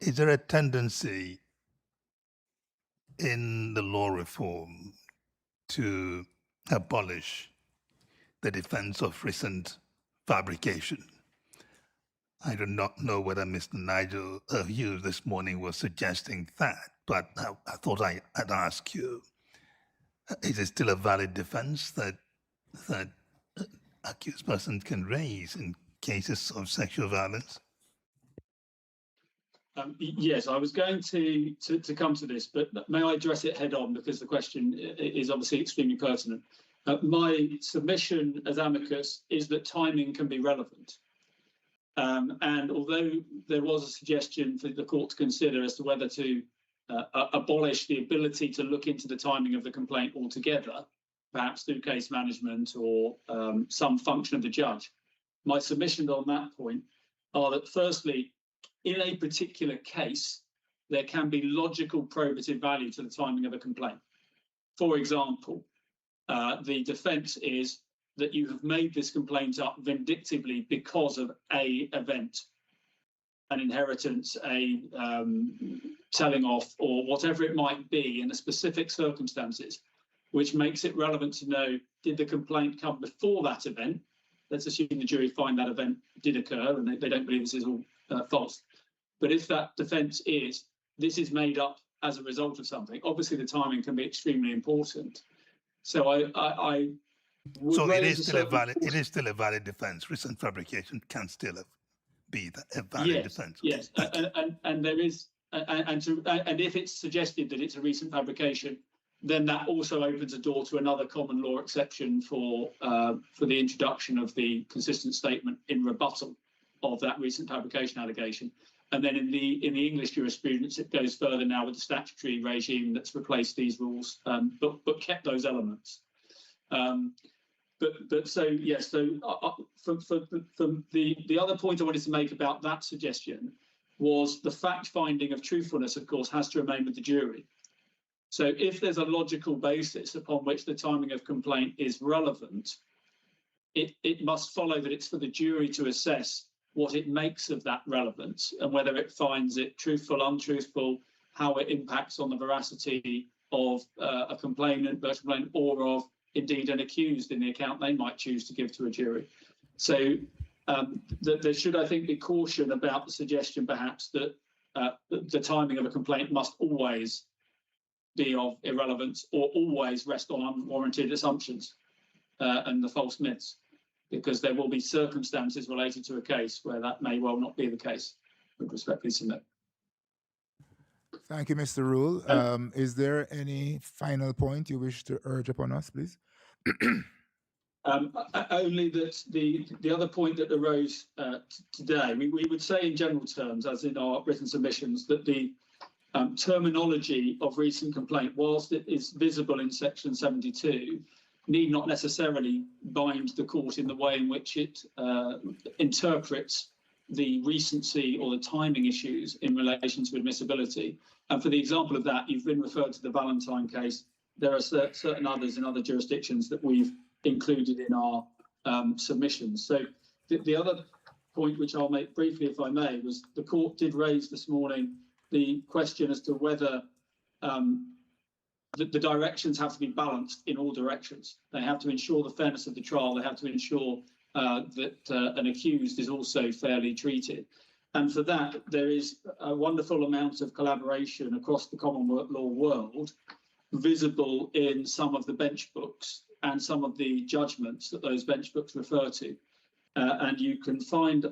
is there a tendency in the law reform to abolish the defense of recent fabrication? I do not know whether Mr. Nigel Hughes this morning was suggesting that, but I thought I'd ask you, is it still a valid defense that accused persons can raise in cases of sexual violence? Yes, I was going to come to this, but may I address it head on, because the question is obviously extremely pertinent. My submission as amicus is that timing can be relevant. And although there was a suggestion for the court to consider as to whether to abolish the ability to look into the timing of the complaint altogether, perhaps through case management or some function of the judge, my submissions on that point are that, firstly, in a particular case, there can be logical probative value to the timing of a complaint. For example, the defence is that you have made this complaint up vindictively because of a event, an inheritance, a telling off, or whatever it might be in the specific circumstances, which makes it relevant to know, did the complaint come before that event? Let's assume the jury find that event did occur and they don't believe this is all false. But if that defence is, this is made up as a result of something, obviously the timing can be extremely important. So I so it is still a valid defence. Recent fabrication can still be a valid defence. Yes, and there is, and if it's suggested that it's a recent fabrication, then that also opens a door to another common law exception for the introduction of the consistent statement in rebuttal of that recent fabrication allegation. And then in the English jurisprudence, it goes further now with the statutory regime that's replaced these rules, but kept those elements. But so yes, so for the other point I wanted to make about that suggestion was the fact finding of truthfulness, of course, has to remain with the jury. So if there's a logical basis upon which the timing of complaint is relevant, it must follow that it's for the jury to assess what it makes of that relevance and whether it finds it truthful, untruthful, how it impacts on the veracity of a complainant, or of indeed an accused in the account they might choose to give to a jury. So there should, I think, be caution about the suggestion perhaps that the timing of a complaint must always be of irrelevance or always rest on unwarranted assumptions and the false myths, because there will be circumstances related to a case where that may well not be the case. With respectfully submit. Thank you, Mr. Rule. Is there any final point you wish to urge upon us, please? Only that the other point that arose today, we would say in general terms, as in our written submissions, that the terminology of recent complaint, whilst it is visible in section 72, need not necessarily bind the court in the way in which it interprets the recency or the timing issues in relation to admissibility. And for the example of that, you've been referred to the Valentine case. There are certain others in other jurisdictions that we've included in our submissions. So the other point, which I'll make briefly, if I may, was the court did raise this morning the question as to whether the directions have to be balanced in all directions. They have to ensure the fairness of the trial. They have to ensure that an accused is also fairly treated. And for that, there is a wonderful amount of collaboration across the common law world, visible in some of the bench books and some of the judgments that those bench books refer to. And you can find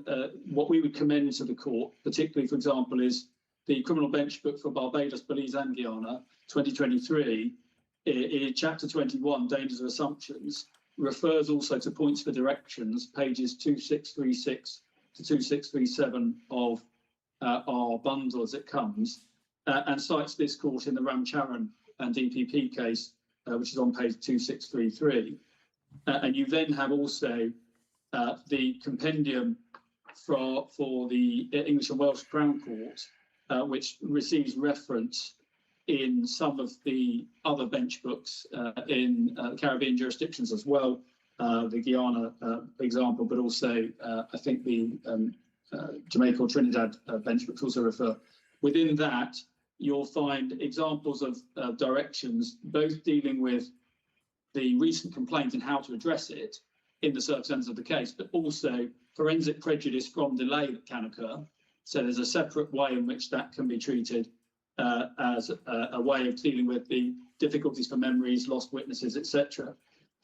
what we would commend to the court, particularly, for example, is the criminal bench book for Barbados, Belize and Guyana, 2023, in chapter 21, Dangers of Assumptions, refers also to points for directions, pages 2636 to 2637 of our bundle as it comes, and cites this court in the Ramcharan and DPP case, which is on page 2633. And you then have also the compendium for the English and Welsh Crown Court, which receives reference in some of the other bench books in Caribbean jurisdictions as well, the Guyana example, but also I think the Jamaica or Trinidad bench books also refer. Within that, you'll find examples of directions, both dealing with the recent complaint and how to address it in the circumstances of the case, but also forensic prejudice from delay that can occur. So there's a separate way in which that can be treated as a way of dealing with the difficulties for memories, lost witnesses, etc.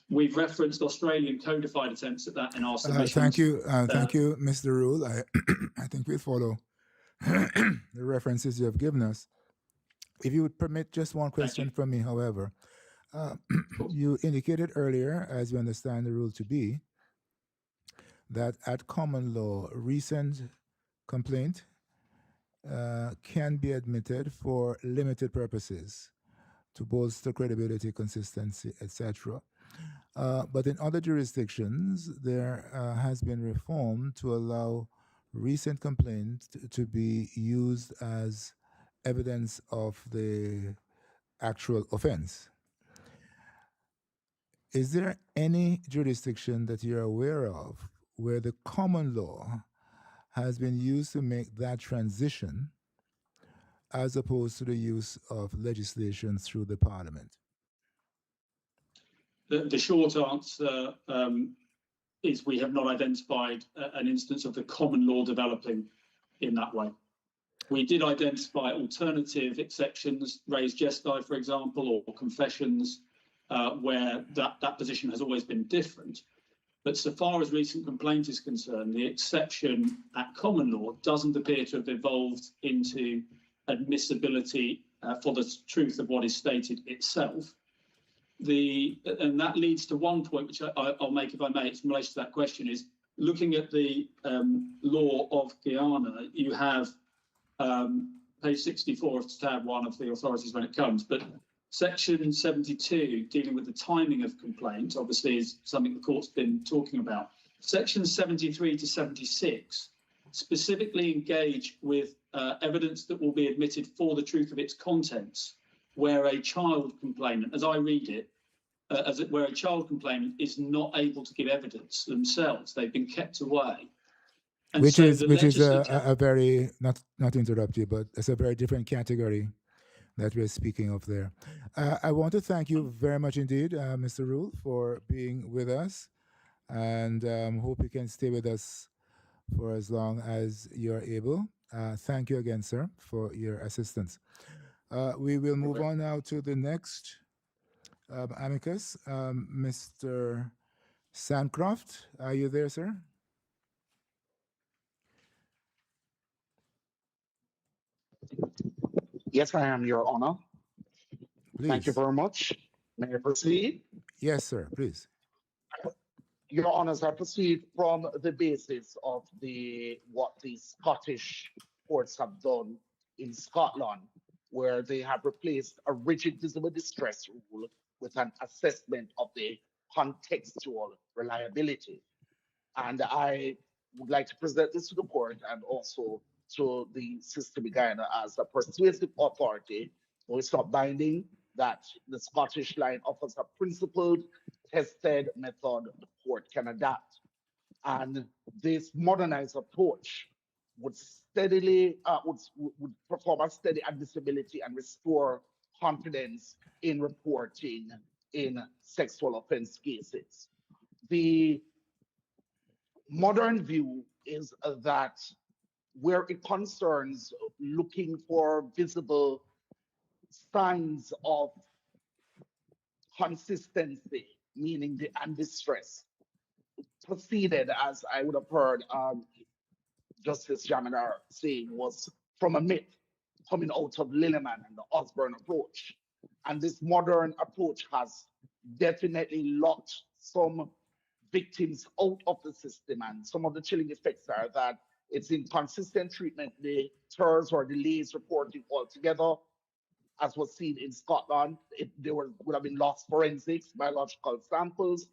We've referenced Australian codified attempts at that in our submissions. Thank you, Mr. Rule. I think we'll follow the references you have given us. If you would permit just one question from me, however. You indicated earlier, as you understand the rule to be, that at common law, recent complaint can be admitted for limited purposes to bolster credibility, consistency, etc. But in other jurisdictions, there has been reform to allow recent complaint to be used as evidence of the actual offense. Is there any jurisdiction that you're aware of where the common law has been used to make that transition as opposed to the use of legislation through the parliament? The short answer is we have not identified an instance of the common law developing in that way. We did identify alternative exceptions, res gestae, for example, or confessions, where that position has always been different. But so far as recent complaint is concerned, the exception at common law doesn't appear to have evolved into admissibility for the truth of what is stated itself. And that leads to one point which I'll make, if I may, it's in relation to that question, is looking at the law of Guyana. You have page 64 of tab 1 of the authorities when it comes, but section 72 dealing with the timing of complaint obviously is something the court's been talking about. Sections 73 to 76 specifically engage with evidence that will be admitted for the truth of its contents, where a child complainant, as I read it, where a child complainant is not able to give evidence themselves. They've been kept away. And Which so is the a very, not to interrupt you, but it's a very different category that we're speaking of there. I want to thank you very much indeed, Mr. Rule, for being with us, and hope you can stay with us for as long as you're able. Thank you again, sir, for your assistance. We will move on now to the next amicus, Mr. Sancroft. Are you there, sir? Yes, I am, Your Honor. Please. Thank you very much. May I proceed? Yes, sir, please. Your Honors, I proceed from the basis of what the Scottish courts have done in Scotland, where they have replaced a rigid visible distress rule with an assessment of the contextual reliability. And I would like to present this to the court and also to the system in Guyana as a persuasive authority. So it's not binding, that the Scottish line offers a principled, tested method the court can adapt. And this modernized approach would steadily, would perform a steady admissibility and restore confidence in reporting in sexual offense cases. The modern view is that where it concerns looking for visible signs of consistency, meaning the undistress, proceeded, as I would have heard Justice Jaminar saying, was from a myth coming out of Lilliman and the Osborne approach. And this modern approach has definitely locked some victims out of the system, and some of the chilling effects are that it's inconsistent treatment, the deters or delays reporting altogether, as was seen in Scotland. There would have been lost forensics, biological samples,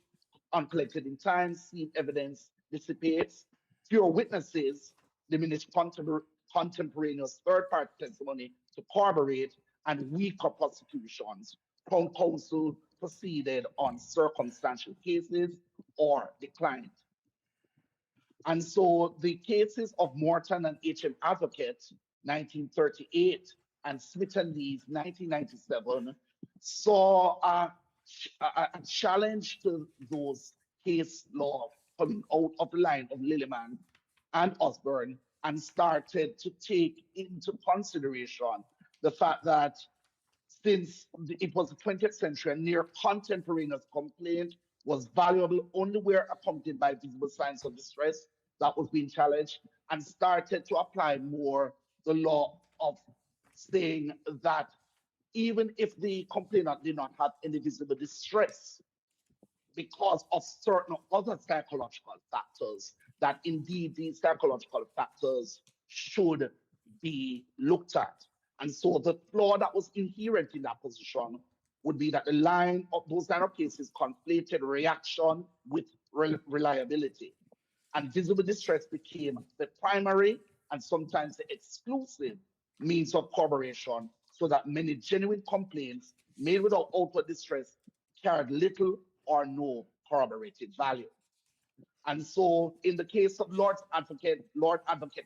uncollected in time, scene evidence dissipates, fewer witnesses, diminished contemporaneous third-party testimony to corroborate, and weaker prosecutions. Crown Counsel proceeded on circumstantial cases or declined. And so the cases of Morton and H.M. Advocate, 1938, and Smith and Lee's, 1997, saw a challenge to those case law coming out of the line of Lilliman and Osborne, and started to take into consideration the fact that since it was the 20th century, a near contemporaneous complaint was valuable only where accompanied by visible signs of distress. That was being challenged, and started to apply more the law of saying that even if the complainant did not have any visible distress, because of certain other psychological factors, that indeed these psychological factors should be looked at. And so the flaw that was inherent in that position would be that those line of cases conflated reaction with reliability. And visible distress became the primary and sometimes the exclusive means of corroboration, so that many genuine complaints made without outward distress carried little or no corroborated value. And so in the case of Lord Advocate's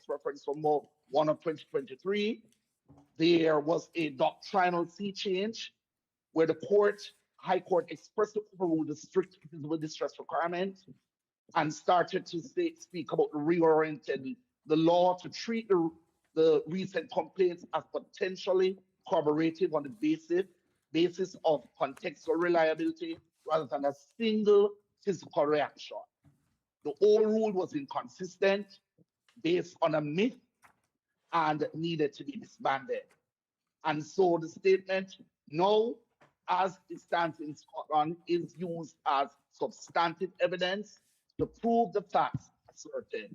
reference from 1 of 2023, there was a doctrinal sea change where the High Court expressly overruled the strict visible distress requirement and started to speak about reorienting the law to treat the recent complaints as potentially corroborative on the basis of contextual reliability rather than a single physical reaction. The old rule was inconsistent, based on a myth, and needed to be disbanded. And so the statement now, as it stands in Scotland, is used as substantive evidence to prove the facts asserted,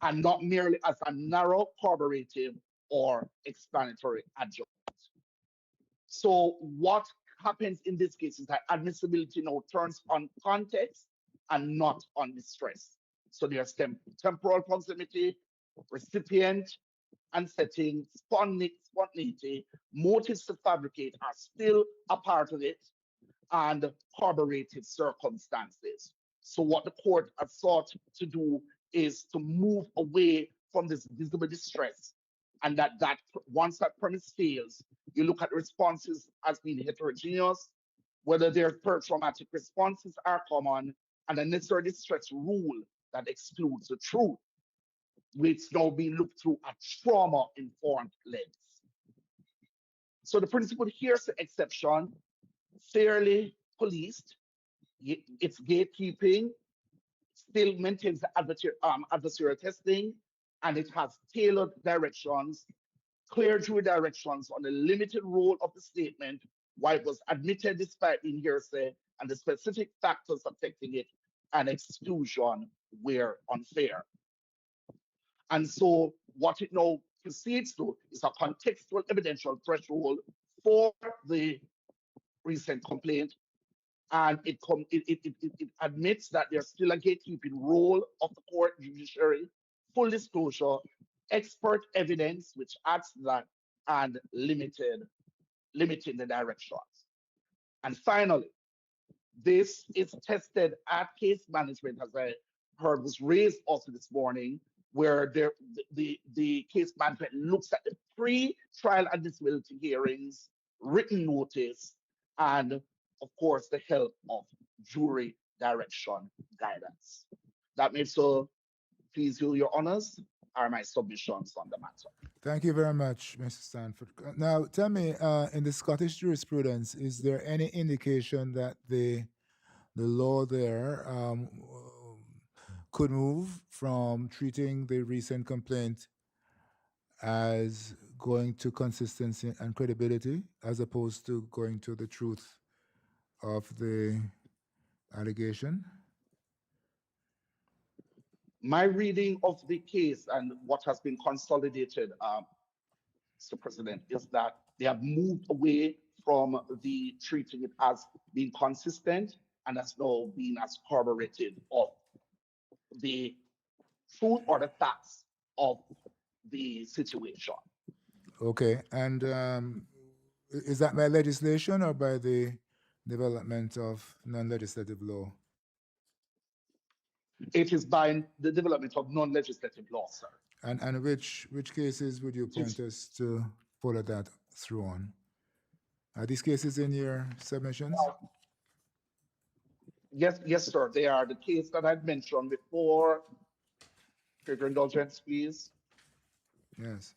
and not merely as a narrow corroborative or explanatory adjunct. So what happens in this case is that admissibility now turns on context and not on distress. So there's temporal proximity, recipient and setting, spontaneity, motives to fabricate are still a part of it, and corroborative circumstances. So what the court has sought to do is to move away from this visible distress, and that once that premise fails, you look at responses as being heterogeneous, whether their traumatic responses are common, and a necessary distress rule that excludes the truth, which now being looked through a trauma-informed lens. So the principle hearsay exception, fairly policed, its gatekeeping, still maintains the adversarial testing, and it has tailored directions, clear jury directions on the limited role of the statement, why it was admitted despite being hearsay, and the specific factors affecting it, and exclusion where unfair. And so what it now proceeds to is a contextual evidential threshold for the recent complaint. And it admits that there's still a gatekeeping role of the court judiciary, full disclosure, expert evidence, which adds to that, and limiting the directions. And finally, this is tested at case management, as I heard was raised also this morning, where the case management looks at the pre-trial admissibility hearings, written notice, and of course the help of jury direction guidance. That may so please you, Your Honors, are my submissions on the matter. Thank you very much, Mr. Stanford. Now, tell me, in the Scottish jurisprudence, is there any indication that the law there could move from treating the recent complaint as going to consistency and credibility, as opposed to going to the truth of the allegation? My reading of the case and what has been consolidated, Mr. President, is that they have moved away from the treating it as being consistent and as now being as corroborative of the truth or the facts of the situation. Okay, and is that by legislation or by the development of non-legislative law? It is by the development of non-legislative law, sir. And which cases would you point us to follow that through on? Are these cases in your submissions? Yes, sir. They are the case that I'd mentioned before. Your indulgence, please. Yes.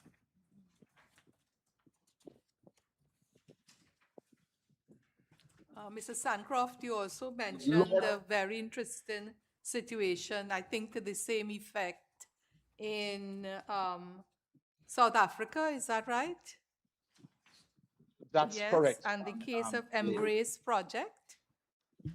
Mr. Sancroft, you also mentioned a very interesting situation, I think to the same effect in South Africa, is that right? That's yes, correct. And the case of Embrace Project. Yes,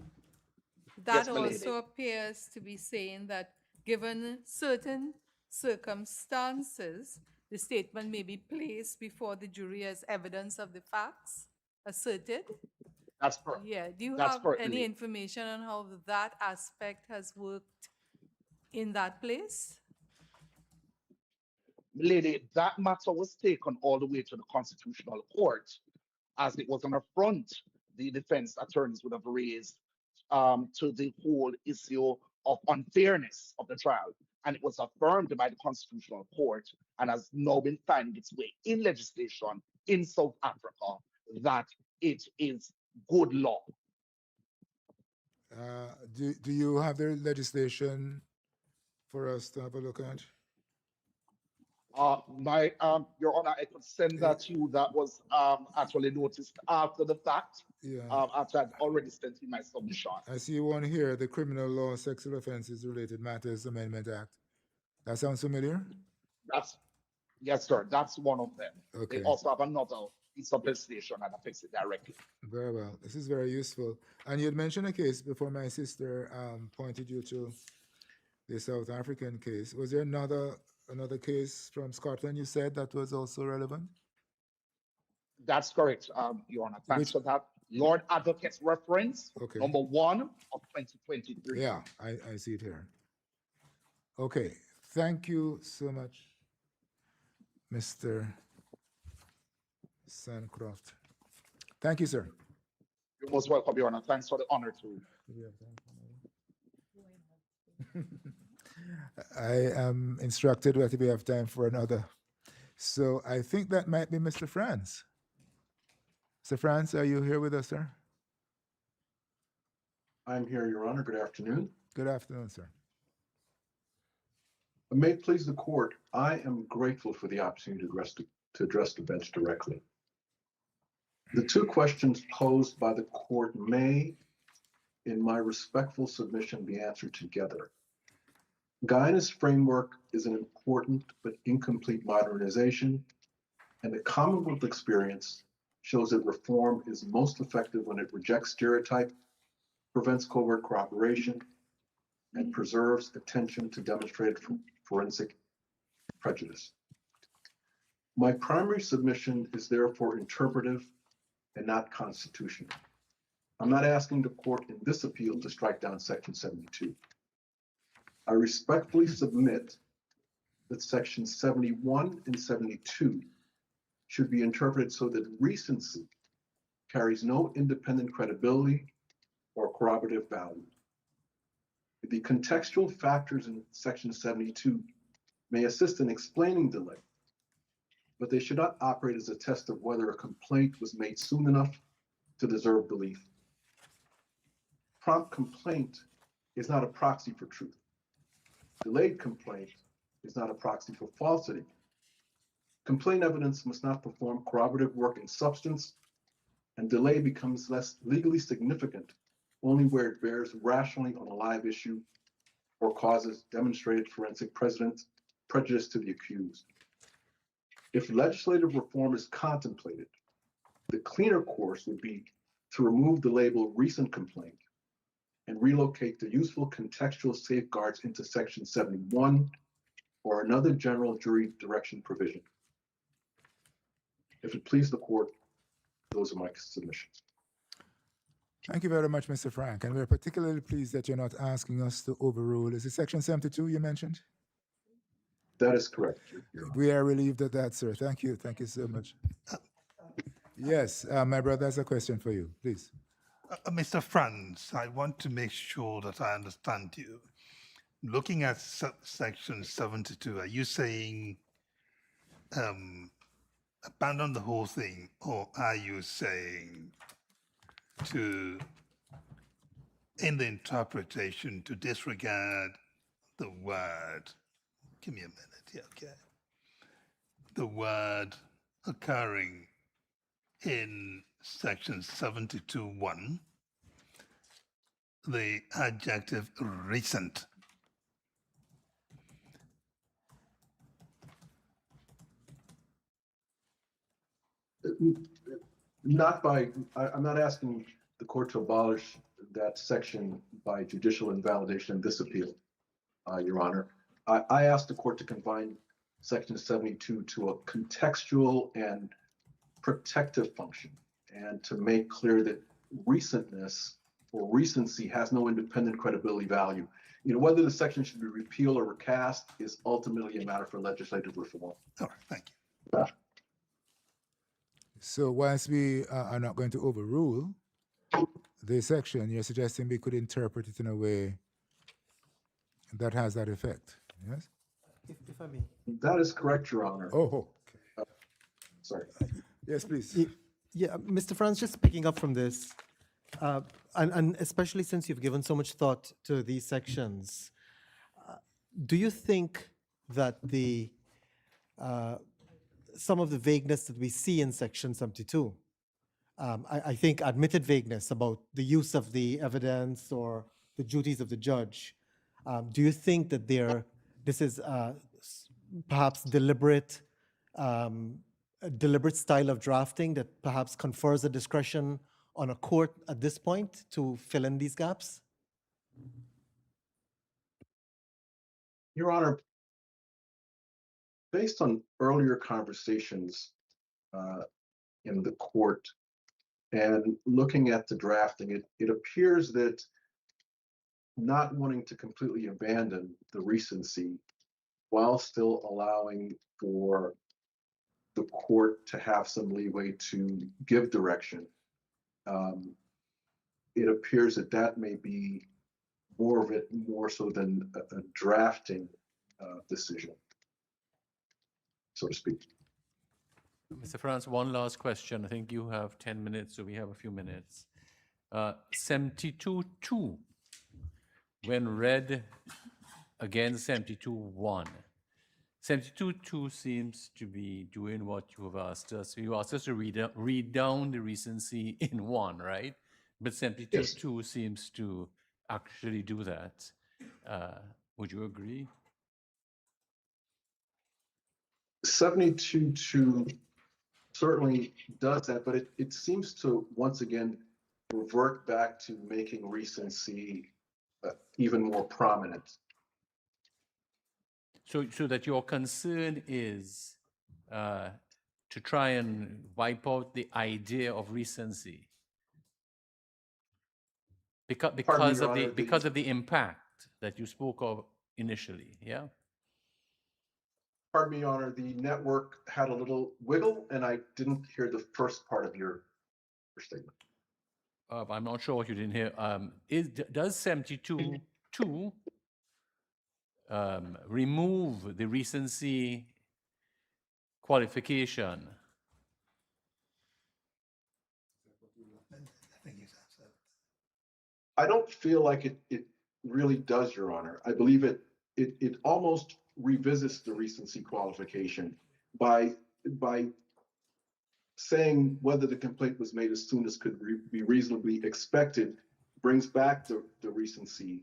That my lady. also appears to be saying that given certain circumstances, the statement may be placed before the jury as evidence of the facts asserted. That's correct. Yeah. Do you That's have correct, any lady. information on how that aspect has worked in that place? Lady, that matter was taken all the way to the Constitutional Court, as it was an affront the defense attorneys would have raised to the whole issue of unfairness of the trial. And it was affirmed by the Constitutional Court and has now been finding its way in legislation in South Africa that it is good law. Do you have the legislation for us to have a look at? Your Honor, I could send that to you. That was actually noticed after the fact. Yeah. After I'd already sent in my submission. I see one here, the Criminal Law Sexual Offences Related Matters Amendment Act. That sounds familiar? Yes, sir. That's one of them. Okay. They also have another interpretation that affects it directly. Very well. This is very useful. And you had mentioned a case before my sister pointed you to the South African case. Was there another case from Scotland you said that was also relevant? That's correct, Your Honor. Thanks for that. Lord Advocate's reference, Okay. number 1 of 2023. Yeah, I see it here. Okay. Thank you so much, Mr. Sancroft. Thank you, sir. You're most welcome, Your Honor. Thanks for the honor too. I am instructed that we have time for another. So I think that might be Mr. Franz. Mr. Franz, are you here with us, sir? I'm here, Your Honor. Good afternoon. Good afternoon, sir. May it please the court, I am grateful for the opportunity to address the bench directly. The two questions posed by the court may, in my respectful submission, be answered together. Guyana's framework is an important but incomplete modernization, and the Commonwealth experience shows that reform is most effective when it rejects stereotype, prevents covert cooperation, and preserves attention to demonstrated forensic prejudice. My primary submission is therefore interpretive and not constitutional. I'm not asking the court in this appeal to strike down Section 72. I respectfully submit that Sections 71 and 72 should be interpreted so that recency carries no independent credibility or corroborative value. The contextual factors in Section 72 may assist in explaining delay, but they should not operate as a test of whether a complaint was made soon enough to deserve belief. Prompt complaint is not a proxy for truth. Delayed complaint is not a proxy for falsity. Complaint evidence must not perform corroborative work in substance, and delay becomes less legally significant only where it bears rationally on a live issue or causes demonstrated forensic prejudice to the accused. If legislative reform is contemplated, the cleaner course would be to remove the label recent complaint and relocate the useful contextual safeguards into Section 71 or another general jury direction provision. If it please the court, those are my submissions. Thank you very much, Mr. Frank. And we're particularly pleased that you're not asking us to overrule. Is it Section 72 you mentioned? That is correct. We are relieved of that, sir. Thank you. Thank you so much. Yes, my brother has a question for you, please. Mr. Franz, I want to make sure that I understand you. Looking at Section 72, are you saying abandon the whole thing, or are you saying in the interpretation, to disregard the word, give me a minute here, okay? The word occurring in Section 72(1), the adjective recent. I'm not asking the court to abolish that section by judicial invalidation in this appeal, Your Honor. I asked the court to confine Section 72 to a contextual and protective function, and to make clear that recentness or recency has no independent credibility value. You know, whether the section should be repealed or recast is ultimately a matter for legislative reform. All right, thank you. So whilst we are not going to overrule the section, you're suggesting we could interpret it in a way that has that effect, yes? If I may. That is correct, Your Honor. Oh, okay. Sorry. Yes, please. Yeah, Mr. Franz, just picking up from this, and especially since you've given so much thought to these sections, do you think that some of the vagueness that we see in Section 72, I think admitted vagueness about the use of the evidence or the duties of the judge, do you think that this is perhaps deliberate a deliberate style of drafting that perhaps confers a discretion on a court at this point to fill in these gaps? Your Honor, based on earlier conversations in the court and looking at the drafting, it appears that not wanting to completely abandon the recency while still allowing for the court to have some leeway to give direction, it appears that that may be more of it, more so than a drafting decision, so to speak. Mr. France, one last question. I think you have 10 minutes, so we have a few minutes. 72.2, when read against 72.1, 72.2 seems to be doing what you have asked us. You asked us to read down the recency in 1, right? But 72.2 seems to actually do that. Would you agree? 72.2 certainly does that, but it seems to once again revert back to making recency even more prominent. So that your concern is to try and wipe out the idea of recency because of the impact that you spoke of initially, yeah? Pardon me, Your Honor, the network had a little wiggle and I didn't hear the first part of your statement. I'm not sure what you didn't hear. Does 72.2 remove the recency qualification? I don't feel like it really does, Your Honor. I believe it almost revisits the recency qualification by saying whether the complaint was made as soon as could be reasonably expected, brings back the recency.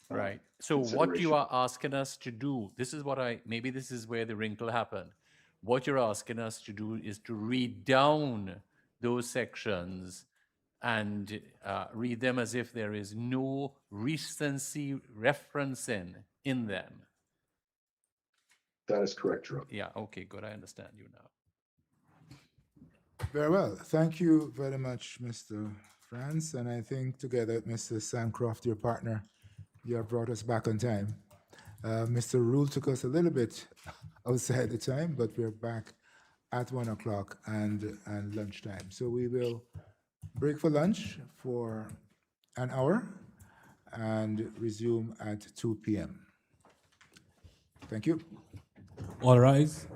Right. So what you are asking us to do, this is what maybe this is where the wrinkle happened. What you're asking us to do is to read down those sections and read them as if there is no recency referencing in them. That is correct, Your Honor. Yeah, okay, good. I understand you now. Very well. Thank you very much, Mr. France. And I think together, Mr. Sancroft, your partner, you have brought us back on time. Mr. Rule took us a little bit outside the time, but we're back at 1 o'clock and lunchtime. So we will break for lunch for an hour and resume at 2 p.m. Thank you. All rise.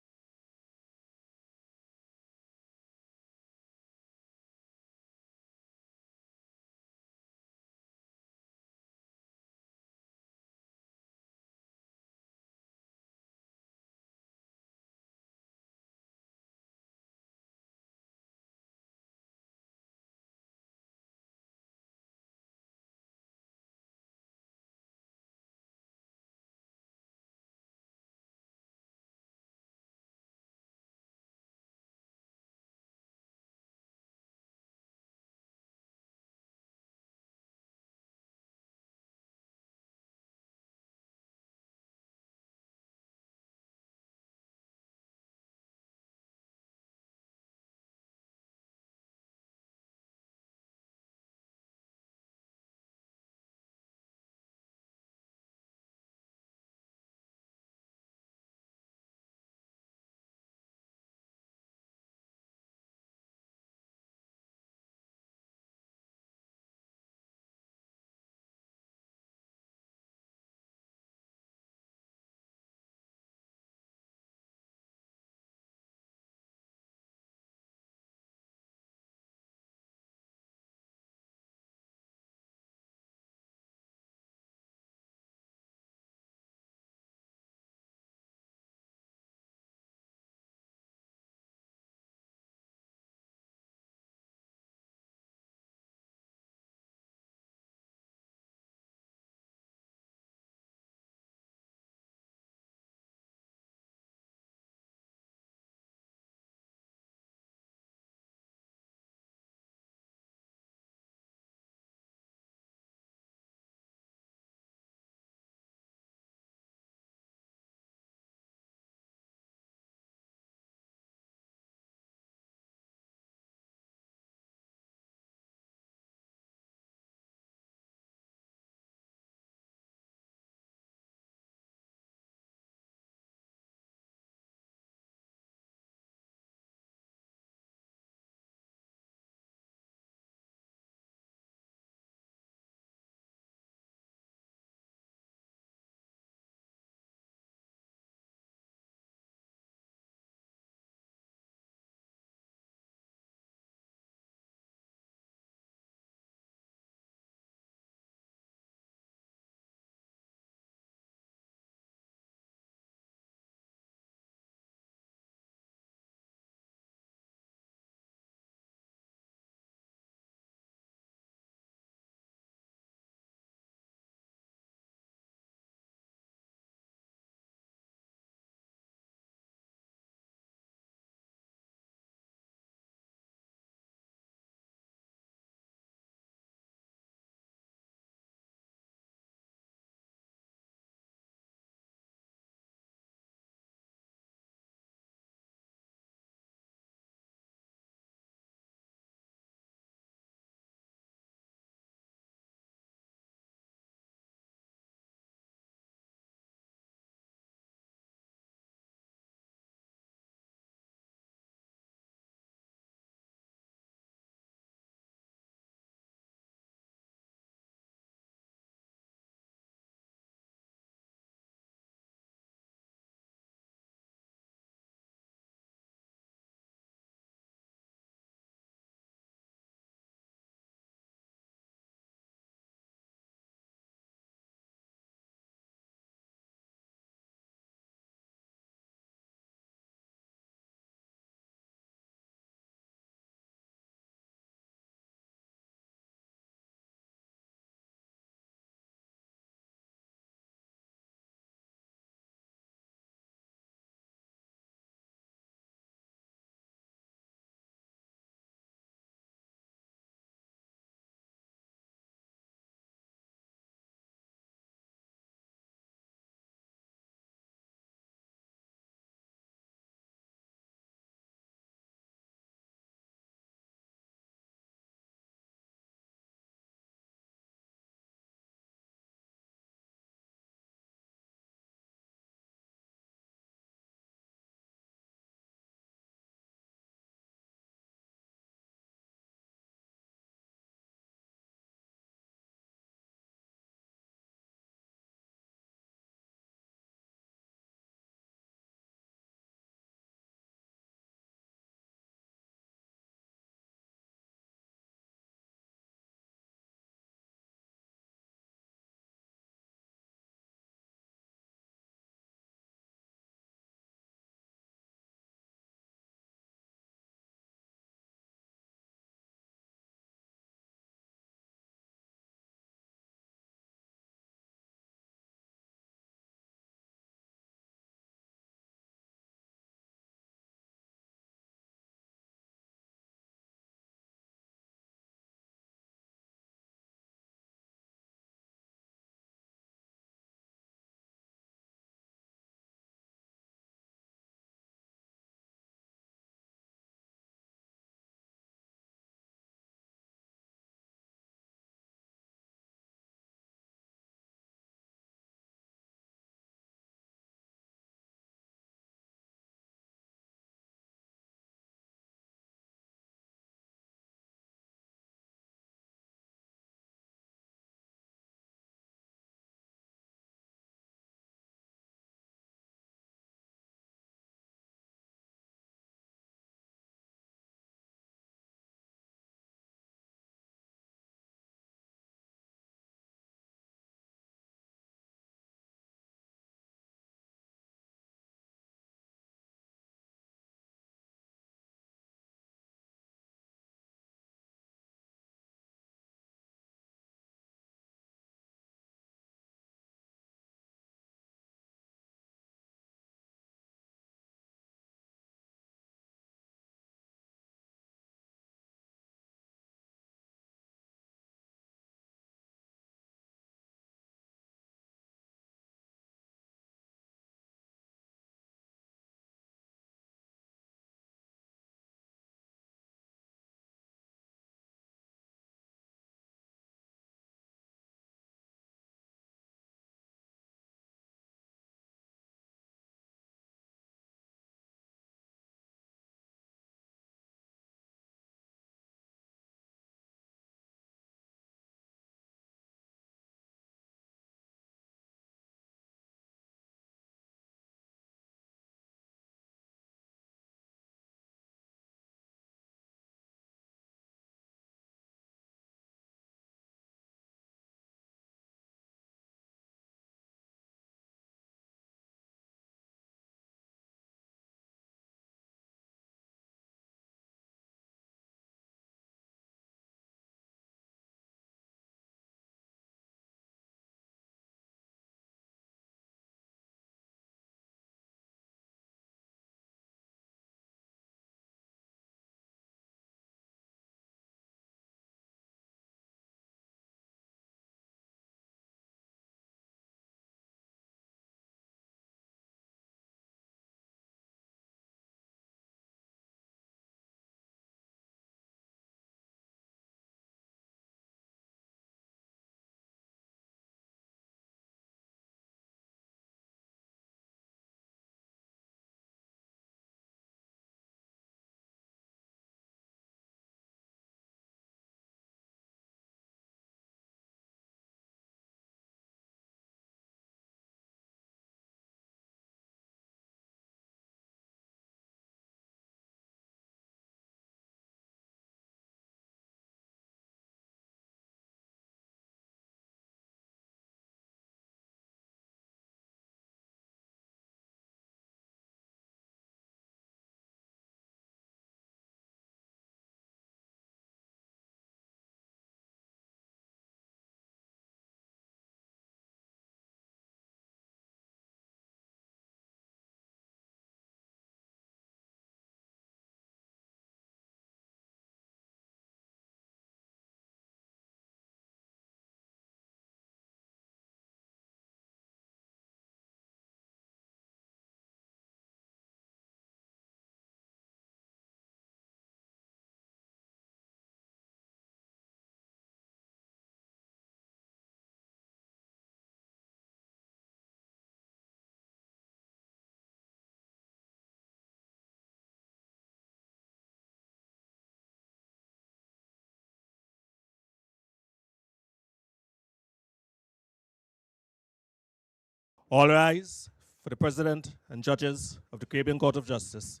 All rise for the President and judges of the Caribbean Court of Justice.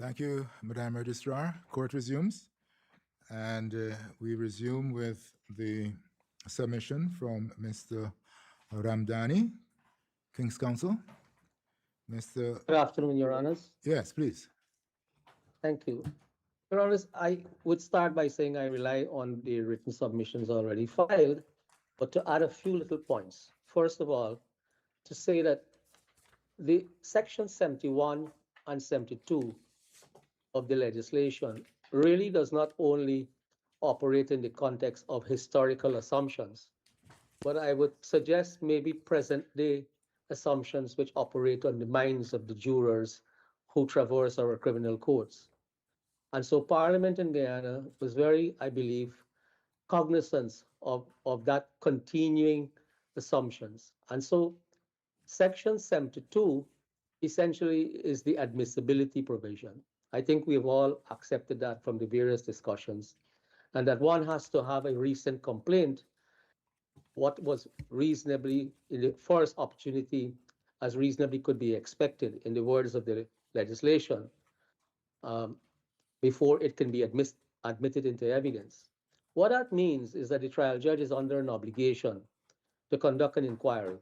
Thank you, Madam Registrar. Court resumes. And we resume with the submission from Mr. Ramdani, King's Counsel. Mr. Good afternoon, Your Honors. Yes, please. Thank you. Your Honors, I would start by saying I rely on the written submissions already filed, but to add a few little points. First of all, to say that the Section 71 and 72 of the legislation really does not only operate in the context of historical assumptions, but I would suggest maybe present-day assumptions which operate on the minds of the jurors who traverse our criminal courts. And so Parliament in Guyana was very, I believe, cognizant of that continuing assumptions. And so Section 72 essentially is the admissibility provision. I think we've all accepted that from the various discussions, and that one has to have a recent complaint, what was reasonably, in the first opportunity, as reasonably could be expected, in the words of the legislation, before it can be admitted into evidence. What that means is that the trial judge is under an obligation to conduct an inquiry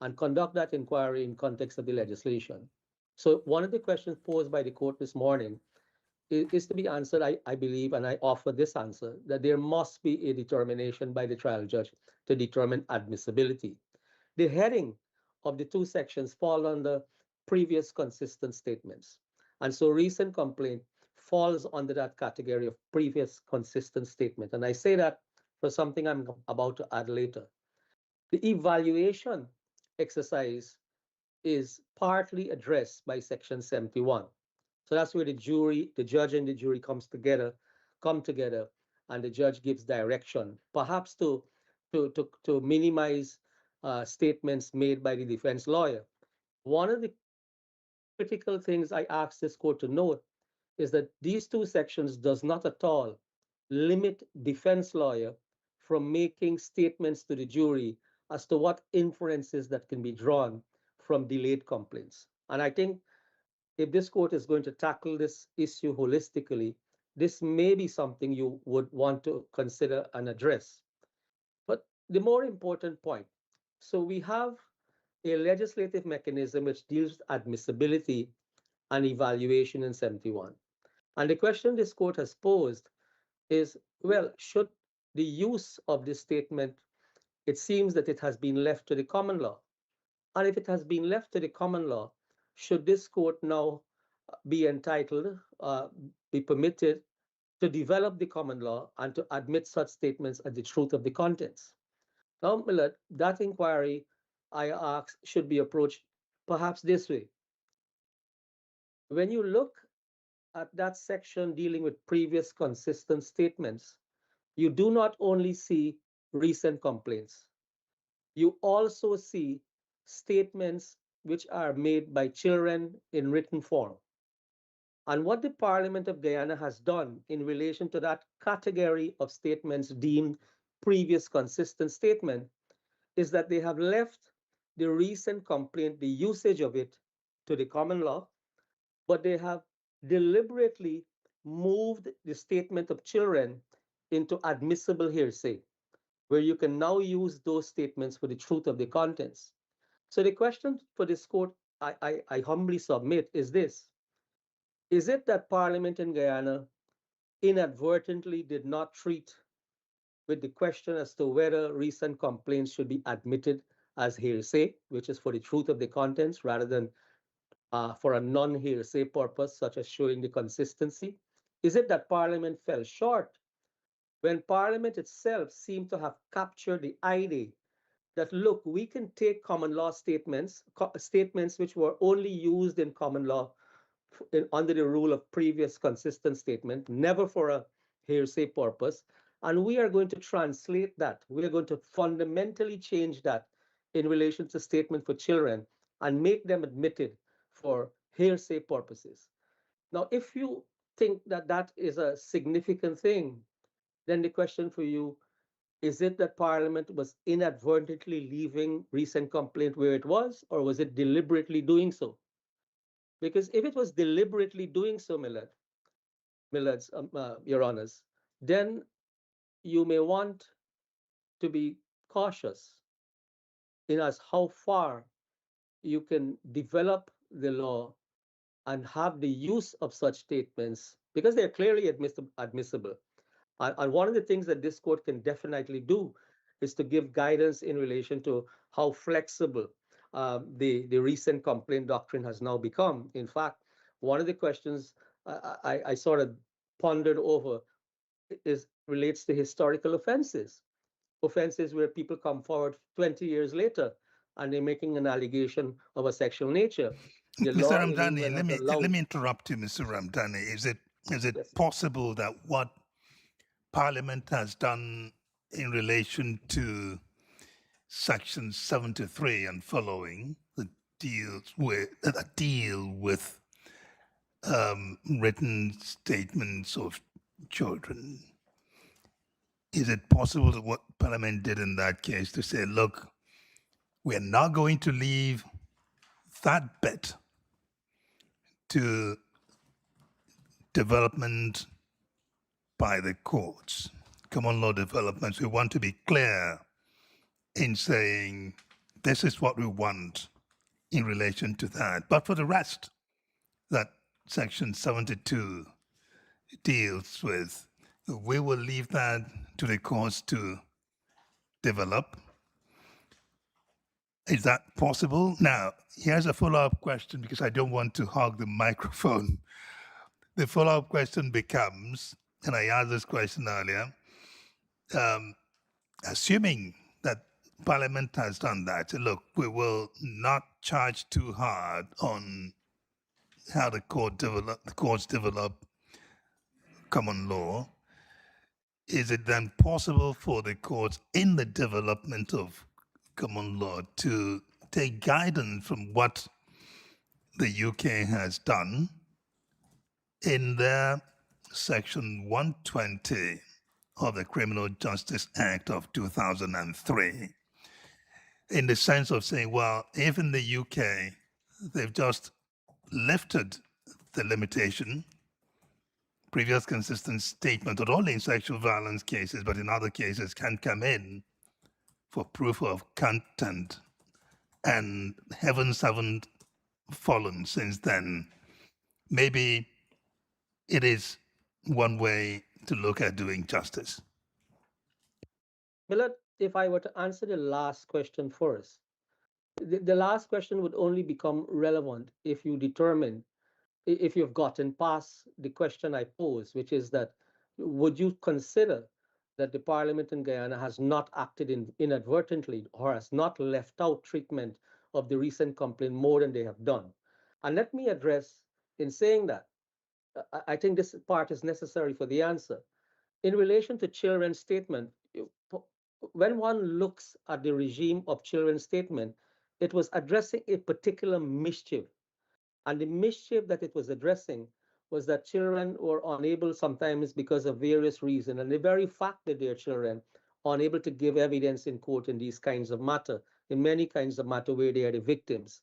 and conduct that inquiry in context of the legislation. So one of the questions posed by the court this morning is to be answered, I believe, and I offer this answer, that there must be a determination by the trial judge to determine admissibility. The heading of the two sections fall under previous consistent statements. And so recent complaint falls under that category of previous consistent statement. And I say that for something I'm about to add later. The evaluation exercise is partly addressed by Section 71. So that's where the judge and the jury come together, and the judge gives direction, perhaps to minimize statements made by the defense lawyer. One of the critical things I ask this court to note is that these two sections does not at all limit defense lawyer from making statements to the jury as to what inferences that can be drawn from delayed complaints. And I think if this court is going to tackle this issue holistically, this may be something you would want to consider and address. But the more important point, so we have a legislative mechanism which deals with admissibility and evaluation in 71. And the question this court has posed is, well, should the use of this statement, it seems that it has been left to the common law. And if it has been left to the common law, should this court now be entitled, be permitted to develop the common law and to admit such statements as the truth of the contents? Now, Millard, that inquiry, I ask, should be approached perhaps this way. When you look at that section dealing with previous consistent statements, you do not only see recent complaints, you also see statements which are made by children in written form. And what the Parliament of Guyana has done in relation to that category of statements deemed previous consistent statement is that they have left the recent complaint, the usage of it, to the common law, but they have deliberately moved the statement of children into admissible hearsay, where you can now use those statements for the truth of the contents. So the question for this court, I humbly submit, is this. Is it that Parliament in Guyana inadvertently did not treat with the question as to whether recent complaints should be admitted as hearsay, which is for the truth of the contents, rather than for a non-hearsay purpose, such as showing the consistency? Is it that Parliament fell short when Parliament itself seemed to have captured the idea that, look, we can take common law statements, statements which were only used in common law under the rule of previous consistent statement, never for a hearsay purpose, and we are going to translate that. We are going to fundamentally change that in relation to statement for children and make them admitted for hearsay purposes. Now, if you think that that is a significant thing, then the question for you, is it that Parliament was inadvertently leaving recent complaint where it was, or was it deliberately doing so? Because if it was deliberately doing so, Your Honors, then you may want to be cautious in as how far you can develop the law and have the use of such statements, because they're clearly admissible. And one of the things that this court can definitely do is to give guidance in relation to how flexible the recent complaint doctrine has now become. In fact, one of the questions I sort of pondered over relates to historical offenses, offenses where people come forward 20 years later and they're making an allegation of a sexual nature. The law Mr. in Ramdani, England has let allowed. me interrupt you, Mr. Ramdani. Is it Yes. possible that what Parliament has done in relation to Section 73 and following that deal with written statements of children, is it possible that what Parliament did in that case to say, look, we're not going to leave that bit to development by the courts, common law developments? We want to be clear in saying this is what we want in relation to that. But for the rest, that Section 72 deals with, we will leave that to the courts to develop. Is that possible? Now, here's a follow-up question because I don't want to hog the microphone. The follow-up question becomes, and I asked this question earlier, assuming that Parliament has done that, look, we will not charge too hard on how the courts develop common law. Is it then possible for the courts in the development of common law to take guidance from what the UK has done in their Section 120 of the Criminal Justice Act of 2003, in the sense of saying, well, if in the UK they've just lifted the limitation, previous consistent statement, not only in sexual violence cases, but in other cases can come in for proof of content, and heavens haven't fallen since then. Maybe it is one way to look at doing justice. Millard, if I were to answer the last question first, the last question would only become relevant if you determine, if you've gotten past the question I posed, which is that, would you consider that the Parliament in Guyana has not acted inadvertently or has not left out treatment of the recent complaint more than they have done? And let me address, in saying that, I think this part is necessary for the answer. In relation to children's statement, when one looks at the regime of children's statement, it was addressing a particular mischief. And the mischief that it was addressing was that children were unable sometimes because of various reasons, and the very fact that they are children, unable to give evidence in court in these kinds of matter, in many kinds of matter where they are the victims.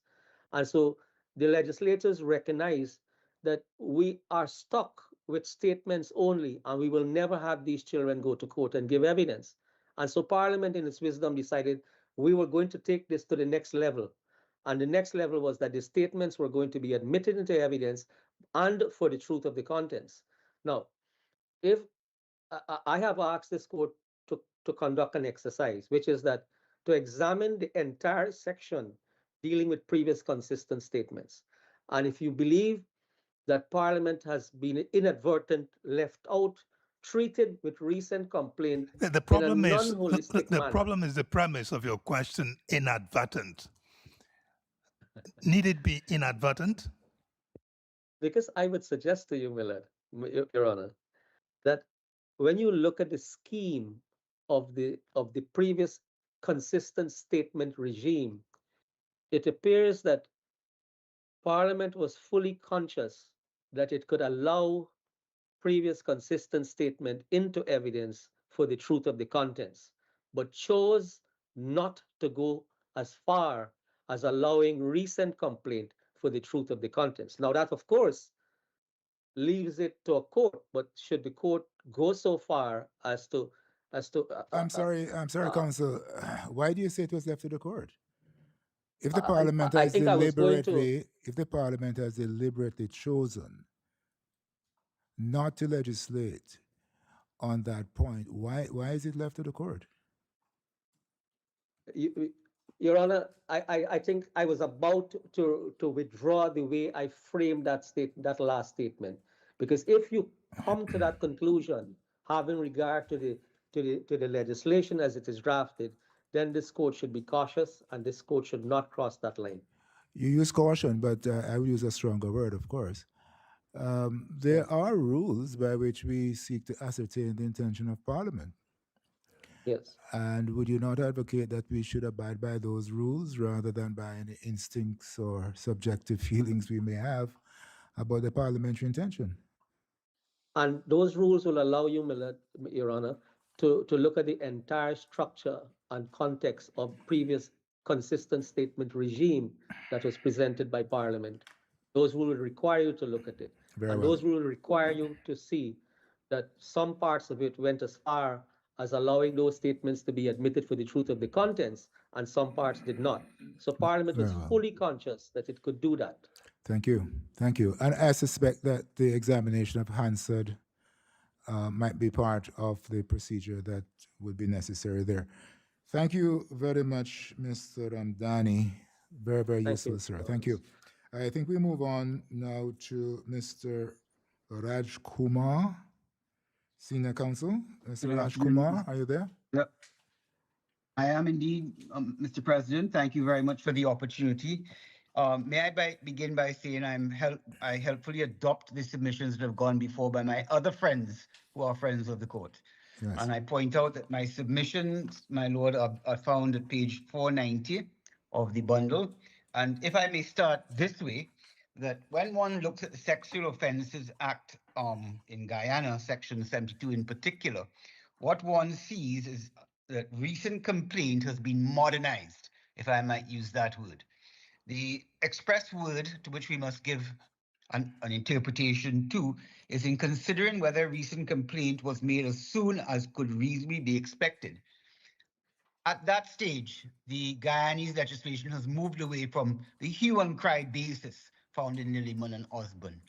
And so the legislators recognize that we are stuck with statements only, and we will never have these children go to court and give evidence. And so Parliament, in its wisdom, decided we were going to take this to the next level. And the next level was that the statements were going to be admitted into evidence and for the truth of the contents. Now, if I have asked this court to conduct an exercise, which is that to examine the entire section dealing with previous consistent statements. And if you believe that Parliament has been inadvertent, left out treated with recent complaint The in a problem is non-holistic the manner. problem is the premise of your question inadvertent. Need it be inadvertent? Because I would suggest to you, Millard, Your Honor, that when you look at the scheme of the previous consistent statement regime, it appears that Parliament was fully conscious that it could allow previous consistent statement into evidence for the truth of the contents, but chose not to go as far as allowing recent complaint for the truth of the contents. Now that, of course, leaves it to a court, but should the court go so far as to I'm sorry, counsel. Why do you say it was left to the court? If the I- parliament I has think I was going to- deliberately, if the parliament has deliberately chosen not to legislate on that point, why is it left to the court? Your Honor, I think I was about to withdraw the way I framed that last statement, because if you come to that conclusion, having regard to the legislation as it is drafted, then this court should be cautious and this court should not cross that line. You use caution, but I would use a stronger word, of course. There are rules by which we seek to ascertain the intention of Parliament. Yes. And would you not advocate that we should abide by those rules rather than by any instincts or subjective feelings we may have about the parliamentary intention? And those rules will allow you, Your Honor, to look at the entire structure and context of previous consistent statement regime that was presented by Parliament. Those will require you to look at it. Those will require you to see that some parts of it went as far as allowing those statements to be admitted for the truth of the contents, and some parts did not. So Parliament was fully conscious that it could do that. Thank you. Thank you. And I suspect that the examination of Hansard might be part of the procedure that would be necessary there. Thank you very much, Mr. Ramdani. Very, very useful, sir. Thank you. I think we move on now to Mr. Raj Kumar, Senior Counsel. Mr. Raj Kumar, are you there? Yep. I am indeed, Mr. President. Thank you very much for the opportunity. May I begin by saying I helpfully adopt the submissions that have gone before by my other friends who are friends of the court. Yes. And I point out that my submissions, my lord, are found at page 490 of the bundle. And if I may start this way, that when one looks at the Sexual Offences Act in Guyana, section 72 in particular, what one sees is that recent complaint has been modernized, if I might use that word. The express word to which we must give an interpretation to is in considering whether recent complaint was made as soon as could reasonably be expected. At that stage, the Guyanese legislation has moved away from the hue and cry basis found in Lilliman and Osborne.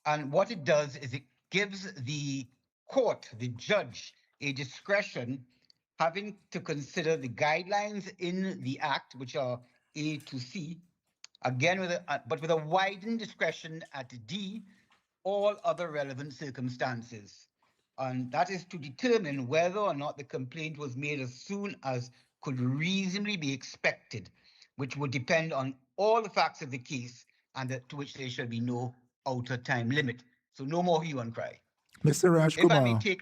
And what it does is it gives the court, the judge, a discretion having to consider the guidelines in the act, which are A to C, again, but with a widened discretion at D, all other relevant circumstances. And that is to determine whether or not the complaint was made as soon as could reasonably be expected, which would depend on all the facts of the case, and to which there shall be no outer time limit. So no more hue and cry. Mr. Raj If I may Kumar, take,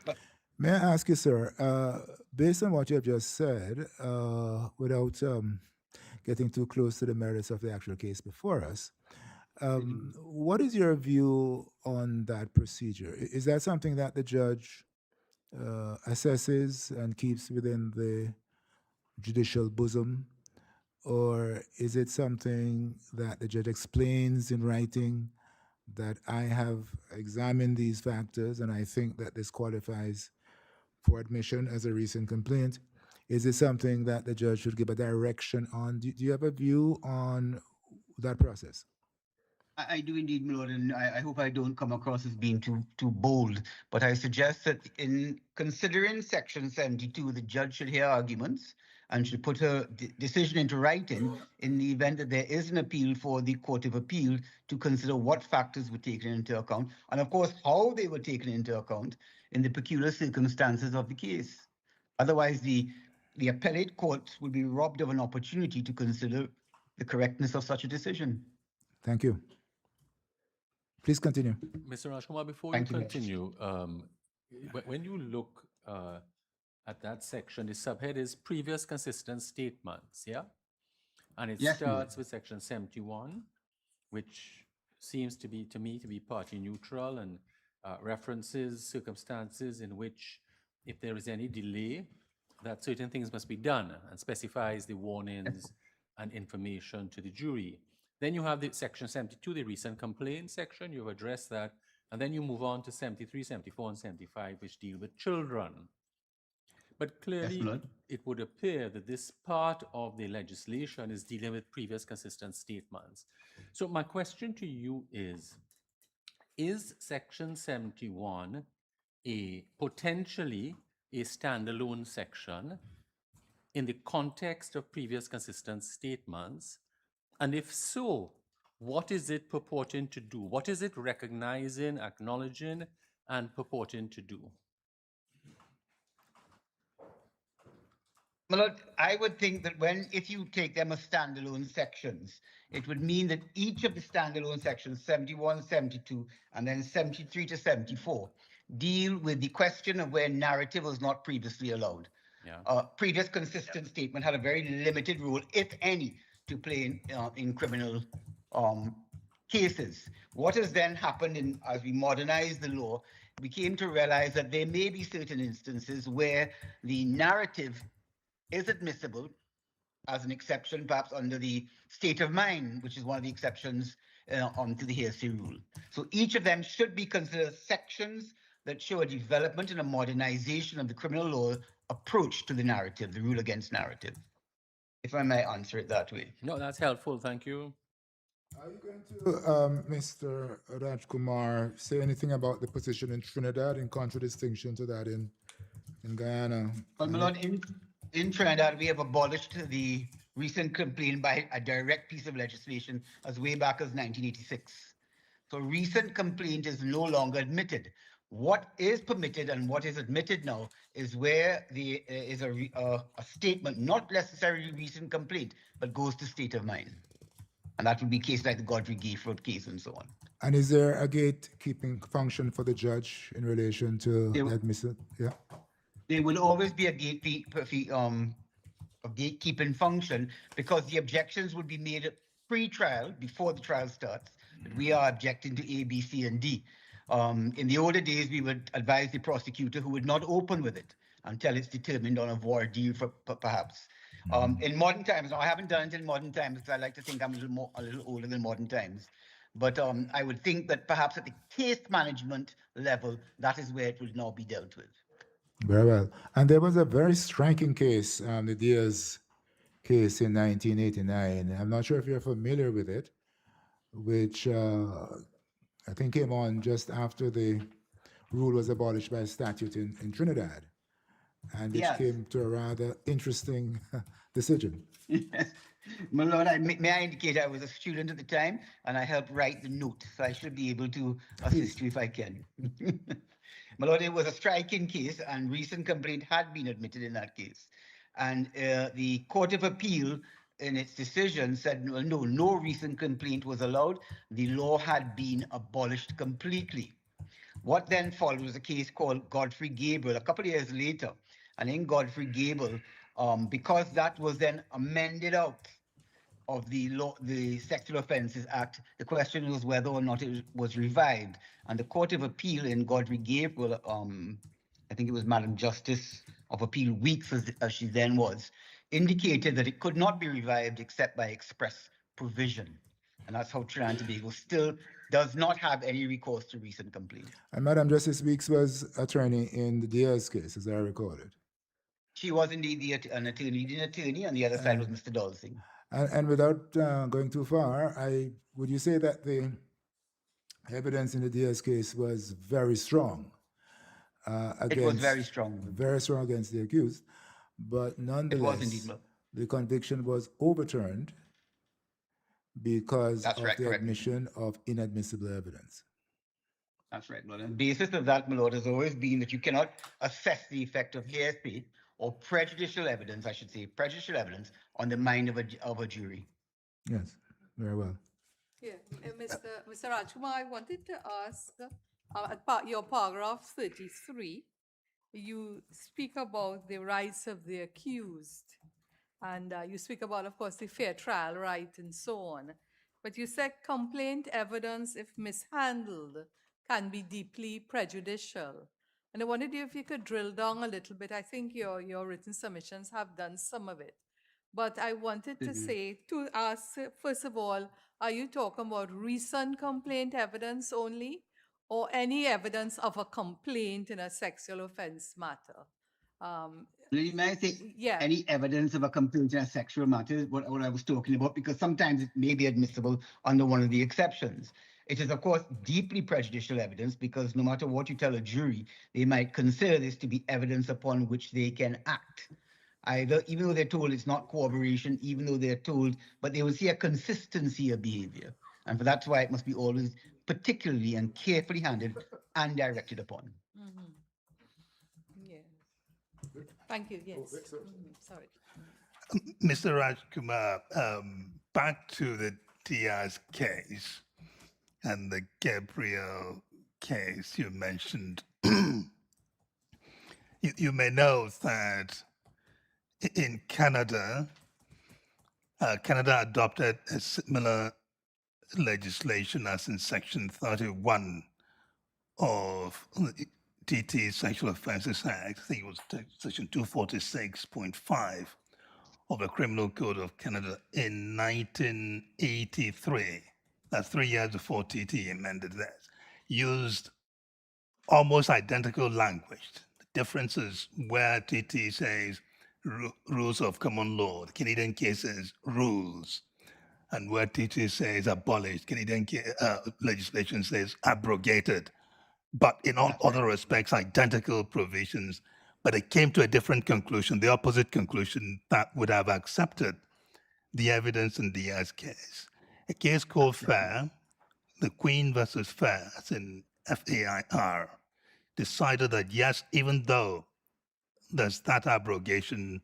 may I ask you, sir, based on what you have just said, without getting too close to the merits of the actual case before us, what is your view on that procedure? Is that something that the judge assesses and keeps within the judicial bosom? Or is it something that the judge explains in writing that I have examined these factors and I think that this qualifies for admission as a recent complaint? Is it something that the judge should give a direction on? Do you have a view on that process? I do indeed, my lord, and I hope I don't come across as being too bold, but I suggest that in considering section 72, the judge should hear arguments and should put a decision into writing in the event that there is an appeal for the Court of Appeal to consider what factors were taken into account, and of course, how they were taken into account in the peculiar circumstances of the case. Otherwise, the appellate court will be robbed of an opportunity to consider the correctness of such a decision. Thank you. Please continue. Mr. Rajkumar, before Thank you you. continue, when you look at that section, the subhead is previous consistent statements, yeah? And it Yes, starts with section 71, which seems to be, to me, to be party neutral and references circumstances in which, if there is any delay, that certain things must be done, and specifies the warnings and information to the jury. Then you have the section 72, the recent complaint section. You've addressed that. And then you move on to 73, 74, and 75, which deal with children. But clearly, Lord. it would appear that this part of the legislation is dealing with previous consistent statements. So my question to you is section 71 potentially a standalone section in the context of previous consistent statements? And if so, what is it purporting to do? What is it recognizing, acknowledging, and purporting to do? My lord, I would think that if you take them as standalone sections, it would mean that each of the standalone sections, 71, 72, and then 73 to 74, deal with the question of where narrative was not previously allowed. Yeah. Previous consistent statement had a very limited role, if any, to play in criminal cases. What has then happened as we modernized the law, we came to realize that there may be certain instances where the narrative is admissible as an exception, perhaps under the state of mind, which is one of the exceptions to the hearsay rule. So each of them should be considered sections that show a development and a modernization of the criminal law approach to the narrative, the rule against narrative, if I may answer it that way. No, that's helpful. Thank you. Are you going to, Mr. Rajkumar, say anything about the position in Trinidad in contradistinction to that in Guyana? Well, my lord, in Trinidad, we have abolished the recent complaint by a direct piece of legislation as way back as 1986. So recent complaint is no longer admitted. What is permitted and what is admitted now is where there is a statement, not necessarily recent complaint, but goes to state of mind. And that would be cases like the Godfrey Gayford case and so on. And is there a gatekeeping function for the judge in relation to the admission? Yeah. There will always be a gatekeeping function because the objections will be made pre-trial, before the trial starts. But we are objecting to A, B, C, and D. In the older days, we would advise the prosecutor who would not open with it until it's determined on a voir dire, perhaps. In modern times, now I haven't done it in modern times because I like to think I'm a little older than modern times. But I would think that perhaps at the case management level, that is where it will now be dealt with. Very well. And there was a very striking case, the Diaz case in 1989. I'm not sure if you're familiar with it, which I think came on just after the rule was abolished by statute in Trinidad, and which came to a rather interesting decision. My lord, may I indicate I was a student at the time and I helped write the note, so I should be able to assist you if I can. My lord, it was a striking case and recent complaint had been admitted in that case. And the Court of Appeal in its decision said, well, no recent complaint was allowed. The law had been abolished completely. What then followed was a case called Godfrey Gabriel a couple of years later. And in Godfrey Gabriel, because that was then amended out of the law, the Sexual Offences Act, the question was whether or not it was revived. And the Court of Appeal in Godfrey Gabriel, I think it was Madam Justice of Appeal Weeks, as she then was, indicated that it could not be revived except by express provision. And that's how Trinidad and Tobago still does not have any recourse to recent complaint. And Madam Justice Weeks was attorney in the Diaz case, as I recall it. She was indeed an attorney, and the other side was Mr. Dolsing. And without going too far, would you say that the evidence in the Diaz case was very strong? It was very strong. Very strong against the accused, but nonetheless, the conviction was overturned because of the admission of inadmissible evidence. That's right, Lord. And the basis of that, my Lord, has always been that you cannot assess the effect of hearsay or prejudicial evidence, I should say, prejudicial evidence on the mind of a jury. Yes, very well. Yeah, Mr. Rajkumar, I wanted to ask, your paragraph 33, you speak about the rights of the accused, and you speak about, of course, the fair trial right and so on. But you said complaint evidence, if mishandled, can be deeply prejudicial. And I wondered if you could drill down a little bit. I think your written submissions have done some of it. But I wanted to say, to ask, first of all, are you talking about recent complaint evidence only, or any evidence of a complaint in a sexual offense matter? May I say Yeah. any evidence of a complaint in a sexual matter is what I was talking about, because sometimes it may be admissible under one of the exceptions. It is, of course, deeply prejudicial evidence because no matter what you tell a jury, they might consider this to be evidence upon which they can act. Either, even though they're told it's not corroboration, even though they're told, but they will see a consistency of behavior. And that's why it must be always particularly and carefully handled and directed upon. Mm-hmm. Yeah. Thank you. Yes. Sorry. Mr. Rajkumar, back to the Diaz case and the Gabriel case you mentioned. You may know that in Canada, Canada adopted a similar legislation as in Section 31 of the TT Sexual Offences Act. I think it was Section 246.5 of the Criminal Code of Canada in 1983. That's 3 years before TT amended that. Used almost identical language. The difference is where TT says rules of common law, the Canadian case says rules, and where TT says abolished, Canadian legislation says abrogated. But in all other respects, identical provisions. But it came to a different conclusion, the opposite conclusion that would have accepted the evidence in Diaz's case. A case called Fair, the Queen versus Fair, as in FAIR, decided that yes, even though there's that abrogation,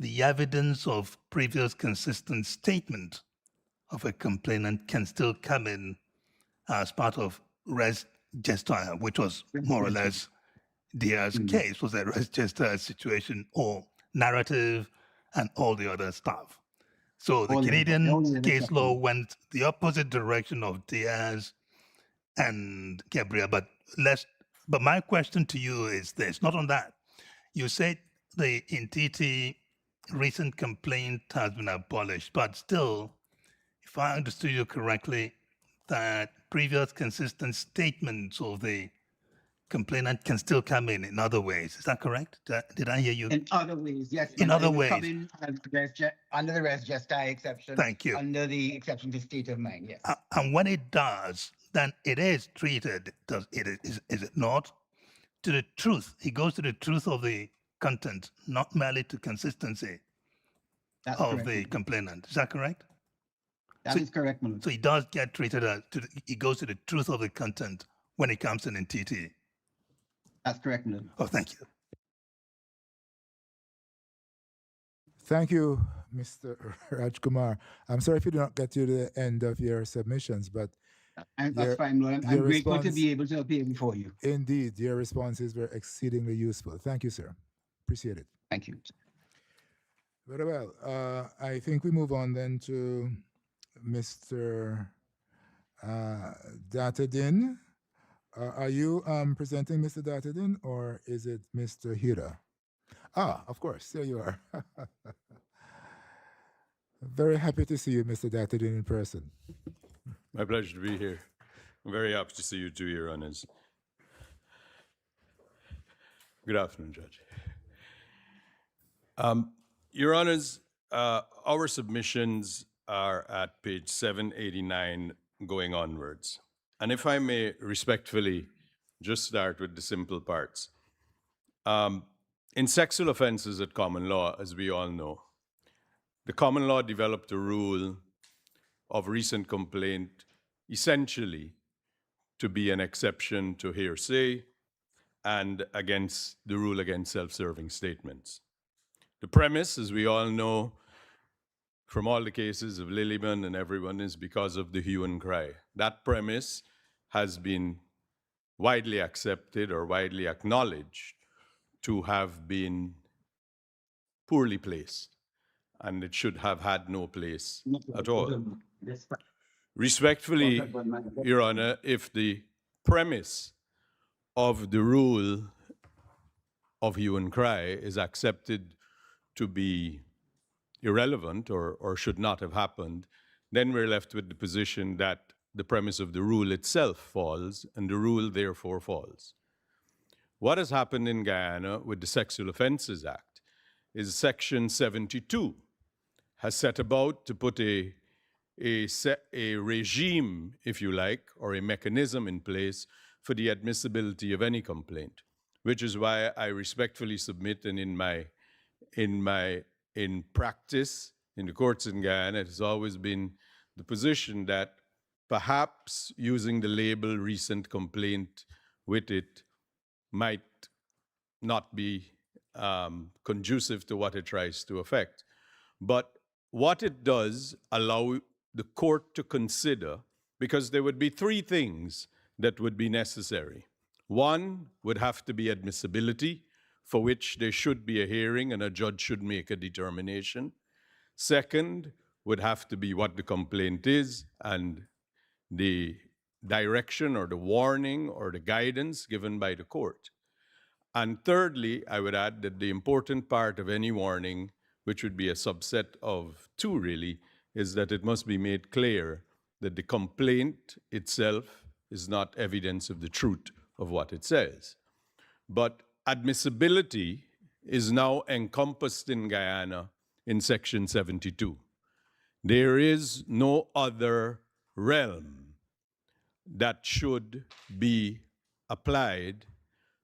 the evidence of previous consistent statement of a complainant can still come in as part of res gestae, which was more or less Diaz's case, was a res gestae situation, or narrative and all the other stuff. So the Canadian case law went the opposite direction of Diaz and Gabriel. But my question to you is this, not on that. You said the in TT recent complaint has been abolished, but still, if I understood you correctly, that previous consistent statements of the complainant can still come in other ways. Is that correct? Did I hear you? In other ways, yes. In other ways. Come in under the res gestae exception. Thank you. Under the exception to state of mind, yes. And when it does, then it is treated, is it not? To the truth. It goes to the truth of the content, not merely to consistency of the complainant. Is that correct? That is correct, Malone. So it does get treated as, it goes to the truth of the content when it comes in TT. That's correct, Malone. Oh, thank you. Thank you, Mr. Rajkumar. I'm sorry if you did not get to the end of your submissions, but that's fine, Malone. I'm grateful to be able to appear before you. Indeed, your responses were exceedingly useful. Thank you, sir. Appreciate it. Thank you. Very well. I think we move on then to Mr. Datadin. Are you presenting Mr. Datadin, or is it Mr. Hira? Ah, of course, there you are. Very happy to see you, Mr. Datadin, in person. My pleasure to be here. I'm very happy to see you too, Your Honors. Good afternoon, Judge. Your Honors, our submissions are at page 789 going onwards. And if I may respectfully just start with the simple parts. In sexual offenses at common law, as we all know, the common law developed a rule of recent complaint essentially to be an exception to hearsay and against the rule against self-serving statements. The premise, as we all know from all the cases of Lilliman and everyone, is because of the hue and cry. That premise has been widely accepted or widely acknowledged to have been poorly placed, and it should have had no place at all. Respectfully, Your Honor, if the premise of the rule of hue and cry is accepted to be irrelevant or should not have happened, then we're left with the position that the premise of the rule itself falls, and the rule therefore falls. What has happened in Guyana with the Sexual Offences Act is Section 72 has set about to put a regime, if you like, or a mechanism in place for the admissibility of any complaint, which is why I respectfully submit, and in practice in the courts in Guyana, it has always been the position that perhaps using the label recent complaint with it might not be conducive to what it tries to affect. But what it does allow the court to consider, because there would be three things that would be necessary. One would have to be admissibility, for which there should be a hearing and a judge should make a determination. Second would have to be what the complaint is and the direction or the warning or the guidance given by the court. And thirdly, I would add that the important part of any warning, which would be a subset of two really, is that it must be made clear that the complaint itself is not evidence of the truth of what it says. But admissibility is now encompassed in Guyana in Section 72. There is no other realm that should be applied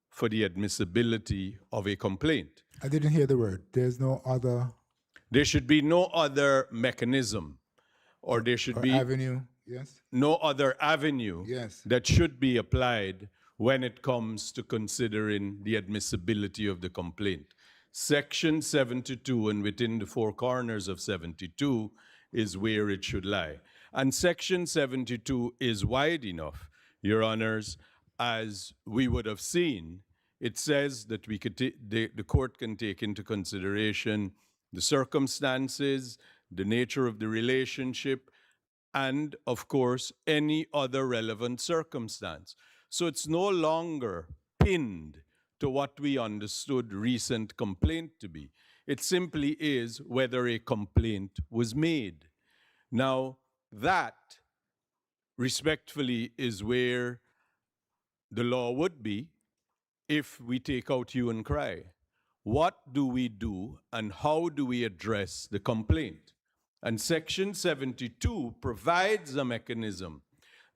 for the admissibility of a complaint. I didn't hear the word. There's no other. There should be no other mechanism, or there should be avenue. Yes. no other avenue Yes. that should be applied when it comes to considering the admissibility of the complaint. Section 72, and within the four corners of 72, is where it should lie. And Section 72 is wide enough, Your Honors, as we would have seen. It says that we could the court can take into consideration the circumstances, the nature of the relationship, and, of course, any other relevant circumstance. So it's no longer pinned to what we understood recent complaint to be. It simply is whether a complaint was made. Now, that, respectfully, is where the law would be if we take out hue and cry. What do we do and how do we address the complaint? And Section 72 provides a mechanism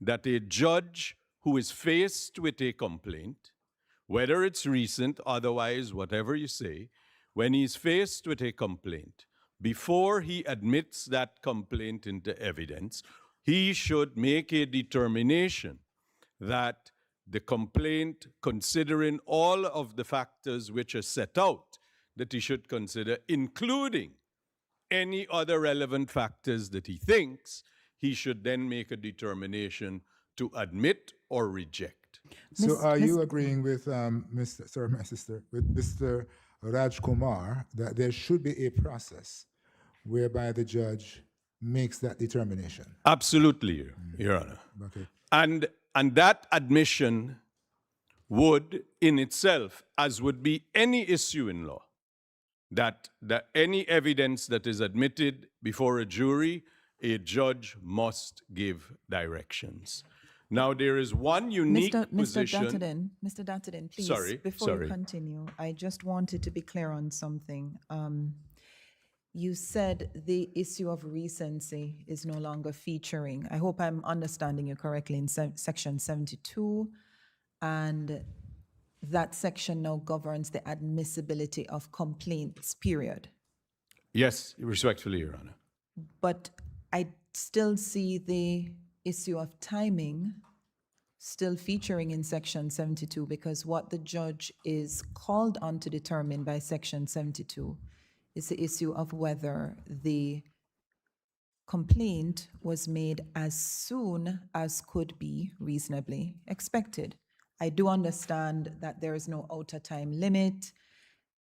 that a judge who is faced with a complaint, whether it's recent, otherwise, whatever you say, when he's faced with a complaint, before he admits that complaint into evidence, he should make a determination that the complaint, considering all of the factors which are set out, that he should consider, including any other relevant factors that he thinks, he should then make a determination to admit or reject. So are you agreeing with Mr. Raj Kumar that there should be a process whereby the judge makes that determination? Absolutely, Your Honor. Okay. And that admission would in itself, as would be any issue in law, that any evidence that is admitted before a jury, a judge must give directions. Now, there is one unique position. Mr. Dattadin, please, Sorry. before you continue, I just wanted to be clear on something. You said the issue of recency is no longer featuring. I hope I'm understanding you correctly in Section 72, and that section now governs the admissibility of complaints, period. Yes, respectfully, Your Honor. But I still see the issue of timing still featuring in Section 72, because what the judge is called on to determine by Section 72 is the issue of whether the complaint was made as soon as could be reasonably expected. I do understand that there is no outer time limit,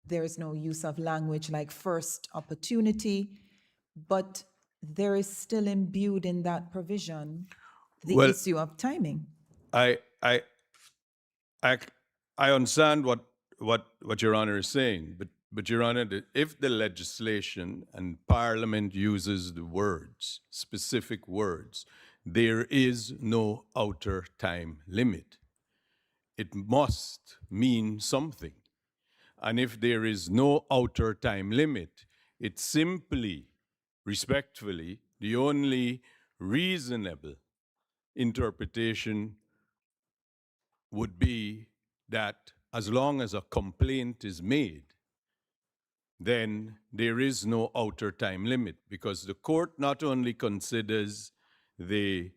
there is no use of language like first opportunity, but there is still imbued in that provision the Well, issue of timing. I understand what Your Honor is saying, but Your Honor, if the legislation and Parliament uses the words, specific words, there is no outer time limit. It must mean something. And if there is no outer time limit, it's simply, respectfully, the only reasonable interpretation would be that as long as a complaint is made, then there is no outer time limit, because the court not only considers the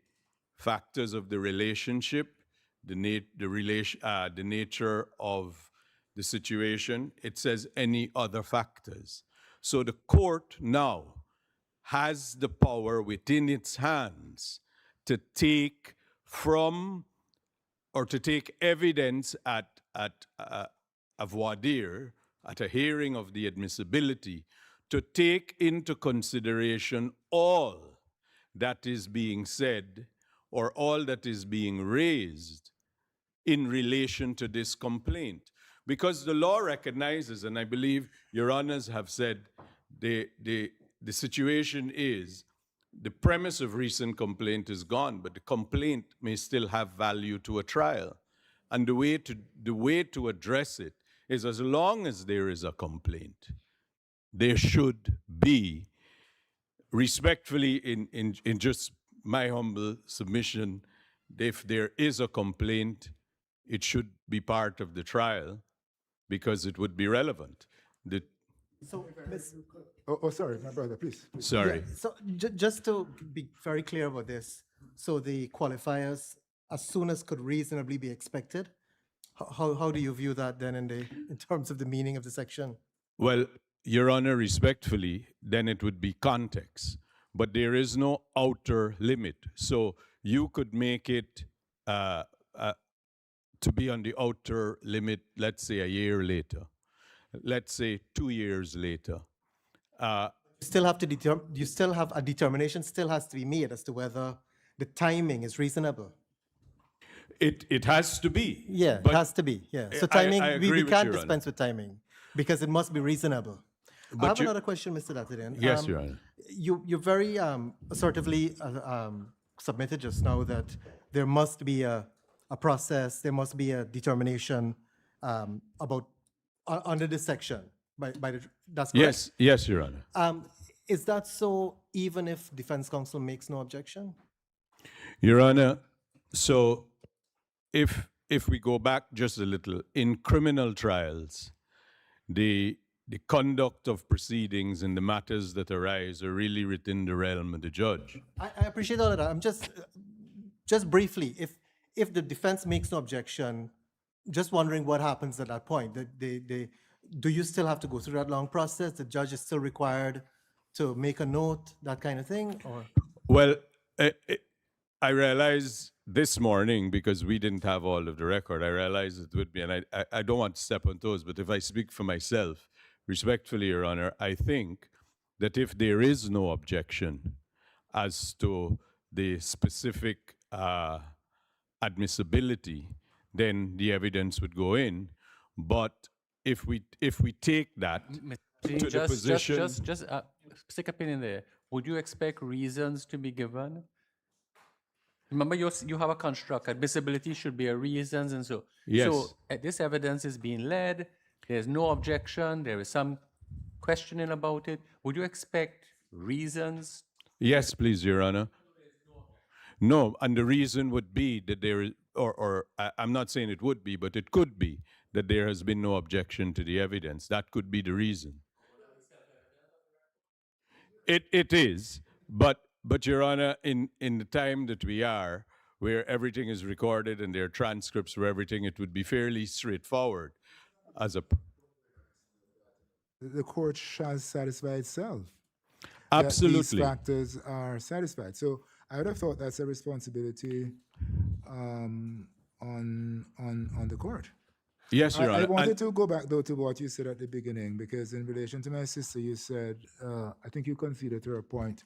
factors of the relationship, the nature of the situation, it says any other factors. So the court now has the power within its hands to take from or to take evidence at voir dire, at a hearing of the admissibility, to take into consideration all that is being said or all that is being raised in relation to this complaint. Because the law recognizes, and I believe Your Honors have said, the situation is, the premise of recent complaint is gone, but the complaint may still have value to a trial. And the way to address it is, as long as there is a complaint, there should be, respectfully, in just my humble submission, if there is a complaint, it should be part of the trial because it would be relevant. So, Ms. Sorry, my brother, please. Sorry. Yeah, so just to be very clear about this, so the qualifiers, as soon as could reasonably be expected, how do you view that then in terms of the meaning of the section? Well, Your Honor, respectfully, then it would be context. But there is no outer limit. So you could make it to be on the outer limit, let's say a year later. Let's say 2 years later. Still have to you still have a determination still has to be made as to whether the timing is reasonable. It has to be. Yeah, it has to be. Yeah. So timing, I agree we with can't Your dispense with timing because it must be reasonable. I have another question, Mr. Datadin. Yes, Your Honor. You very assertively submitted just now that there must be a process, there must be a determination about under this section by the, that's correct? Yes, Your Honor. Is that so even if defense counsel makes no objection? Your Honor, so if we go back just a little, in criminal trials, the conduct of proceedings and the matters that arise are really within the realm of the judge. I appreciate all of that. I'm just briefly, if the defense makes no objection, just wondering what happens at that point. Do you still have to go through that long process? The judge is still required to make a note, that kind of thing? Or? Well, I realized this morning, because we didn't have all of the record, I realized it would be, and I don't want to step on toes, but if I speak for myself, respectfully, Your Honor, I think that if there is no objection as to the specific admissibility, then the evidence would go in. But if we take that to the position... Just stick a pin in there. Would you expect reasons to be given? Remember, you have a construct. Admissibility should be a reasons, and so. Yes. So this evidence is being led. There's no objection. There is some questioning about it. Would you expect reasons? Yes, please, Your Honor. No, and the reason would be that there is, or I'm not saying it would be, but it could be that there has been no objection to the evidence. That could be the reason. It is, but Your Honor, in the time that we are, where everything is recorded and there are transcripts for everything, it would be fairly straightforward as a. The court shall satisfy itself Absolutely. that these factors are satisfied. So I would have thought that's a responsibility on the court. Yes, Your I Honor. wanted to go back, though, to what you said at the beginning, because in relation to my sister, you said, I think you conceded to her point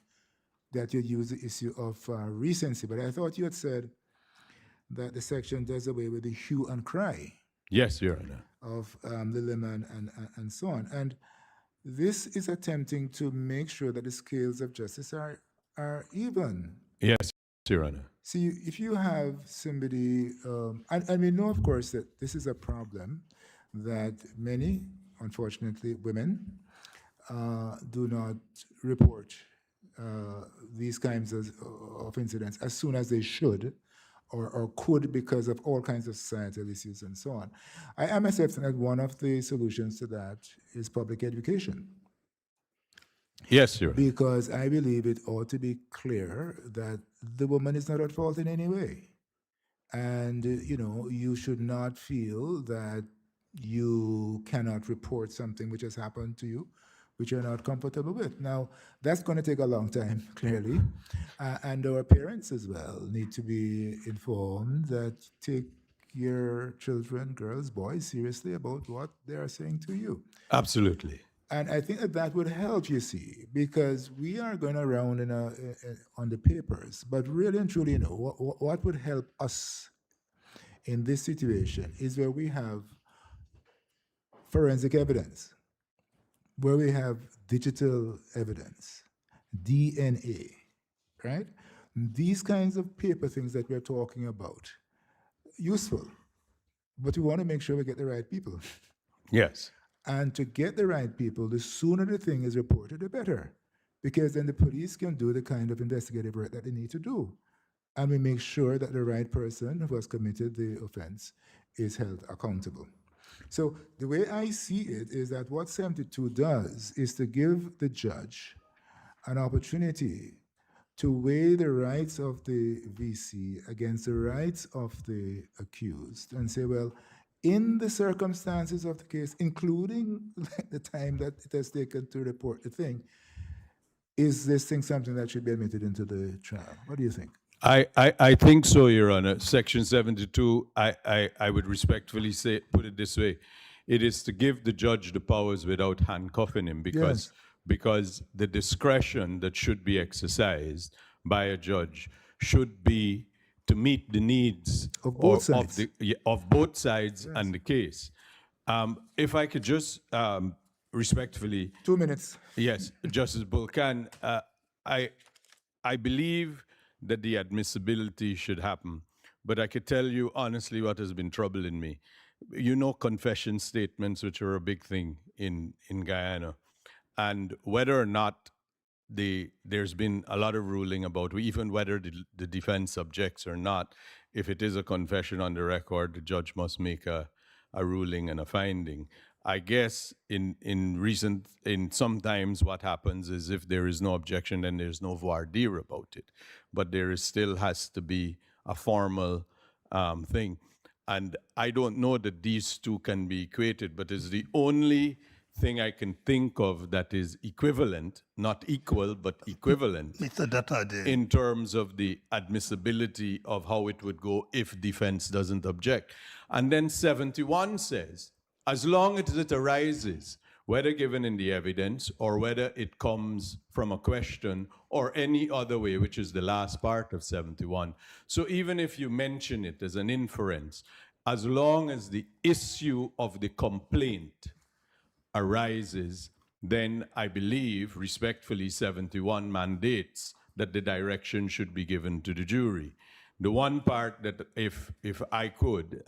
that you'd use the issue of recency, but I thought you had said that the section does away with the hue and cry Yes, Your Honor. of the layman and so on. And this is attempting to make sure that the scales of justice are even. Yes, Your Honor. See, if you have somebody, and we know, of course, that this is a problem that many, unfortunately, women do not report these kinds of incidents as soon as they should or could because of all kinds of societal issues and so on. I am accepting that one of the solutions to that is public education. Yes, Your Honor. Because I believe it ought to be clear that the woman is not at fault in any way. And, you should not feel that you cannot report something which has happened to you, which you're not comfortable with. Now, that's going to take a long time, clearly. And our parents as well need to be informed that take your children, girls, boys, seriously about what they are saying to you. Absolutely. And I think that would help, you see, because we are going around on the papers, but really and truly, what would help us in this situation is where we have forensic evidence, where we have digital evidence, DNA, right? These kinds of paper things that we're talking about, useful, but we want to make sure we get the right people. Yes. And to get the right people, the sooner the thing is reported, the better. Because then the police can do the kind of investigative work that they need to do. And we make sure that the right person who has committed the offense is held accountable. So the way I see it is that what 72 does is to give the judge an opportunity to weigh the rights of the VC against the rights of the accused and say, well, in the circumstances of the case, including the time that it has taken to report the thing, is this thing something that should be admitted into the trial? What do you think? I think so, Your Honor. Section 72, I would respectfully put it this way. It is to give the judge the powers without handcuffing him because the discretion that should be exercised by a judge should be to meet the needs of both sides, of both sides and the case. If I could just respectfully. 2 minutes. Yes, Justice Bulkan, I believe that the admissibility should happen, but I could tell you honestly what has been troubling me. Confession statements, which are a big thing in Guyana, and whether or not there's been a lot of ruling about even whether the defense objects or not. If it is a confession on the record, the judge must make a ruling and a finding. I guess sometimes what happens is if there is no objection, then there's no voir dire about it. But there still has to be a formal thing. And I don't know that these two can be equated, but it's the only thing I can think of that is equivalent, not equal, but equivalent Mr. Datade. in terms of the admissibility of how it would go if defense doesn't object. And then 71 says, as long as it arises, whether given in the evidence or whether it comes from a question or any other way, which is the last part of 71. So even if you mention it as an inference, as long as the issue of the complaint arises, then I believe, respectfully, 71 mandates that the direction should be given to the jury. The one part that, if I could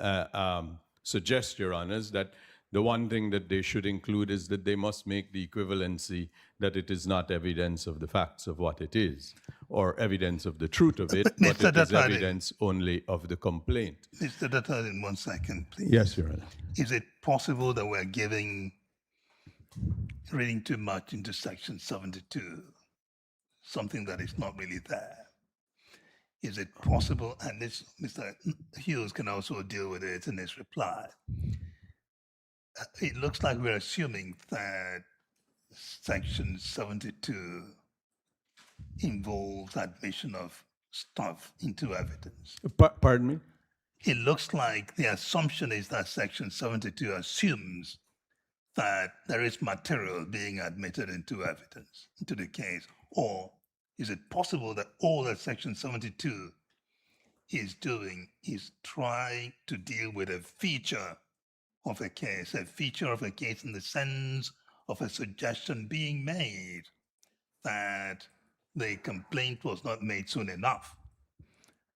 suggest, Your Honors, that the one thing that they should include is that they must make the equivalency that it is not evidence of the facts of what it is, or evidence of the truth of it, but it is evidence only of the complaint. Mr. Datade, in 1 second, please. Yes, Your Honor. Is it possible that we're reading too much into Section 72, something that is not really there? is it possible, and this Mr. Hughes can also deal with it in his reply. It looks like we're assuming that Section 72 involves admission of stuff into evidence. Pardon me? It looks like the assumption is that Section 72 assumes that there is material being admitted into evidence, into the case. Or is it possible that all that Section 72 is doing is trying to deal with a feature of a case in the sense of a suggestion being made that the complaint was not made soon enough?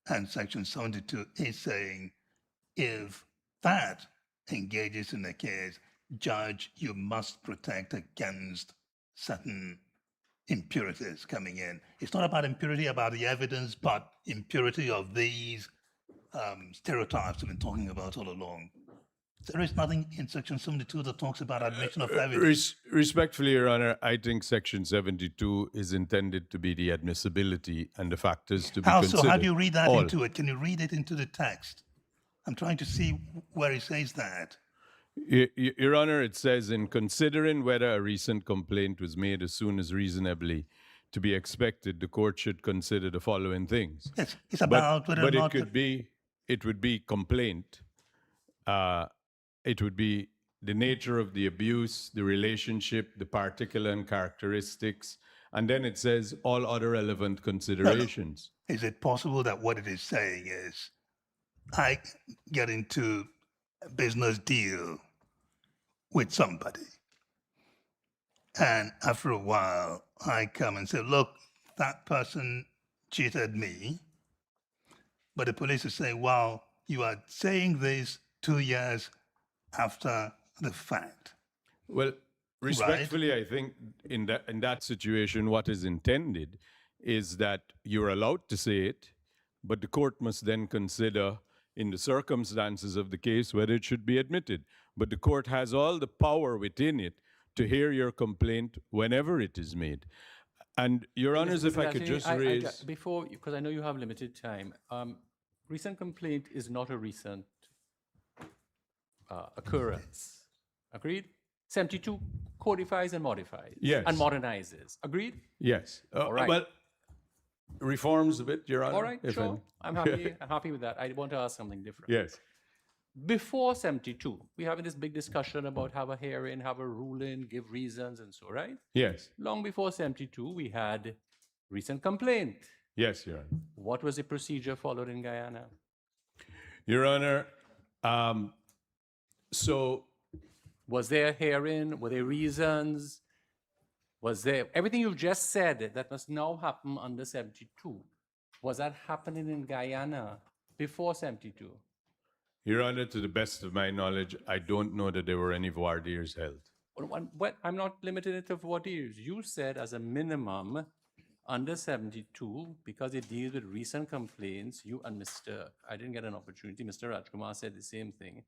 And Section 72 is saying, if that engages in a case, judge, you must protect against certain impurities coming in. It's not about impurity about the evidence, but impurity of these stereotypes we've been talking about all along. There is nothing in Section 72 that talks about admission of evidence. Respectfully, Your Honor, I think Section 72 is intended to be the admissibility and the factors to be considered. So how do you read that into it? Can you read it into the text? I'm trying to see where it says that. Your Honor, it says, in considering whether a recent complaint was made as soon as reasonably to be expected, the court should consider the following things. Yes, it's about whether or not... it would be complaint. It would be the nature of the abuse, the relationship, the particular and characteristics, and then it says all other relevant considerations. No. Is it possible that what it is saying is, I get into a business deal with somebody, and after a while, I come and say, look, that person cheated me, but the police is saying, well, you are saying this 2 years after the fact. Well, respectfully, right? I think in that situation, what is intended is that you're allowed to say it, but the court must then consider in the circumstances of the case whether it should be admitted. But the court has all the power within it to hear your complaint whenever it is made. And Your Honors, if I could just raise... Before, because I know you have limited time, recent complaint is not a recent occurrence. Agreed? 72 codifies and modifies. Yes. And modernizes. Agreed? Yes. All right. Well, reforms a bit, Your Honor. All right, sure. I'm happy with that. I want to ask something different. Yes. Before 72, we're having this big discussion about have a hearing, have a ruling, give reasons, and so, right? Yes. Long before 72, we had recent complaint. Yes, Your Honor. What was the procedure followed in Guyana? Your Honor, so... Was there a hearing? Were there reasons? Was there everything you've just said that must now happen under 72? Was that happening in Guyana before 72? Your Honor, to the best of my knowledge, I don't know that there were any voir dires held. Well, I'm not limited it to voir dires. You said as a minimum under 72, because it deals with recent complaints, you and I didn't get an opportunity, Mr. Rajkumar said the same thing.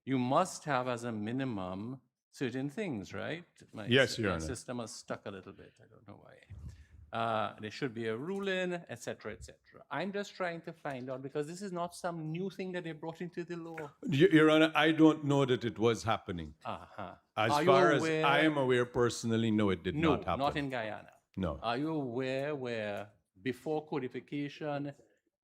You must have as a minimum certain things, right? Yes, Your Honor. My system has stuck a little bit. I don't know why. There should be a ruling, etc., etc. I'm just trying to find out, because this is not some new thing that they brought into the law. Your Honor, I don't know that it was happening. As far as I am aware personally, no, it did not happen. No, not in Guyana. No. Are you aware where before codification,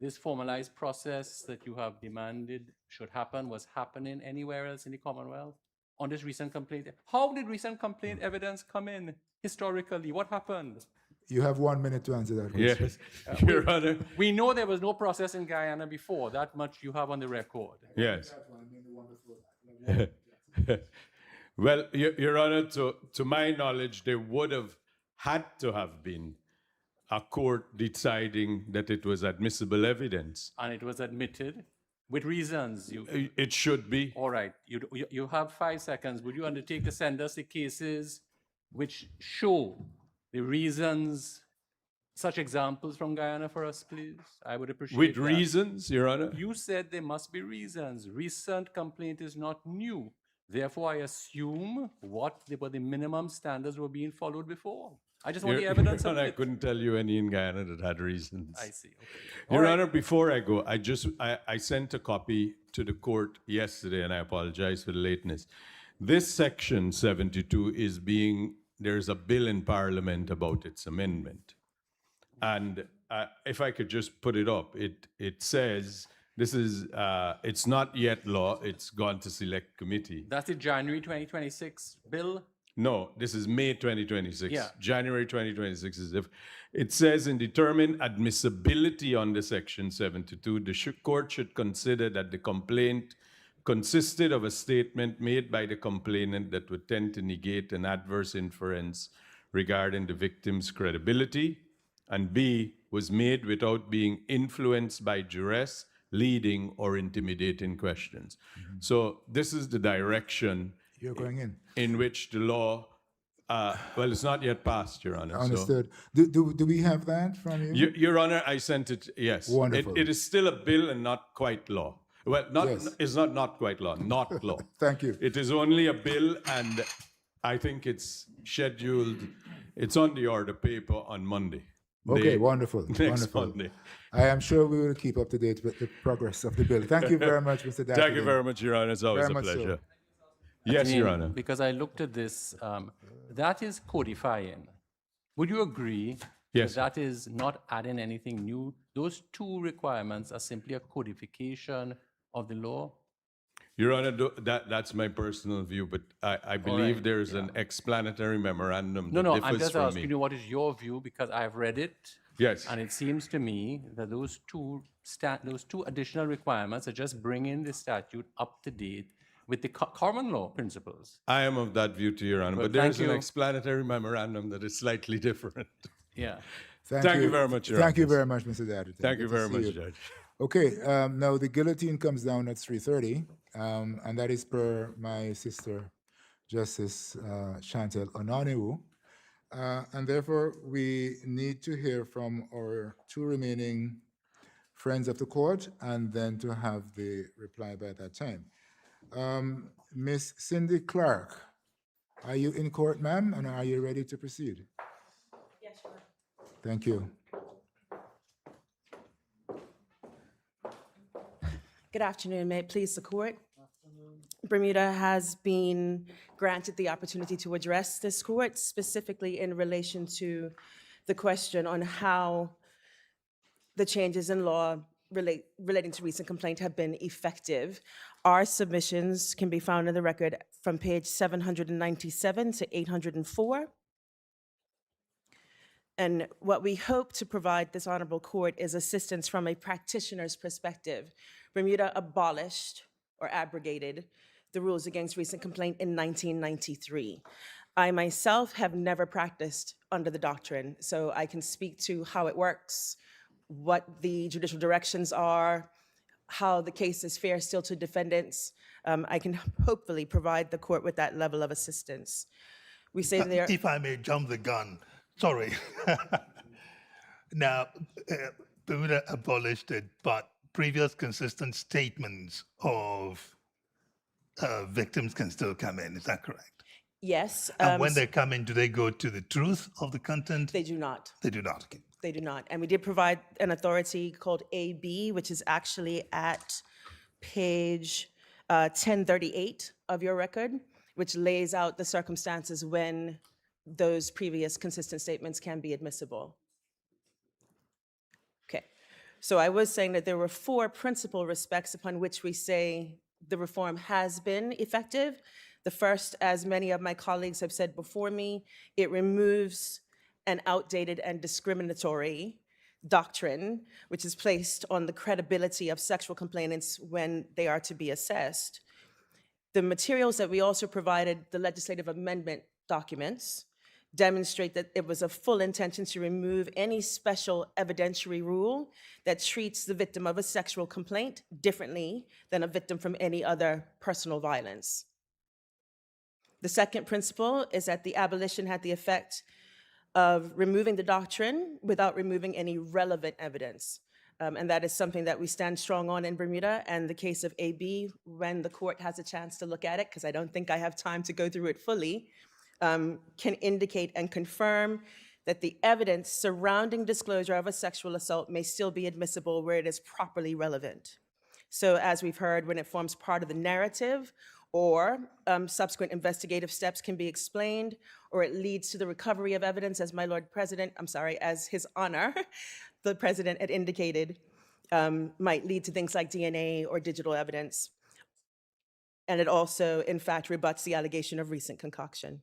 this formalized process that you have demanded should happen was happening anywhere else in the Commonwealth on this recent complaint? How did recent complaint evidence come in historically? What happened? You have 1 minute to answer that question. Yes, Your Honor. We know there was no process in Guyana before. That much you have on the record. Yes. Well, Your Honor, to my knowledge, there would have had to have been a court deciding that it was admissible evidence. And it was admitted with reasons. It should be. All right. You have 5 seconds. Would you undertake to send us the cases which show the reasons, such examples from Guyana for us, please? I would appreciate with that. Reasons, Your Honor? You said there must be reasons. Recent complaint is not new. Therefore, I assume what were the minimum standards were being followed before. I just want the evidence Your of Honor, I it. couldn't tell you any in Guyana that had reasons. I see, okay. Your All right. Honor, before I go, I sent a copy to the court yesterday, and I apologize for the lateness. This section 72 is there's a bill in Parliament about its amendment. And if I could just put it up, it says, it's not yet law, it's gone to select committee. That's the January 2026 bill? No, this is May 2026. Yeah. January 2026 is if it says in determine admissibility under section 72, the court should consider that the complaint consisted of a statement made by the complainant that would tend to negate an adverse inference regarding the victim's credibility, and B, was made without being influenced by duress, leading, or intimidating questions. So this is the direction You're going in which the law, well, it's not yet passed, Your Honor. Understood. Do we have that from you? Your Honor, I sent it, yes. Wonderful. It is still a bill and not quite law. Well, Yes. it's not quite law, not law. Thank you. It is only a bill, and I think it's scheduled, it's on the order paper on Monday. Okay, wonderful. Next Wonderful. Monday. I am sure we will keep up to date with the progress of the bill. Thank you very much, Mr. Daffy. Thank you very much, Your Honor. It's always Very a much so. pleasure. Yes, Your Honor. Because I looked at this, that is codifying. Would you agree Yes. that is not adding anything new? Those two requirements are simply a codification of the law? Your Honor, that's my personal view, but I believe right, there is an explanatory memorandum No, that no, differs I'm just from asking me. you what is your view, because I've read it. Yes. And it seems to me that those two additional requirements are just bringing the statute up to date with the common law principles. I am of that view too, Your Honor, Well, but there is thank an you. explanatory memorandum that is slightly different. Yeah. Thank you very much, Your Thank you Honor. very much, Mr. Daddy. Thank you very much, Judge. Okay, now the guillotine comes down at 3:30, and that is per my sister, Justice Chantel Onaniwu. And therefore, we need to hear from our two remaining friends of the court and then to have the reply by that time. Miss Cindy Clark, are you in court, ma'am, and are you ready to proceed? Yes, sure. Thank you. Good afternoon. May it please the court. Bermuda has been granted the opportunity to address this court, specifically in relation to the question on how the changes in law relating to recent complaint have been effective. Our submissions can be found in the record from page 797 to 804. And what we hope to provide this honorable court is assistance from a practitioner's perspective. Bermuda abolished or abrogated the rules against recent complaint in 1993. I myself have never practiced under the doctrine, so I can speak to how it works, what the judicial directions are, how the cases fare still to defendants. I can hopefully provide the court with that level of assistance. We say there. If I may jump the gun, sorry. Now, Bermuda abolished it, but previous consistent statements of victims can still come in. Is that correct? Yes. And when they come in, do they go to the truth of the content? They do not. They do not. Okay. They do not. And we did provide an authority called AB, which is actually at page 1038 of your record, which lays out the circumstances when those previous consistent statements can be admissible. Okay. So I was saying that there were four principal respects upon which we say the reform has been effective. The first, as many of my colleagues have said before me, it removes an outdated and discriminatory doctrine, which is placed on the credibility of sexual complainants when they are to be assessed. The materials that we also provided, the legislative amendment documents, demonstrate that it was a full intention to remove any special evidentiary rule that treats the victim of a sexual complaint differently than a victim from any other personal violence. The second principle is that the abolition had the effect of removing the doctrine without removing any relevant evidence. And that is something that we stand strong on in Bermuda. And the case of AB, when the court has a chance to look at it, because I don't think I have time to go through it fully, can indicate and confirm that the evidence surrounding disclosure of a sexual assault may still be admissible where it is properly relevant. So as we've heard, when it forms part of the narrative or subsequent investigative steps can be explained, or it leads to the recovery of evidence, as my Lord President, as His Honor, the President had indicated, might lead to things like DNA or digital evidence. And it also, in fact, rebuts the allegation of recent concoction.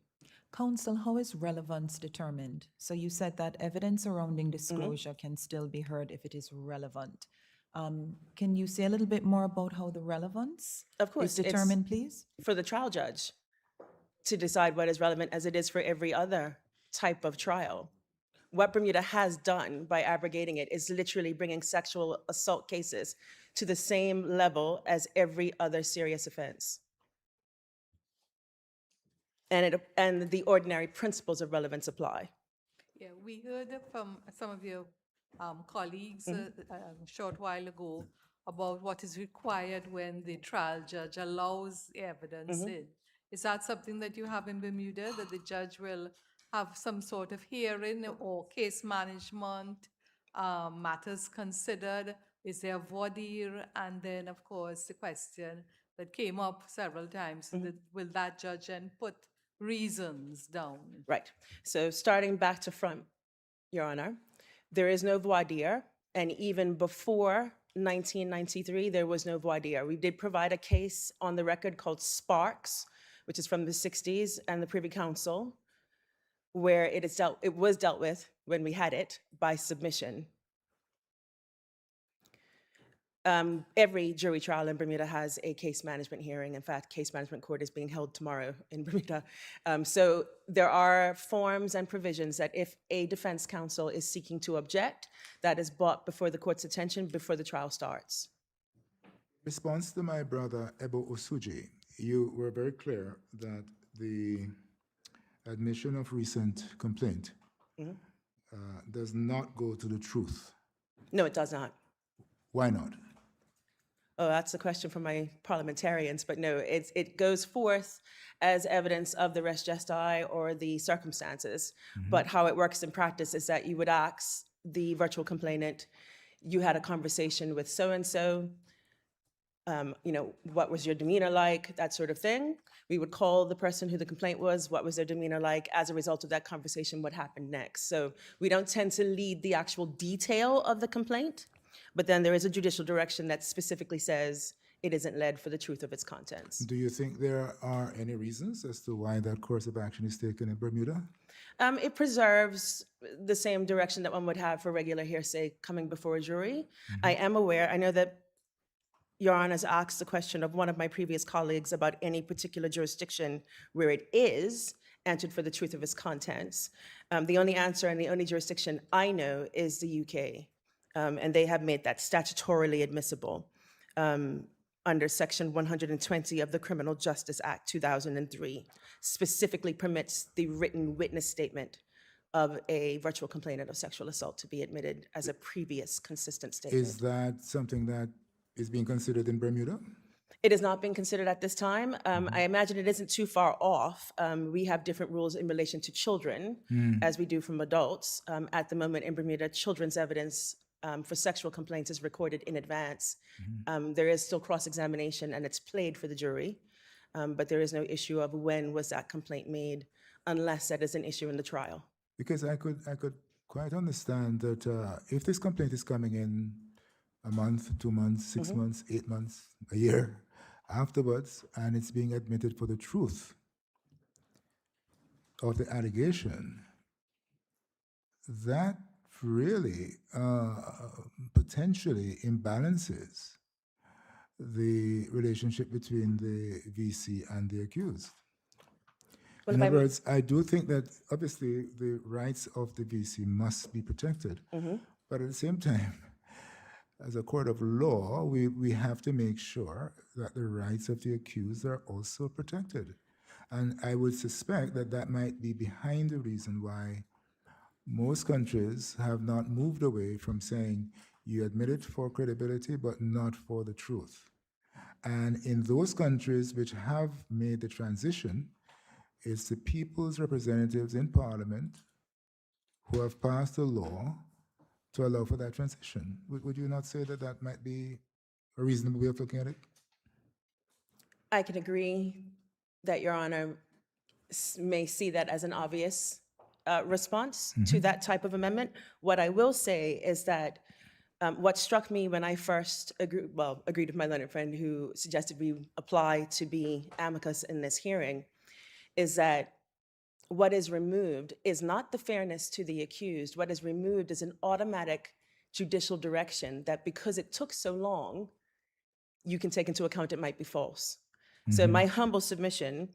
Counsel, how is relevance determined? So you said that evidence surrounding disclosure can still be heard if it is relevant. Can you say a little bit more about how the relevance is determined, please? For the trial judge to decide what is relevant, as it is for every other type of trial. What Bermuda has done by abrogating it is literally bringing sexual assault cases to the same level as every other serious offense. And the ordinary principles of relevance apply. Yeah, we heard from some of your colleagues a short while ago about what is required when the trial judge allows evidence in. Is that something that you have in Bermuda, that the judge will have some sort of hearing or case management, matters considered? Is there voir dire? And then, of course, the question that came up several times, that will that judge then put reasons down? Right. So starting back to front, Your Honor, there is no voir dire, and even before 1993, there was no voir dire. We did provide a case on the record called Sparks, which is from the 60s, and the Privy Council, where it was dealt with when we had it by submission. Every jury trial in Bermuda has a case management hearing. In fact, case management court is being held tomorrow in Bermuda. So there are forms and provisions that if a defense counsel is seeking to object, that is brought before the court's attention before the trial starts. Response to my brother Ebo Osuji, you were very clear that the admission of recent complaint does not go to the truth. No, it does not. Why not? Oh, that's a question for my parliamentarians, but no, it goes forth as evidence of the res gestae or the circumstances. But how it works in practice is that you would ask the virtual complainant, you had a conversation with so-and-so, what was your demeanor like, that sort of thing. We would call the person who the complaint was, what was their demeanor like, as a result of that conversation, what happened next. So we don't tend to lead the actual detail of the complaint, but then there is a judicial direction that specifically says it isn't led for the truth of its contents. Do you think there are any reasons as to why that course of action is taken in Bermuda? It preserves the same direction that one would have for regular hearsay coming before a jury. I am aware, I know that Your Honor's asked the question of one of my previous colleagues about any particular jurisdiction where it is entered for the truth of its contents. The only answer and the only jurisdiction I know is the UK. And they have made that statutorily admissible under Section 120 of the Criminal Justice Act 2003, specifically permits the written witness statement of a virtual complainant of sexual assault to be admitted as a previous consistent statement. Is that something that is being considered in Bermuda? It is not being considered at this time. I imagine it isn't too far off. We have different rules in relation to children as we do from adults. At the moment in Bermuda, children's evidence for sexual complaints is recorded in advance. There is still cross-examination and it's played for the jury, but there is no issue of when was that complaint made, unless that is an issue in the trial. Because I could quite understand that if this complaint is coming in a month, 2 months, 6 months, 8 months, a year afterwards, and it's being admitted for the truth of the allegation, that really potentially imbalances the relationship between the VC and the accused. Well, in other words, I do think that obviously the rights of the VC must be protected, but at the same time, as a court of law, we have to make sure that the rights of the accused are also protected. And I would suspect that that might be behind the reason why most countries have not moved away from saying you admit it for credibility, but not for the truth. And in those countries which have made the transition, it's the people's representatives in Parliament who have passed a law to allow for that transition. Would you not say that that might be a reasonable way of looking at it? I can agree that Your Honor may see that as an obvious response to that type of amendment. What I will say is that what struck me when I first agreed with my learned friend who suggested we apply to be amicus in this hearing, is that what is removed is not the fairness to the accused. What is removed is an automatic judicial direction that because it took so long, you can take into account it might be false. So my humble submission,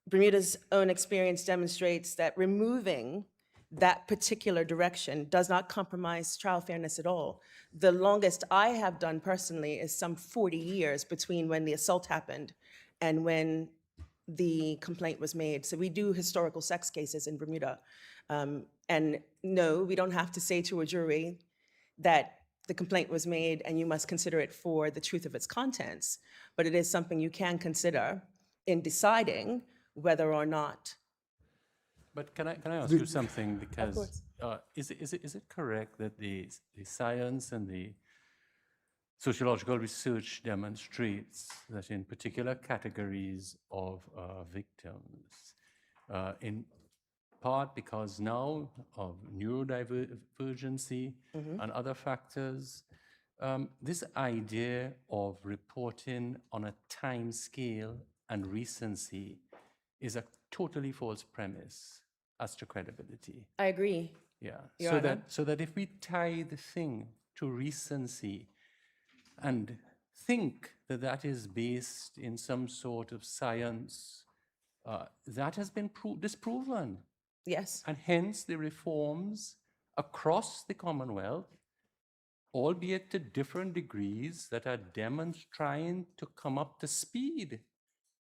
Bermuda's own experience demonstrates that removing that particular direction does not compromise trial fairness at all. The longest I have done personally is some 40 years between when the assault happened and when the complaint was made. So we do historical sex cases in Bermuda. And no, we don't have to say to a jury that the complaint was made and you must consider it for the truth of its contents, but it is something you can consider in deciding whether or not. But can I ask you something? Because is it correct that the science and the sociological research demonstrates that in particular categories of victims, in part because now of neurodivergency and other factors, this idea of reporting on a time scale and recency is a totally false premise as to credibility. I agree. Yeah. Your So Honor. that if we tie the thing to recency and think that that is based in some sort of science, that has been disproven. Yes. And hence the reforms across the Commonwealth, albeit to different degrees, that are trying to come up to speed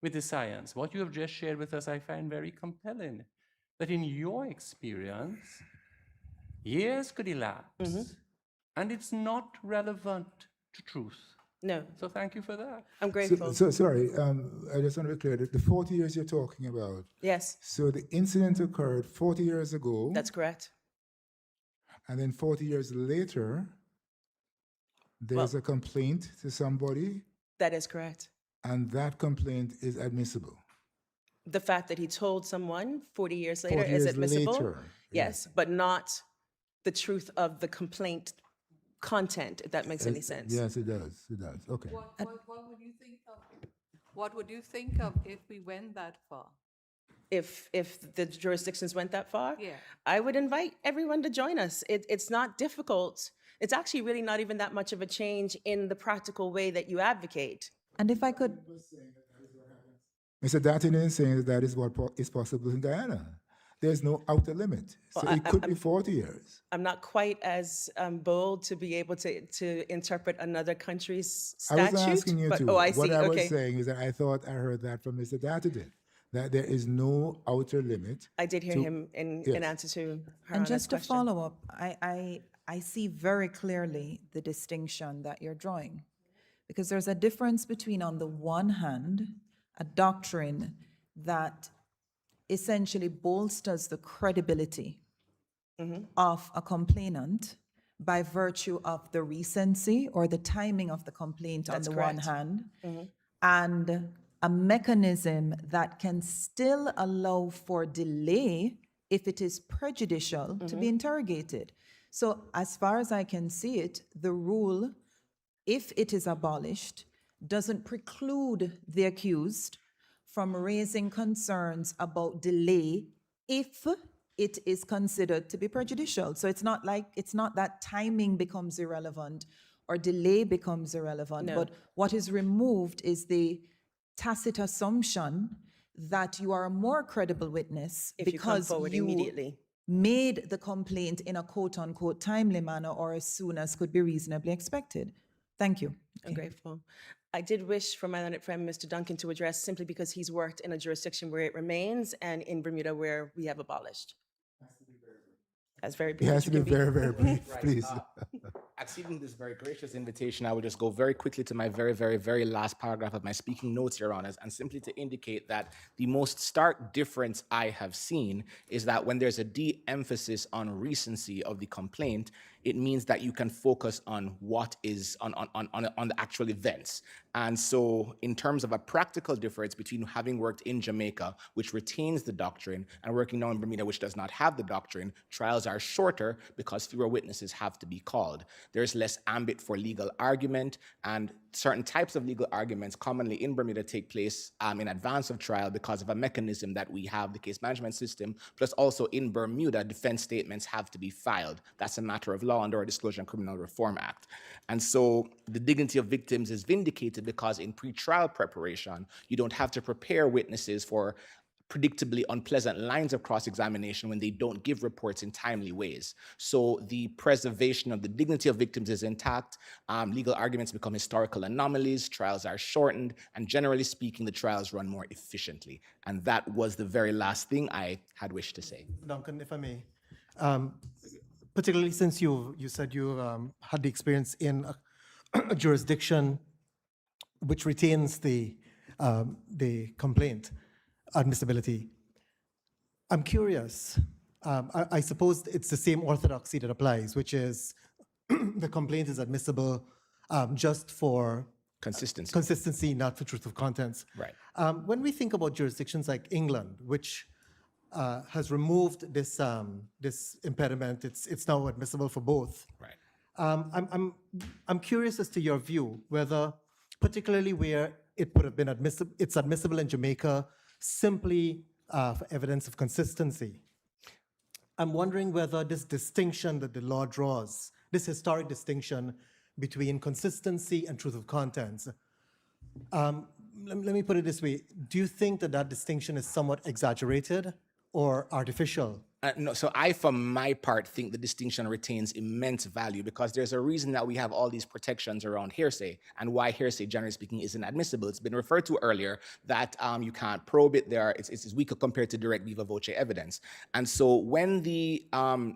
with the science. What you have just shared with us, I find very compelling. That in your experience, years could elapse, and it's not relevant to truth. No. So thank you for that. I'm grateful. So sorry, I just want to be clear, the 40 years you're talking about. Yes. So the incident occurred 40 years ago. That's correct. And then 40 years later, there's a complaint to somebody, That is correct. and that complaint is admissible. The fact that he told someone 40 years later 40 is years admissible. later, Yes, but not the truth of the complaint content, if that makes any sense. Yes, it does. It does. Okay. What would you think of? What would you think of if we went that far? If the jurisdictions went that far, Yeah. I would invite everyone to join us. It's not difficult. It's actually really not even that much of a change in the practical way that you advocate. And if I could, Mr. Darton is saying that is what is possible in Guyana. There's no outer limit. So Well, it could be 40 years. I'm not quite as bold to be able to interpret another country's I statute. wasn't asking you but, to. Oh, I see. What I was Okay. saying is that I thought I heard that from Mr. Darton, that there is no outer limit. I did hear to- him in Yes. answer to her and honest just to question. follow up, I see very clearly the distinction that you're drawing. Because there's a difference between, on the one hand, a doctrine that essentially bolsters the credibility of a complainant by virtue of the recency or the timing of the complaint on That's the one correct. hand, Mhm. and a mechanism that can still allow for delay if it is prejudicial to be interrogated. So as far as I can see it, the rule, if it is abolished, doesn't preclude the accused from raising concerns about delay if it is considered to be prejudicial. So it's not that timing becomes irrelevant or delay becomes irrelevant, No. but what is removed is the tacit assumption that you are a more credible witness If you come because forward you immediately. made the complaint in a quote-unquote timely manner or as soon as could be reasonably expected. Thank you. I'm grateful. I did wish for my learned friend, Mr. Duncan, to address simply because he's worked in a jurisdiction where it remains and in Bermuda where we have abolished. As very It brief has as to you be can very, very brief, Right. please. Acceding to this very gracious invitation, I will just go very quickly to my very last paragraph of my speaking notes, Your Honors, and simply to indicate that the most stark difference I have seen is that when there's a de-emphasis on recency of the complaint, it means that you can focus on what is on the actual events. And so in terms of a practical difference between having worked in Jamaica, which retains the doctrine, and working now in Bermuda, which does not have the doctrine, trials are shorter because fewer witnesses have to be called. There's less ambit for legal argument, and certain types of legal arguments commonly in Bermuda take place in advance of trial because of a mechanism that we have, the case management system, plus also in Bermuda, defense statements have to be filed. That's a matter of law under our Disclosure and Criminal Reform Act. And so the dignity of victims is vindicated because in pretrial preparation, you don't have to prepare witnesses for predictably unpleasant lines of cross-examination when they don't give reports in timely ways. So the preservation of the dignity of victims is intact, legal arguments become historical anomalies, trials are shortened, and generally speaking, the trials run more efficiently. And that was the very last thing I had wished to say. Duncan, if I may, particularly since you said you had the experience in a jurisdiction which retains the complaint admissibility. I'm curious. I suppose it's the same orthodoxy that applies, which is the complaint is admissible just for consistency, not for truth of contents. Right. When we think about jurisdictions like England, which has removed this this impediment, it's now admissible for both. Right. I'm curious as to your view, whether particularly where it would have been admissible, it's admissible in Jamaica simply for evidence of consistency. I'm wondering whether this distinction that the law draws, this historic distinction between consistency and truth of contents, let me put it this way. Do you think that that distinction is somewhat exaggerated or artificial? No, so I, for my part, think the distinction retains immense value because there's a reason that we have all these protections around hearsay and why hearsay, generally speaking, isn't admissible. It's been referred to earlier that you can't probe it there. It's weaker compared to direct viva voce evidence. And so when the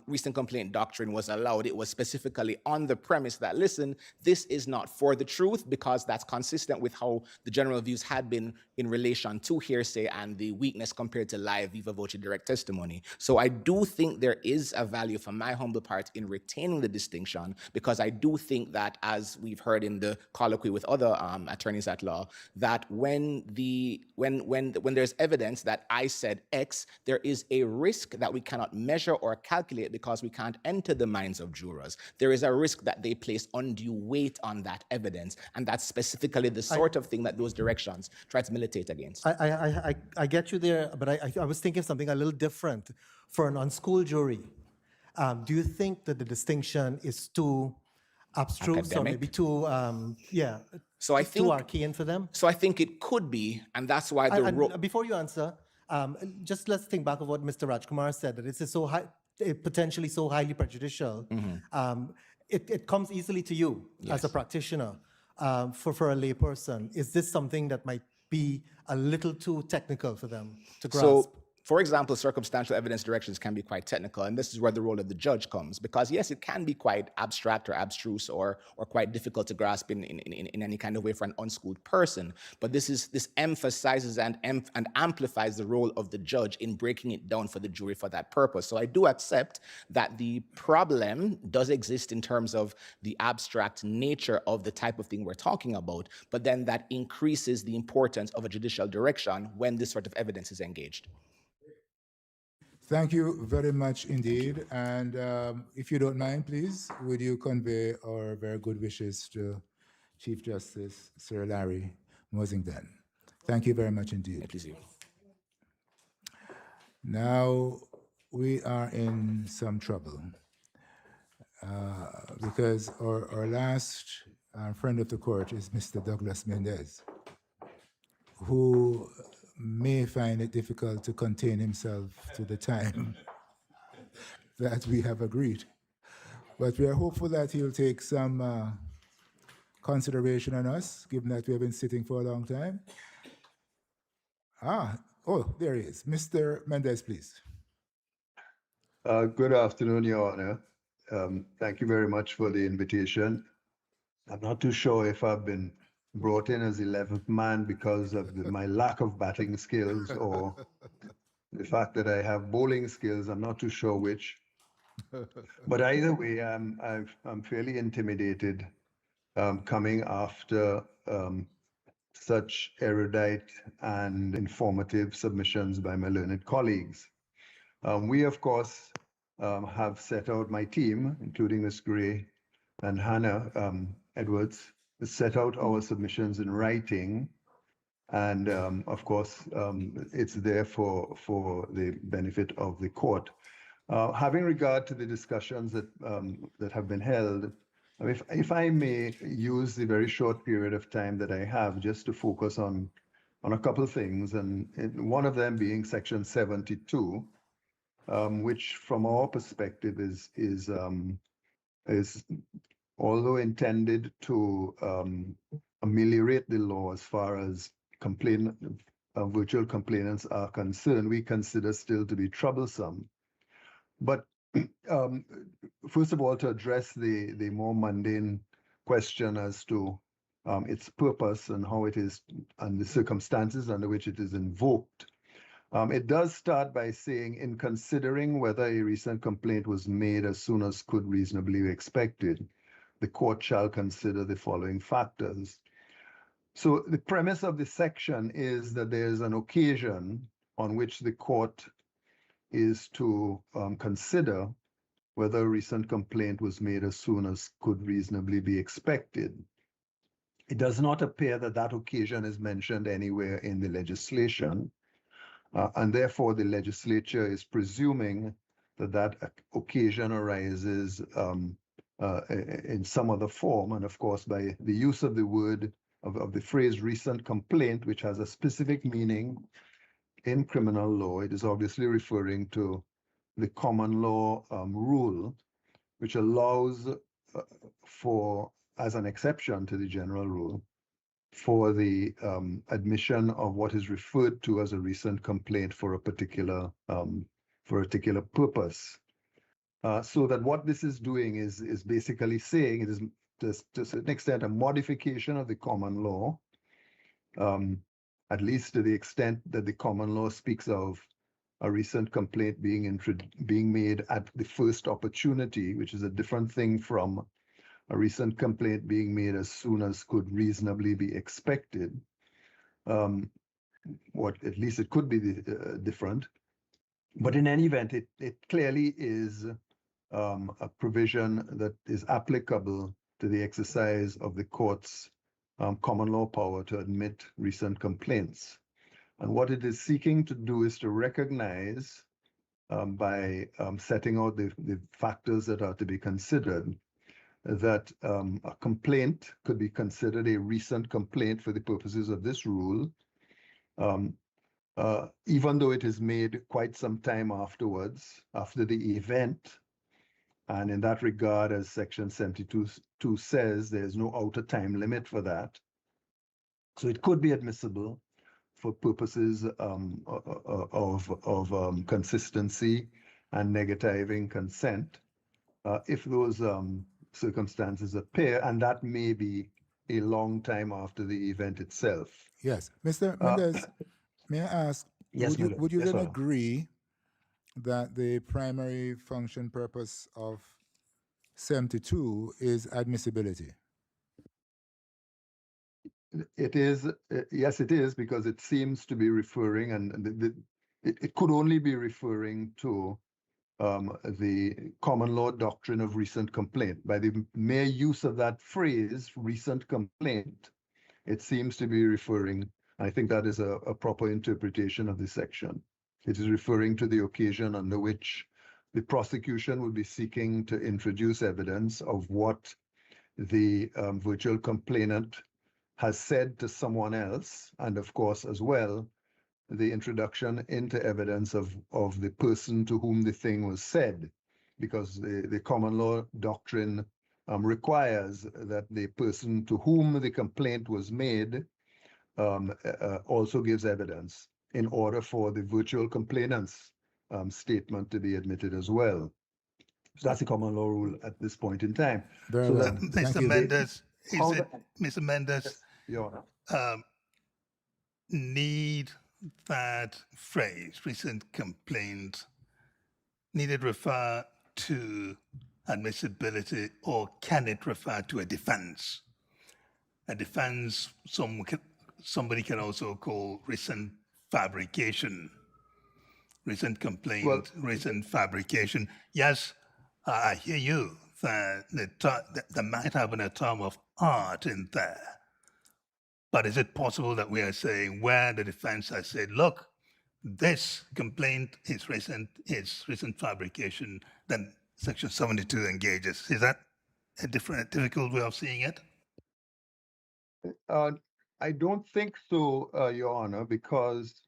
recent complaint doctrine was allowed, it was specifically on the premise that, listen, this is not for the truth because that's consistent with how the general views had been in relation to hearsay and the weakness compared to live viva voce direct testimony. So I do think there is a value for my humble part in retaining the distinction because I do think that, as we've heard in the colloquy with other attorneys at law, that when there's evidence that I said X, there is a risk that we cannot measure or calculate because we can't enter the minds of jurors. There is a risk that they place undue weight on that evidence, and that's specifically the sort of thing that those directions try to militate against. I get you there, but I was thinking of something a little different. For an unschooled jury, do you think that the distinction is too abstruse or maybe too, so I think, too arcane for them? So I think it could be, and that's why the before you answer, just let's think back of what Mr. Rajkumar said, that it's so high, potentially so highly prejudicial. It comes easily to you as a practitioner. For a layperson, is this something that might be a little too technical for them to grasp? So, for example, circumstantial evidence directions can be quite technical, and this is where the role of the judge comes, because yes, it can be quite abstract or abstruse or quite difficult to grasp in any kind of way for an unschooled person. But this emphasizes and amplifies the role of the judge in breaking it down for the jury for that purpose. So I do accept that the problem does exist in terms of the abstract nature of the type of thing we're talking about, but then that increases the importance of a judicial direction when this sort of evidence is engaged. Thank you very much indeed. And if you don't mind, please, would you convey our very good wishes to Chief Justice Sir Larry Mosington. Thank you very much indeed. Please you. Now we are in some trouble because our last friend of the court is Mr. Douglas Mendez, who may find it difficult to contain himself to the time that we have agreed. But we are hopeful that he'll take some consideration on us, given that we have been sitting for a long time. There he is. Mr. Mendez, please. Good afternoon, Your Honor. Thank you very much for the invitation. I'm not too sure if I've been brought in as 11th man because of my lack of batting skills or the fact that I have bowling skills. I'm not too sure which. But either way, I'm fairly intimidated coming after such erudite and informative submissions by my learned colleagues. We, of course, have set out, my team, including Ms. Gray and Hannah Edwards, set out our submissions in writing. And of course, it's there for the benefit of the court. Having regard to the discussions that have been held, if I may use the very short period of time that I have just to focus on a couple of things, and one of them being Section 72, which from our perspective is although intended to ameliorate the law as far as virtual complainants are concerned, we consider still to be troublesome. But first of all, to address the more mundane question as to its purpose and how it is, and the circumstances under which it is invoked, it does start by saying, in considering whether a recent complaint was made as soon as could reasonably be expected, the court shall consider the following factors. So the premise of the section is that there is an occasion on which the court is to consider whether a recent complaint was made as soon as could reasonably be expected. It does not appear that that occasion is mentioned anywhere in the legislation, and therefore the legislature is presuming that that occasion arises in some other form, and of course by the use of the word, of the phrase recent complaint, which has a specific meaning in criminal law, it is obviously referring to the common law rule, which allows for, as an exception to the general rule, for the admission of what is referred to as a recent complaint for a particular purpose. So that what this is doing is basically saying it is to a certain extent a modification of the common law, at least to the extent that the common law speaks of a recent complaint being made at the first opportunity, which is a different thing from a recent complaint being made as soon as could reasonably be expected. What at least it could be different. But in any event, it clearly is a provision that is applicable to the exercise of the court's common law power to admit recent complaints. And what it is seeking to do is to recognize by setting out the factors that are to be considered, that a complaint could be considered a recent complaint for the purposes of this rule, even though it is made quite some time afterwards, after the event. And in that regard, as Section 72 says, there's no outer time limit for that. So it could be admissible for purposes of consistency and negativing consent if those circumstances appear, and that may be a long time after the event itself. Yes. Mr. Mendez, may I ask, Yes, would you yes, then sir. agree that the primary function purpose of 72 is admissibility? It is, yes, it is, because it seems to be referring, and it could only be referring to the common law doctrine of recent complaint. By the mere use of that phrase, recent complaint, it seems to be referring, I think that is a proper interpretation of the section. It is referring to the occasion under which the prosecution will be seeking to introduce evidence of what the virtual complainant has said to someone else, and of course as well, the introduction into evidence of the person to whom the thing was said, because the common law doctrine requires that the person to whom the complaint was made also gives evidence in order for the virtual complainant's statement to be admitted as well. That's the common law rule at this point in time. Very So well. that Thank Mr. you. Mendes, how is it, the- Mr. Mendes, Yes, Your Honor. need that phrase, recent complaint, need it refer to admissibility or can it refer to a defense? A defense, somebody can also call recent fabrication, recent complaint, recent fabrication. Yes, I hear you that there might have been a term of art in there. But is it possible that we are saying where the defense has said, look, this complaint is recent fabrication, then Section 72 engages? Is that a difficult way of seeing it? I don't think so, Your Honor, because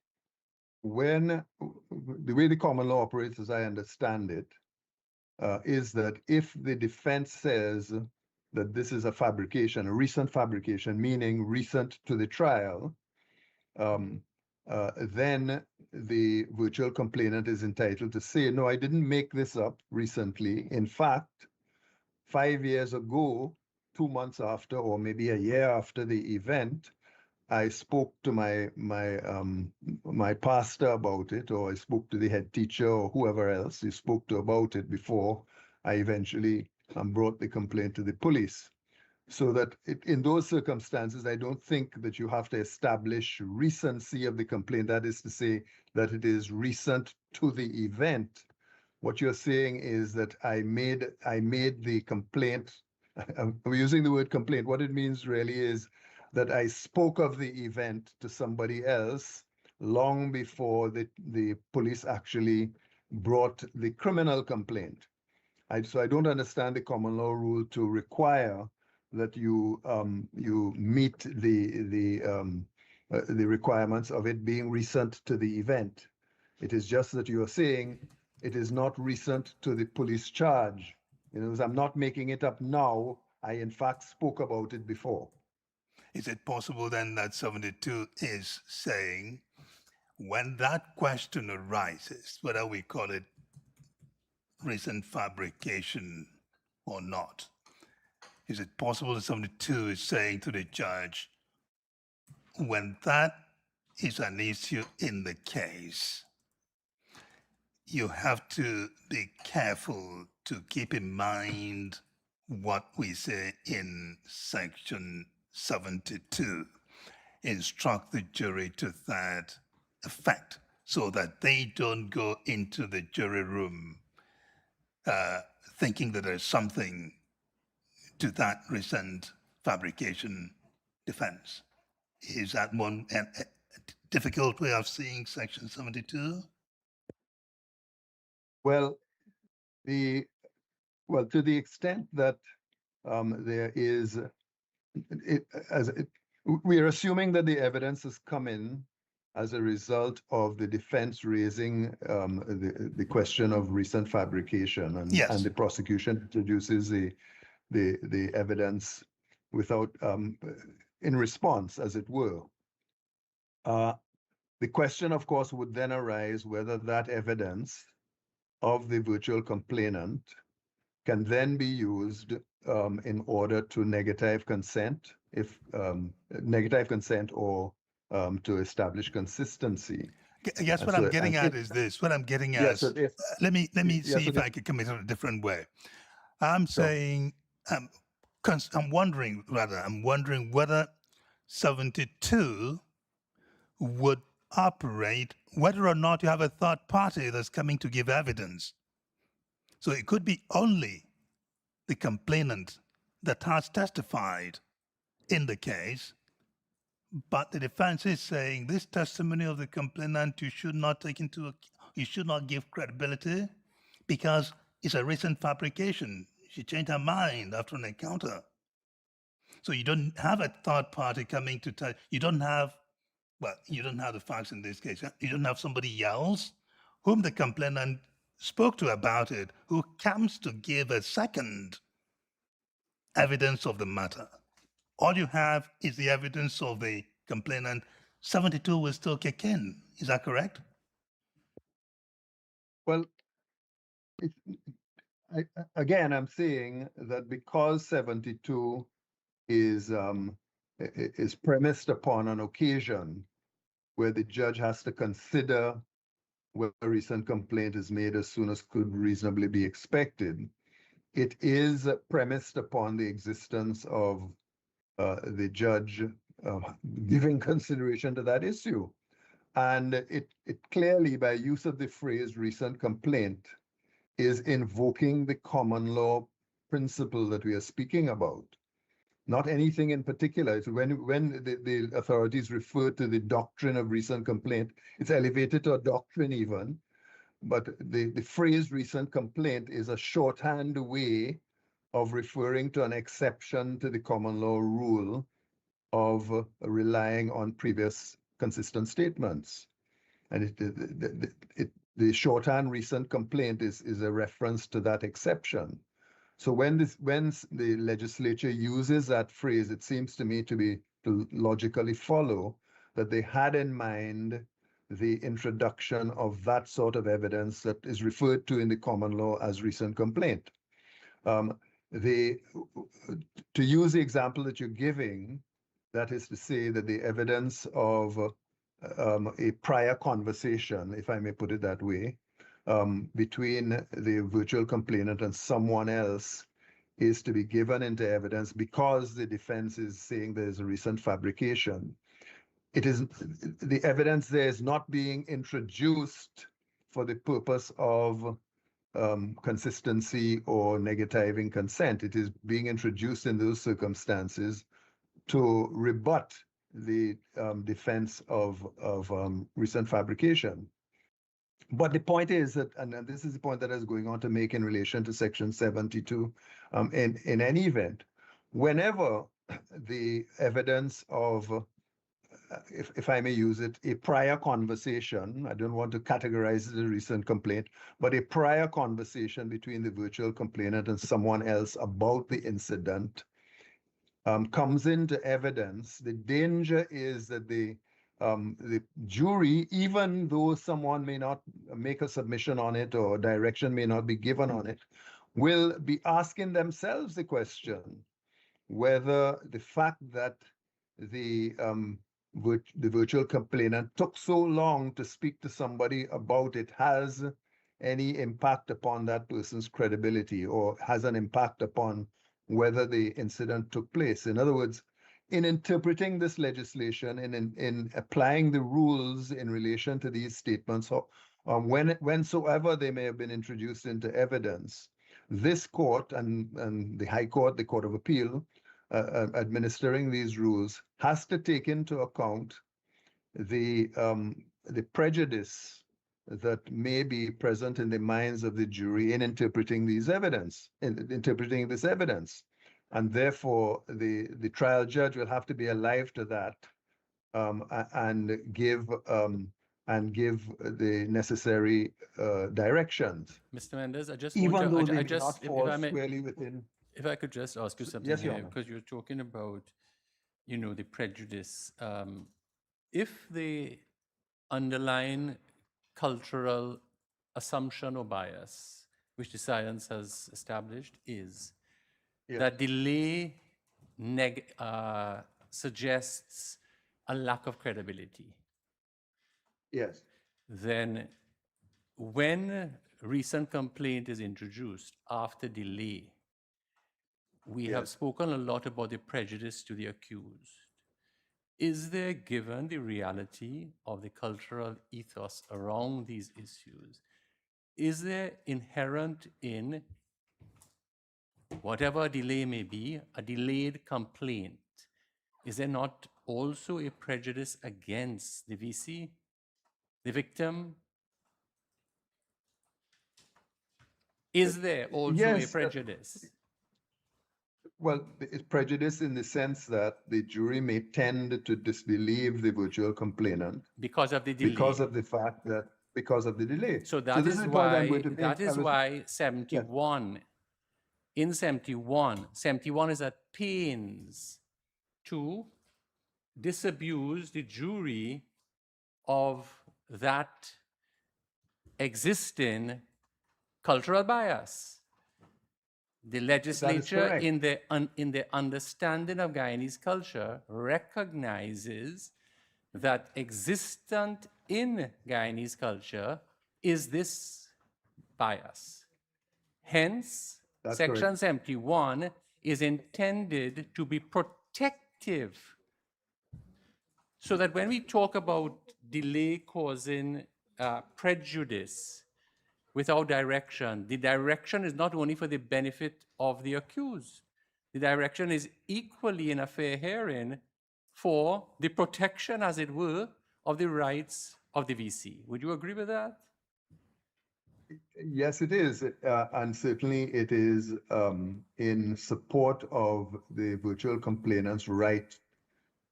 when the way the common law operates, as I understand it, is that if the defense says that this is a fabrication, a recent fabrication, meaning recent to the trial, then the virtual complainant is entitled to say, no, I didn't make this up recently. In fact, 5 years ago, 2 months after, or maybe a year after the event, I spoke to my pastor about it, or I spoke to the head teacher or whoever else he spoke to about it before I eventually brought the complaint to the police. So that in those circumstances, I don't think that you have to establish recency of the complaint. That is to say that it is recent to the event. What you're saying is that I made the complaint. I'm using the word complaint. What it means really is that I spoke of the event to somebody else long before the police actually brought the criminal complaint. So I don't understand the common law rule to require that you meet the requirements of it being recent to the event. It is just that you are saying it is not recent to the police charge. You know, I'm not making it up now. I in fact spoke about it before. Is it possible then that 72 is saying when that question arises, whether we call it recent fabrication or not, is it possible that 72 is saying to the judge, when that is an issue in the case, you have to be careful to keep in mind what we say in Section 72. Instruct the jury to that effect so that they don't go into the jury room thinking that there's something to that recent fabrication defense. Is that one a difficult way of seeing Section 72? Well, to the extent that there is, we are assuming that the evidence has come in as a result of the defense raising the question of recent fabrication, and, Yes. and the prosecution introduces the evidence without in response, as it were. The question, of course, would then arise whether that evidence of the virtual complainant can then be used in order to negative consent, if negative consent or to establish consistency. Yes, what I'm getting at is this. What I'm getting at Yes, is, let me see if I can come at it a different way. I'm saying, I'm wondering whether 72 would operate whether or not you have a third party that's coming to give evidence. So it could be only the complainant that has testified in the case, but the defense is saying this testimony of the complainant you should not give credibility because it's a recent fabrication. She changed her mind after an encounter. So you don't have a third party coming to tell you don't have the facts in this case. You don't have somebody else whom the complainant spoke to about it who comes to give a second evidence of the matter. All you have is the evidence of the complainant. 72 will still kick in. Is that correct? Well, Again, I'm saying that because 72 is premised upon an occasion where the judge has to consider whether a recent complaint is made as soon as could reasonably be expected, it is premised upon the existence of the judge giving consideration to that issue. And it clearly, by use of the phrase recent complaint, is invoking the common law principle that we are speaking about. Not anything in particular. It's when the authorities refer to the doctrine of recent complaint, it's elevated to a doctrine even. But the phrase recent complaint is a shorthand way of referring to an exception to the common law rule of relying on previous consistent statements. And the shorthand recent complaint is a reference to that exception. So when the legislature uses that phrase, it seems to me to logically follow that they had in mind the introduction of that sort of evidence that is referred to in the common law as recent complaint. To use the example that you're giving, that is to say that the evidence of a prior conversation, if I may put it that way, between the virtual complainant and someone else is to be given into evidence because the defense is saying there's a recent fabrication. It is the evidence there is not being introduced for the purpose of consistency or negativing consent. It is being introduced in those circumstances to rebut the defense of recent fabrication. But the point is that, and this is the point that I was going on to make in relation to Section 72, in any event, whenever the evidence of, if I may use it, a prior conversation, I don't want to categorize it as a recent complaint, but a prior conversation between the virtual complainant and someone else about the incident comes into evidence, the danger is that the jury, even though someone may not make a submission on it or direction may not be given on it, will be asking themselves the question whether the fact that the virtual complainant took so long to speak to somebody about it has any impact upon that person's credibility or has an impact upon whether the incident took place. In other words, in interpreting this legislation and in applying the rules in relation to these statements, whensoever they may have been introduced into evidence, this court and the High Court, the Court of Appeal, administering these rules, has to take into account the prejudice that may be present in the minds of the jury in interpreting this evidence. And therefore, the trial judge will have to be alive to that and give the necessary directions. Mr. Mendes, I just Even want though to, they I do just, not if fall I may, squarely within. if I could just ask you something Yes, Your here, Honor. because you're talking about, the prejudice. If the underlying cultural assumption or bias, which the science has established, is that delay suggests a lack of credibility, Yes. then when recent complaint is introduced after delay, we have spoken a lot about the prejudice to the accused. Is there, given the reality of the cultural ethos around these issues, is there inherent in whatever delay may be, a delayed complaint? Is there not also a prejudice against the VC, the victim? Is there also a Yes, prejudice? Well, it's prejudice in the sense that the jury may tend to disbelieve the virtual complainant Because of the delay. because of the fact that because of the delay. So that this is the point I'm why, going to make. that is why 71, in 71 is at pains to disabuse the jury of that existing cultural bias. The legislature, correct. in the understanding of Guyanese culture, recognizes that existent in Guyanese culture is this bias. Hence, That's Section correct. 71 is intended to be protective, so that when we talk about delay causing prejudice without direction, the direction is not only for the benefit of the accused, the direction is equally in a fair hearing for the protection, as it were, of the rights of the VC. Would you agree with that? Yes, it is. And certainly it is in support of the virtual complainant's right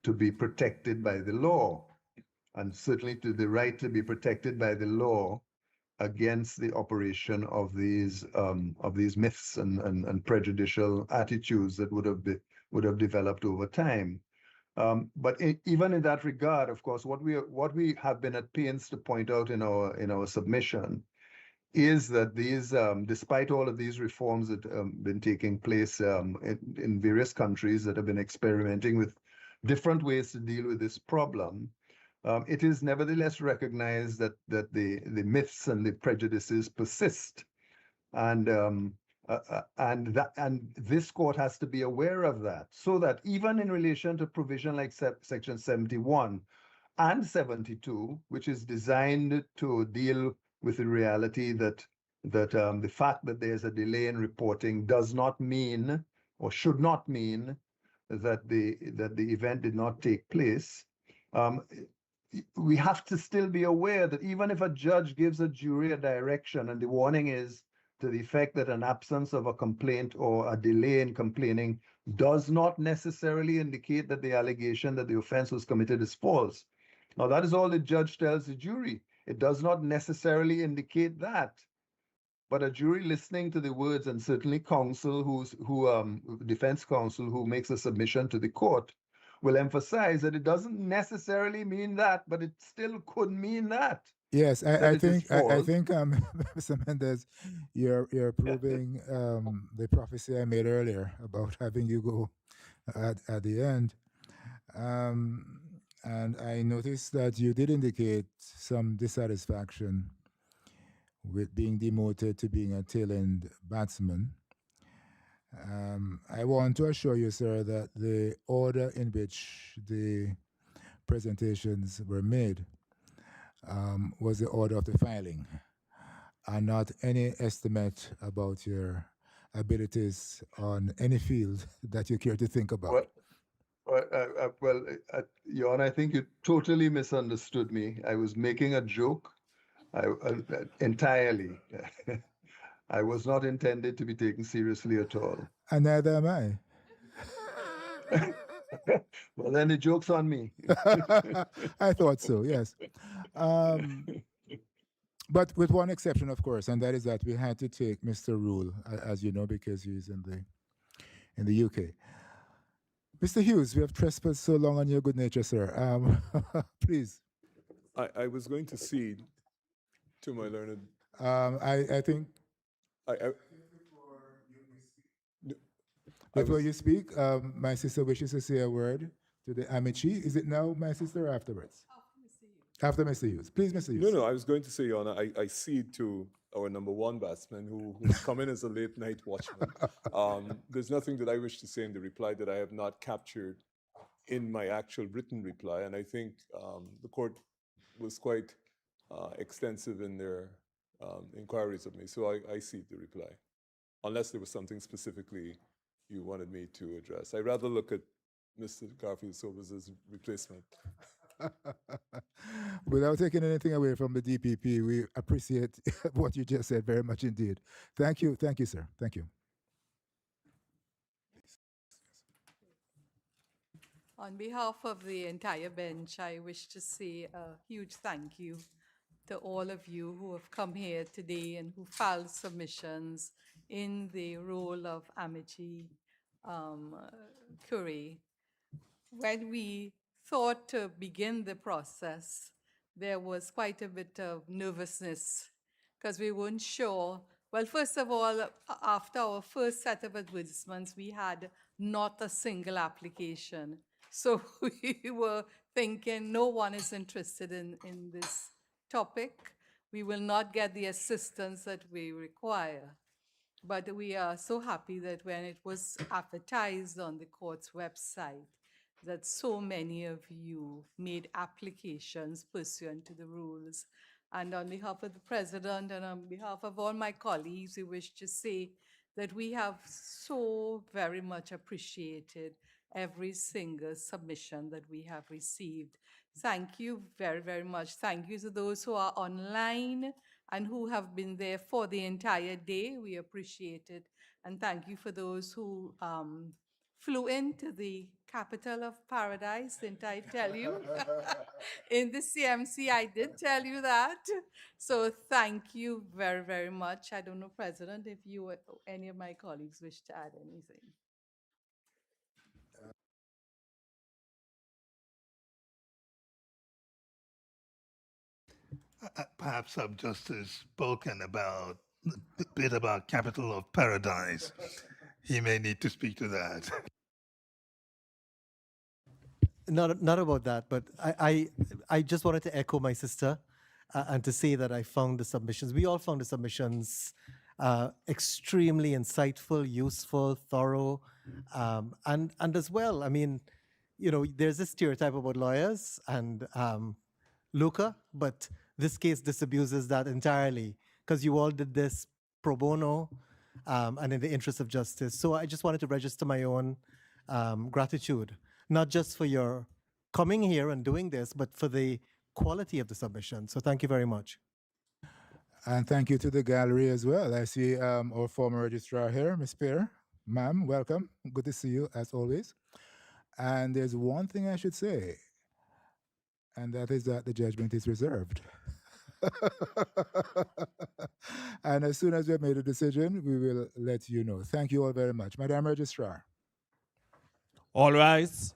to be protected by the law, and certainly to the right to be protected by the law against the operation of these myths and prejudicial attitudes that would have developed over time. But even in that regard, of course, what we have been at pains to point out in our submission is that these, despite all of these reforms that have been taking place in various countries that have been experimenting with different ways to deal with this problem, it is nevertheless recognized that the myths and the prejudices persist, and this court has to be aware of that, so that even in relation to provision like Section 71 and 72, which is designed to deal with the reality that the fact that there's a delay in reporting does not mean, or should not mean, that the event did not take place. We have to still be aware that even if a judge gives a jury a direction and the warning is to the effect that an absence of a complaint or a delay in complaining does not necessarily indicate that the allegation that the offense was committed is false. Now, that is all the judge tells the jury. It does not necessarily indicate that. But a jury listening to the words, and certainly counsel defense counsel who makes a submission to the court, will emphasize that it doesn't necessarily mean that, but it still could mean that. Yes, I think Mr. Mendez, you're proving the prophecy I made earlier about having you go at the end. And I noticed that you did indicate some dissatisfaction with being demoted to being a tail-end batsman. I want to assure you, sir, that the order in which the presentations were made was the order of the filing, and not any estimate about your abilities on any field that you care to think about. Your Honor, I think you totally misunderstood me. I was making a joke entirely. I was not intended to be taken seriously at all. And neither am I. Well, then the joke's on me. I thought so, yes. But with one exception, of course, and that is that we had to take Mr. Rule, as you know, because he's in the UK. Mr. Hughes, we have trespassed so long on your good nature, sir. Please. I was going to cede to my learned. I think. Before you speak, my sister wishes to say a word to the amici. Is it now, my sister, or afterwards? After Mr. Hughes. Please, Mr. Hughes. No, I was going to say, Your Honor, I cede to our number one batsman who's come in as a late night watchman. There's nothing that I wish to say in the reply that I have not captured in my actual written reply. And I think the court was quite extensive in their inquiries of me. So I cede the reply, unless there was something specifically you wanted me to address. I'd rather look at Mr. Garfield-Sobers' replacement. Without taking anything away from the DPP, we appreciate what you just said very much indeed. Thank you, sir. Thank you. On behalf of the entire bench, I wish to say a huge thank you to all of you who have come here today and who filed submissions in the role of amici curiae. When we thought to begin the process, there was quite a bit of nervousness because we weren't sure Well, first of all, after our first set of advertisements, we had not a single application. So we were thinking no one is interested in this topic. We will not get the assistance that we require. But we are so happy that when it was advertised on the court's website, that so many of you made applications pursuant to the rules. And on behalf of the president and on behalf of all my colleagues, we wish to say that we have so very much appreciated every single submission that we have received. Thank you very, very much. Thank you to those who are online and who have been there for the entire day. We appreciate it. And thank you for those who flew into the capital of paradise, didn't I tell you? In the CMC, I did tell you that. So thank you very, very much. I don't know, President, if you or any of my colleagues wish to add anything. Perhaps I've just spoken about a bit about capital of paradise. He may need to speak to that. Not about that, but I just wanted to echo my sister and to say that I found the submissions, we all found the submissions extremely insightful, useful, thorough, and as well, I mean, you know, there's this stereotype about lawyers and lucre, but this case disabuses that entirely because you all did this pro bono and in the interest of justice. So I just wanted to register my own gratitude, not just for your coming here and doing this, but for the quality of the submission. So thank you very much. And thank you to the gallery as well. I see our former registrar here, Ms. Pear. Ma'am, welcome. Good to see you as always. And there's one thing I should say, and that is that the judgment is reserved. And as soon as we have made a decision, we will let you know. Thank you all very much. Madam Registrar. All rise.